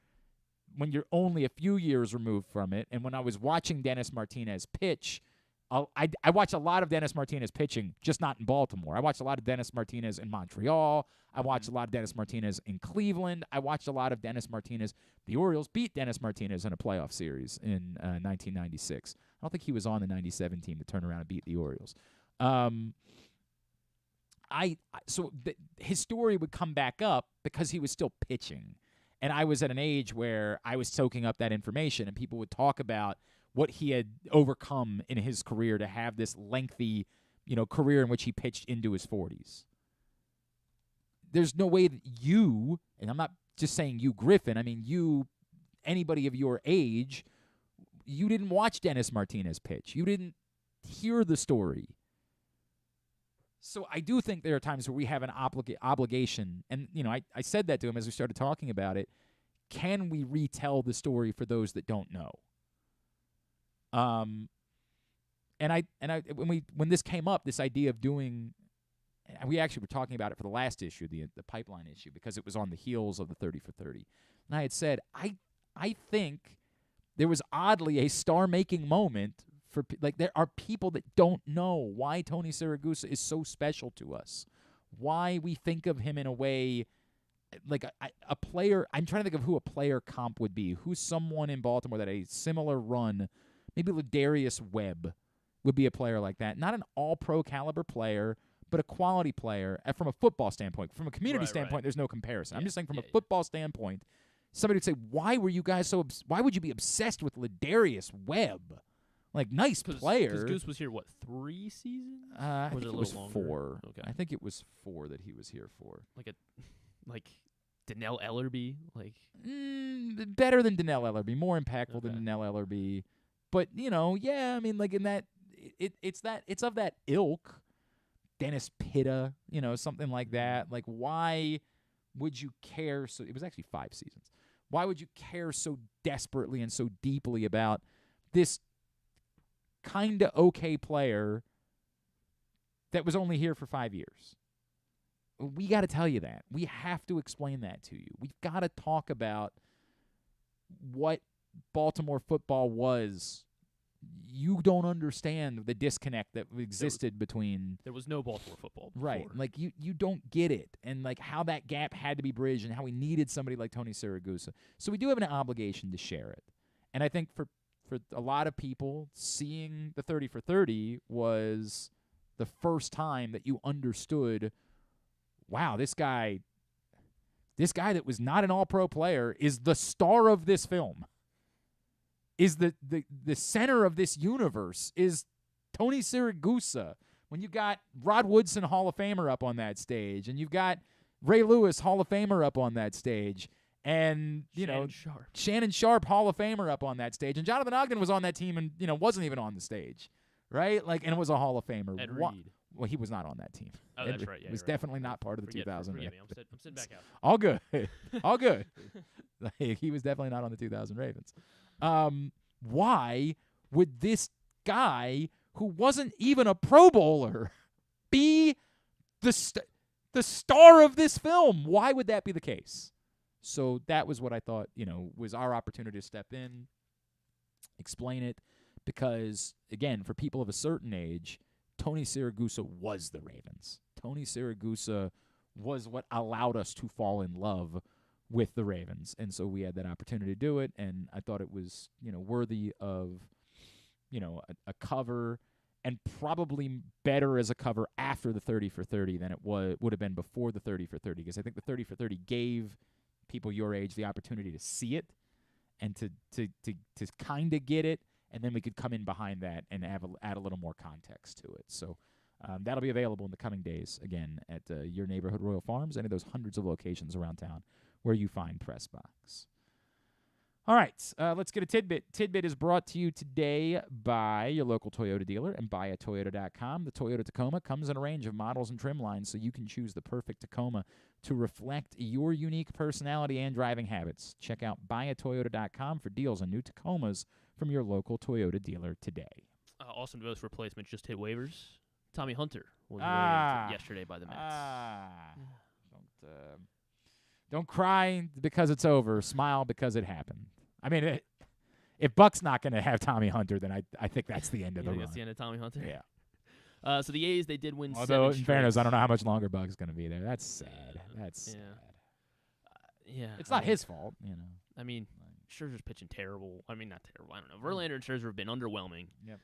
when you're only a few years removed from it, and when I was watching Dennis Martinez pitch, I watched a lot of Dennis Martinez pitching, just not in Baltimore. I watched a lot of Dennis Martinez in Montreal. I watched a lot of Dennis Martinez in Cleveland. I watched a lot of Dennis Martinez. The Orioles beat Dennis Martinez in a playoff series in 1996. I don't think he was on the 97 team to turn around and beat the Orioles. His story would come back up because he was still pitching. And I was at an age where I was soaking up that information, and people would talk about what he had overcome in his career to have this lengthy, career in which he pitched into his 40s. There's no way that you, and I'm not just saying you, Griffin, I mean you, anybody of your age, you didn't watch Dennis Martinez pitch. You didn't hear the story. So I do think there are times where we have an obligation, and I said that to him as we started talking about it. Can we retell the story for those that don't know? When this came up, this idea of doing, and we actually were talking about it for the last issue, the pipeline issue, because it was on the heels of the 30 for 30. And I had said, I think there was oddly a star-making moment. There are people that don't know why Tony Siragusa is so special to us, why we think of him in a way like a player. I'm trying to think of who a player comp would be. Who's someone in Baltimore that a similar run, maybe Ladarius Webb would be a player like that. Not an all-pro caliber player, but a quality player from a football standpoint. From a community standpoint, there's no comparison. I'm just saying from a football standpoint, somebody would say, why were you guys why would you be obsessed with Ladarius Webb? Like, nice player. Because Goose was here, 3 seasons? I think it was longer? 4. Okay. I think it was 4 that he was here for. Like Donnell Ellerby? Better than Donnell Ellerby. More impactful than Donnell Ellerby. But, I mean, like in that, it's of that ilk. Dennis Pitta, something like that. Like, why would you care so? It was actually 5 seasons. Why would you care so desperately and so deeply about this kind of okay player that was only here for 5 years? We got to tell you that. We have to explain that to you. We've got to talk about what Baltimore football was, you don't understand the disconnect that existed between. There was no Baltimore football before. Right. Like, you don't get it. And, like, how that gap had to be bridged and how we needed somebody like Tony Siragusa. So we do have an obligation to share it. And I think for a lot of people, seeing the 30 for 30 was the first time that you understood, wow, this guy that was not an all-pro player is the star of this film. Is the center of this universe is Tony Siragusa. When you got Rod Woodson, Hall of Famer, up on that stage, and you've got Ray Lewis, Hall of Famer, up on that stage, and Shannon Sharp, Hall of Famer, up on that stage, and Jonathan Ogden was on that team and wasn't even on the stage, right? Like, and it was a Hall of Famer. Ed Reed. Well, he was not on that team. Oh, that's right. Yeah, he was right. definitely not part of the 2000. Forgive me. I'm sitting back out. All good. All good. Like, he was definitely not on the 2000 Ravens. Why would this guy who wasn't even a Pro Bowler be the star of this film? Why would that be the case? So that was what I thought, was our opportunity to step in, explain it, because, again, for people of a certain age, Tony Siragusa was the Ravens. Tony Siragusa was what allowed us to fall in love with the Ravens, and so we had that opportunity to do it, and I thought it was, worthy of, a cover, and probably better as a cover after the 30 for 30 than it would have been before the 30 for 30, because I think the 30 for 30 gave people your age the opportunity to see it and to kind of get it, and then we could come in behind that and add a little more context to it. So that'll be available in the coming days, again, at your neighborhood Royal Farms, any of those hundreds of locations around town where you find Pressbox. All right, let's get a tidbit. Tidbit is brought to you today by your local Toyota dealer and buyatoyota.com. The Toyota Tacoma comes in a range of models and trim lines, so you can choose the perfect Tacoma to reflect your unique personality and driving habits. Check out buyatoyota.com for deals on new Tacomas from your local Toyota dealer today. Austin Voth's replacement just hit waivers. Tommy Hunter was waived yesterday by the Mets. Don't cry because it's over. Smile because it happened. I mean, if Buck's not going to have Tommy Hunter, then I think that's the end of the run. That's the end of Tommy Hunter? Yeah. So the A's, they did win 7 Although, in straight. fairness, I don't know how much longer Buck's going to be there. That's sad. That's sad. It's not his fault, I mean, Scherzer's pitching terrible. I mean, not terrible. I don't know. Verlander and Scherzer have been underwhelming. Yep.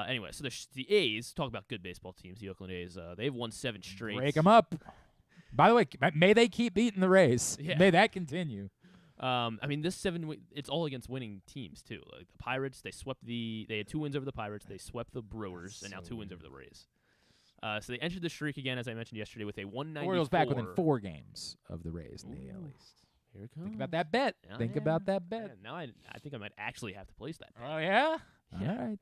Anyway, so the A's, talk about good baseball teams, the Oakland A's, they've won 7 straight. Break them up. By the way, may they keep beating the Rays. Yeah. May that continue. I mean, this 7, it's all against winning teams, too. Like the Pirates, they had 2 wins over the Pirates. They swept the Brewers, and now 2 wins over the Rays. So they entered the streak again, as I mentioned yesterday, with a 194. Orioles back within 4 games of the Rays in the AL East. Here it comes. Think about that bet. Think about that bet. Yeah, now I think I might actually have to place that bet. Oh, yeah? Yeah. All right.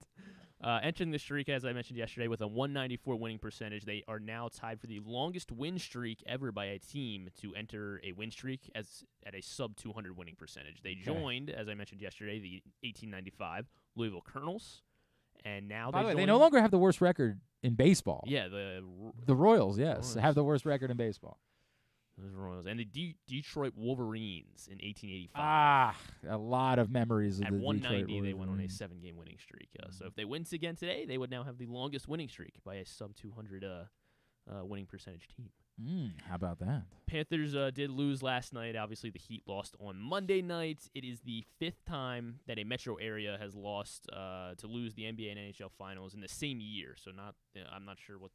Entering the streak, as I mentioned yesterday, with a 194 winning percentage, they are now tied for the longest win streak ever by a team to enter a win streak at a sub-200 winning percentage. They joined, as I mentioned yesterday, the 1895 Louisville Colonels, and now By the way, they no longer have the worst record in baseball. Yeah, the Royals, yes, have the worst record in baseball. Those Royals. And the Detroit Wolverines in 1885. A lot of memories of At the 190, Detroit they went on a Wolverines. 7-game winning streak. So if they win again today, they would now have the longest winning streak by a sub-200 winning percentage team. How about that? Panthers did lose last night. Obviously, the Heat lost on Monday night. It is the 5th time that a metro area has lost to lose the NBA and NHL finals in the same year. So I'm not sure what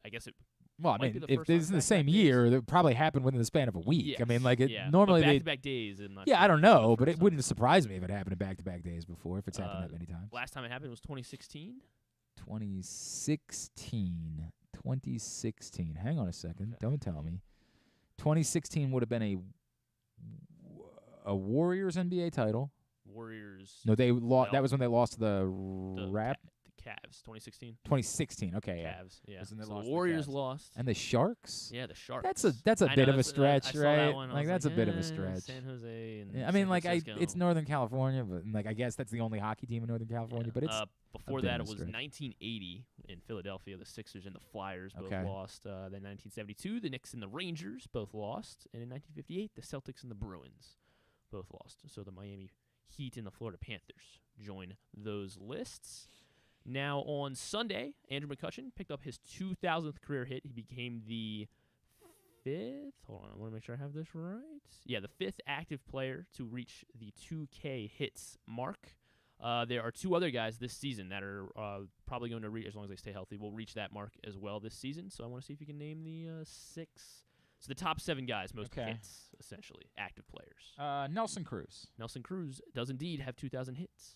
I guess it. Well, I mean, if this is in the same year, it would probably happen within the span of a week. Yes. I mean, like normally back-to-back days. I don't know, but it wouldn't surprise me if it happened in back-to-back days before, if it's happened that many times. Last time it happened was 2016. 2016. Hang on a second. Okay. Don't tell me. 2016 would have been a Warriors NBA title. Warriors. No, they lost. That was when they lost to the Raptors. Cavs, 2016. 2016, okay, Cavs, yeah. So the Warriors lost. And the Sharks? Yeah, the Sharks. That's a bit of a stretch, I right? That one. Like that's a bit of a stretch. San Jose and I mean, San like Francisco. it's Northern California, but I guess that's the only hockey team in Northern California. But it's before that it was 1980 in Philadelphia. The Sixers and the Flyers both lost. Then 1972, the Knicks and the Rangers both lost, and in 1958, the Celtics and the Bruins both lost. So the Miami Heat, and the Florida Panthers join those lists. Now on Sunday, Andrew McCutchen picked up his 2,000th career hit. He became the fifth. Hold on, I want to make sure I have this right. Yeah, the fifth active player to reach the 2K hits mark. There are 2 other guys this season that are probably going to reach, as long as they stay healthy, will reach that mark as well this season. So I want to see if you can name the 6. So the top 7 guys, most hits, essentially, active players. Nelson Cruz. Nelson Cruz does indeed have 2,000 hits.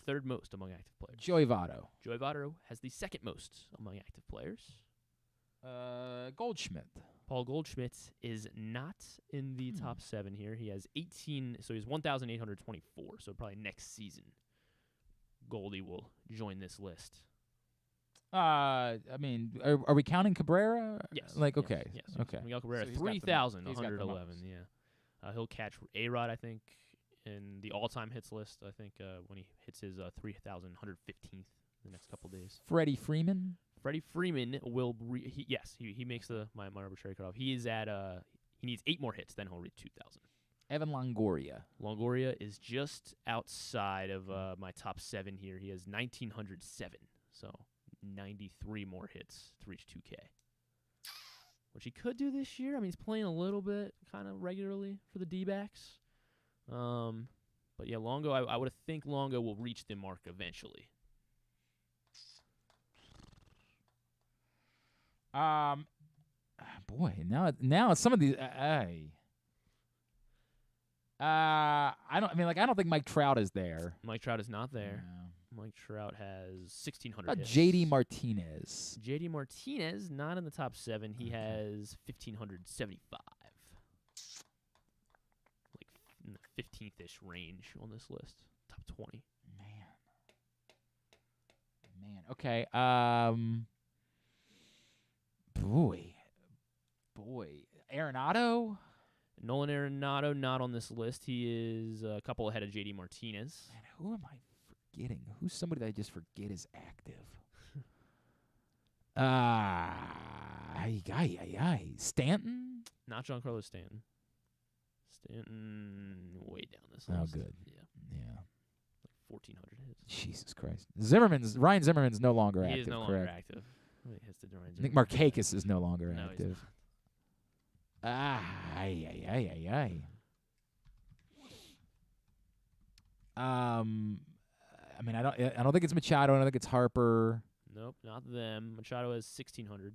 3rd most among active players. Joey Votto. Joey Votto has the 2nd most among active players. Goldschmidt. Paul Goldschmidt is not in the top 7 here. He has 18, so he's 1,824. So probably next season, Goldie will join this list. I mean, are we counting Cabrera? Yes. Okay. Yes. Okay. Miguel Cabrera, So 3,111. Yeah. He'll catch A-Rod, I think, in the all-time hits list. I think when he hits his 3,115th the next couple days. Freddie Freeman. Freddie Freeman will he makes my arbitrary cutoff. He is at he needs 8 more hits, then he'll reach 2,000. Evan Longoria. Longoria is just outside of my top 7 here. He has 1,907, so 93 more hits to reach 2K, which he could do this year. I mean, he's playing a little bit, kind of regularly for the D-backs. But yeah, Longo, I would think Longo will reach the mark eventually. Boy, now some of these I don't think Mike Trout is there. Mike Trout is not there. No. Mike Trout has 1,600 How about hits. JD Martinez? JD Martinez not in the top 7. He has 1,575. Like in the 15th-ish range on this list. Top 20. Man. Okay. Boy. Arenado? Nolan Arenado not on this list. He is a couple ahead of JD Martinez. Man, who am I forgetting? Who's somebody that I just forget is active? Stanton? Not Giancarlo Stanton. Stanton way down this list. Oh, good. Yeah. Like 1,400 hits. Jesus Christ. Ryan Zimmerman's no longer active, He is no correct? longer active. How many hits did Ryan Nick Zimmerman have? Markakis is no longer No, active. he's not. I mean, I don't think it's Machado. I don't think it's Harper. Nope, not them. Machado has 1,600.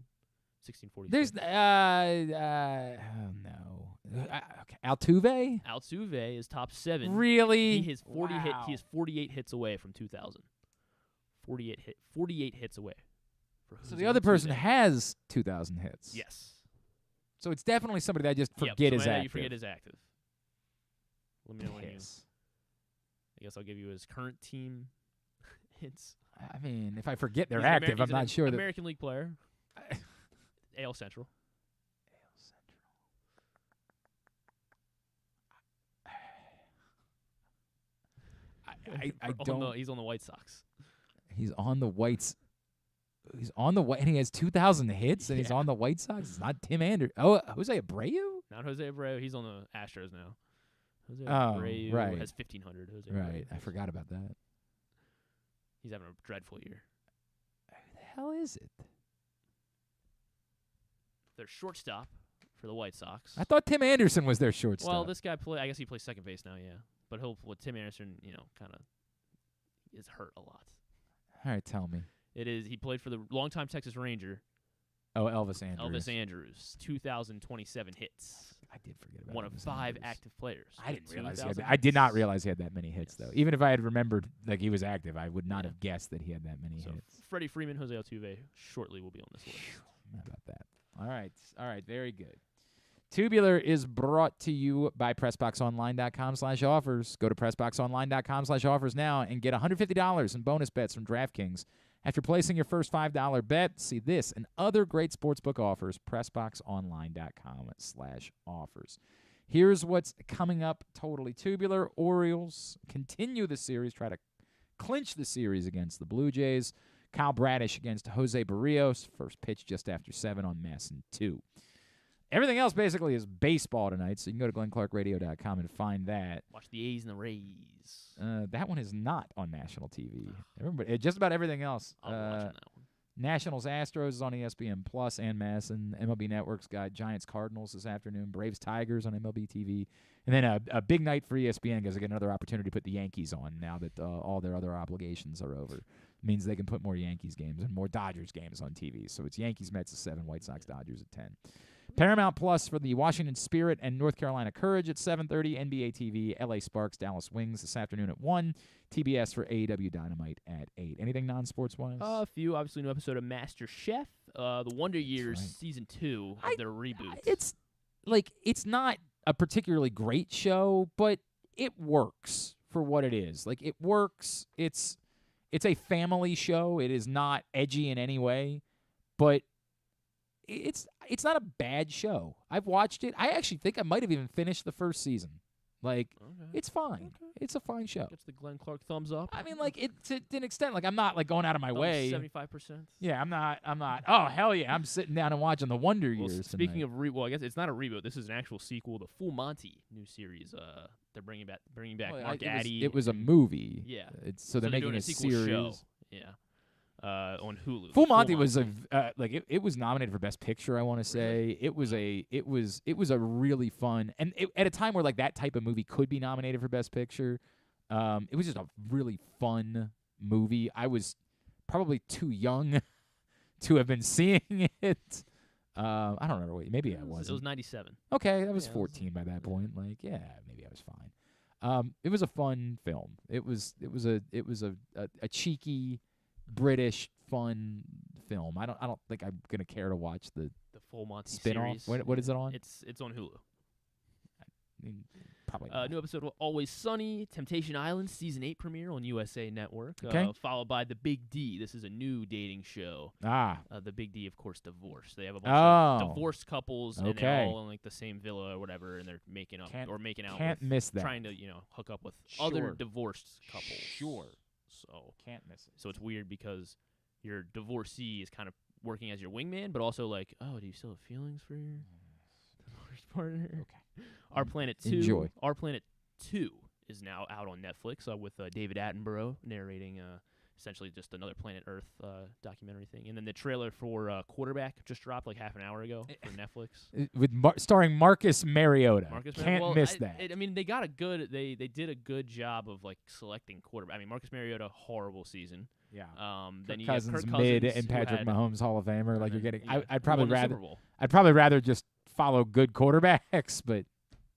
1,640. There's no. Okay. Altuve? Altuve is top 7. Really? He is 40 hit. He is 48 hits away from 2,000. 48 hits away. So the other person has 2,000 hits. Yes. So it's definitely somebody that I just forget is somebody that active. you forget is active. Let me know when you. I guess I'll give you his current team hits. I mean, if I forget they're He's an active, I'm he's not an sure that. American League player. AL Central. I don't know. He's on the White Sox. He's on the Whites. He's on the White, and he has 2,000 hits, and he's on the White Sox. It's not Tim Anderson. Oh, Jose Abreu? Not Jose Abreu. He's on the Astros now. Jose Oh, Abreu right. has 1,500. Jose Right. Abreu. I forgot about that. He's having a dreadful year. Who the hell is it? Their shortstop for the White Sox. I thought Tim Anderson was their shortstop. Well, this guy I guess he plays second base now, yeah. But Tim Anderson, kind of is hurt a lot. All right, tell me. He played for the longtime Texas Ranger. Oh, Elvis Andrews. Elvis Andrews, 2,027 hits. I did forget about one of Elvis 5 Andrews. active players. I didn't realize he had 2,000 that. I did not hits. realize he had that many hits, Yes. though. Even if I had remembered like he was active, I would not have guessed that he had that many So hits. Freddie Freeman, Jose Altuve shortly will be on this list. How about that? All right, very good. Tubular is brought to you by PressBoxOnline.com/offers. Go to PressBoxOnline.com/offers now and get $150 in bonus bets from DraftKings. After placing your first $5 bet, see this and other great sportsbook offers, PressBoxOnline.com/offers. Here's what's coming up totally tubular. Orioles continue the series, try to clinch the series against the Blue Jays. Kyle Bradish against Jose Barrios. First pitch just after 7 on Masson 2. everything else basically is baseball tonight, so you can go to glennclarkradio.com and find that. Watch the A's and the Rays. That one is not on national TV. Everybody, just about everything else. I'll be watching that one. Nationals Astros is on ESPN Plus and Madison. MLB Network's got Giants Cardinals this afternoon. Braves Tigers on MLB TV. And then a big night for ESPN because they get another opportunity to put the Yankees on now that all their other obligations are over. It means they can put more Yankees games and more Dodgers games on TV. So it's Yankees Mets at 7, White Sox Dodgers at 10. Paramount Plus for the Washington Spirit and North Carolina Courage at 7:30. NBA TV, LA Sparks, Dallas Wings this afternoon at 1. TBS for AEW Dynamite at 8. Anything non-sports-wise? A few. Obviously, new episode of Master Chef. The Wonder Years Season 2 of their reboot. It's not a particularly great show, but it works for what it is. Like, it works. It's a family show. It is not edgy in any way, but it's not a bad show. I've watched it. I actually think I might have even finished the first season. Like, it's fine. Okay. It's a fine show. Gets the Glenn Clark thumbs up. I mean, like, to an extent. Like, I'm not, like, going out of my way. 75%. Yeah, I'm not. Oh, hell yeah. I'm sitting down and watching The Wonder Years Speaking tonight. of I guess it's not a reboot. This is an actual sequel. The Full Monty new series. They're bringing back Mark Addy. It was a movie. Yeah. So they're making doing a sequel series. show. Yeah. On Hulu. Full Monty was it was nominated for Best Picture. I want to say it was a really fun, and at a time where like that type of movie could be nominated for Best Picture. It was just a really fun movie. I was probably too young to have been seeing it. I don't remember. Maybe I wasn't. It was 97. Okay, I was 14 by that point. Like, yeah, maybe I was fine. It was a fun film. It was a cheeky British fun film. I don't think I'm gonna care to watch the Full Monty spin-off. series. What is it on? It's on Hulu. Probably not. New episode of Always Sunny, Temptation Island season 8 premiere on USA Network. Okay. Followed by The Big D. This is a new dating show. The Big D, of course, divorce. They have a bunch of divorced couples, and they're all in like the same villa or whatever, and they're making up or making out. Can't miss that. Trying to hook up with other divorced couples. Sure. So can't miss it. So it's weird because your divorcee is kind of working as your wingman, but also like, oh, do you still have feelings for your divorced partner? Okay. Our Planet 2. Enjoy. Our Planet 2 is now out on Netflix with David Attenborough narrating essentially just another Planet Earth documentary thing. And then the trailer for Quarterback just dropped like half an hour ago for Netflix. With starring Marcus Mariota. Can't miss that. I mean, they got a good. They did a good job of like selecting quarterback. I mean, Marcus Mariota, horrible season. Yeah. Then you Cousins, get Kirk Cousins, mid and Patrick Mahomes Hall of Famer. Like you're getting. Yeah, I'd probably won the rather. Super Bowl. I'd probably rather just follow good quarterbacks, but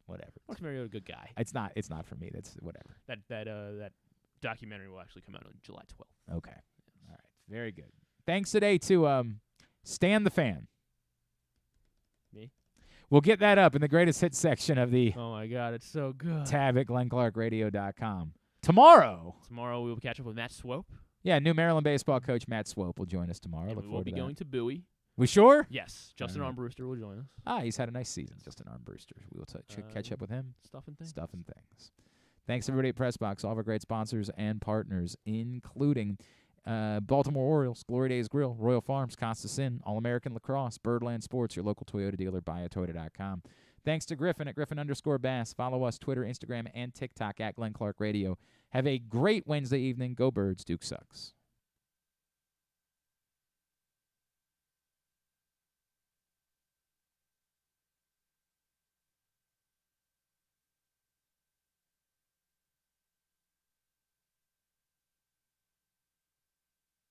whatever. Marcus Mariota, good guy. It's not for me. That's whatever. That documentary will actually come out on July 12th. Okay. All right. Very good. Thanks today to Stan the Fan. Me? We'll get that up in the greatest hits section of the Oh my God, it's so good. tab at glennclarkradio.com. Tomorrow we will catch up with Matt Swope. Yeah, new Maryland baseball coach Matt Swope will join us tomorrow. And Look we will forward be to that. going to Bowie. We sure? Yes. Justin All right. Armbruster will join us. He's had a nice season, Justin Armbruster. We will catch up with him. Stuff and things. Thanks, everybody at PressBox, all of our great sponsors and partners, including Baltimore Orioles, Glory Days Grill, Royal Farms, Costas Inn, All-American Lacrosse, Birdland Sports, your local Toyota dealer, buyatoyota.com. Thanks to Griffin at Griffin_Bass. Follow us Twitter, Instagram, and TikTok at Glenn Clark Radio. Have a great Wednesday evening. Go Birds. Duke sucks.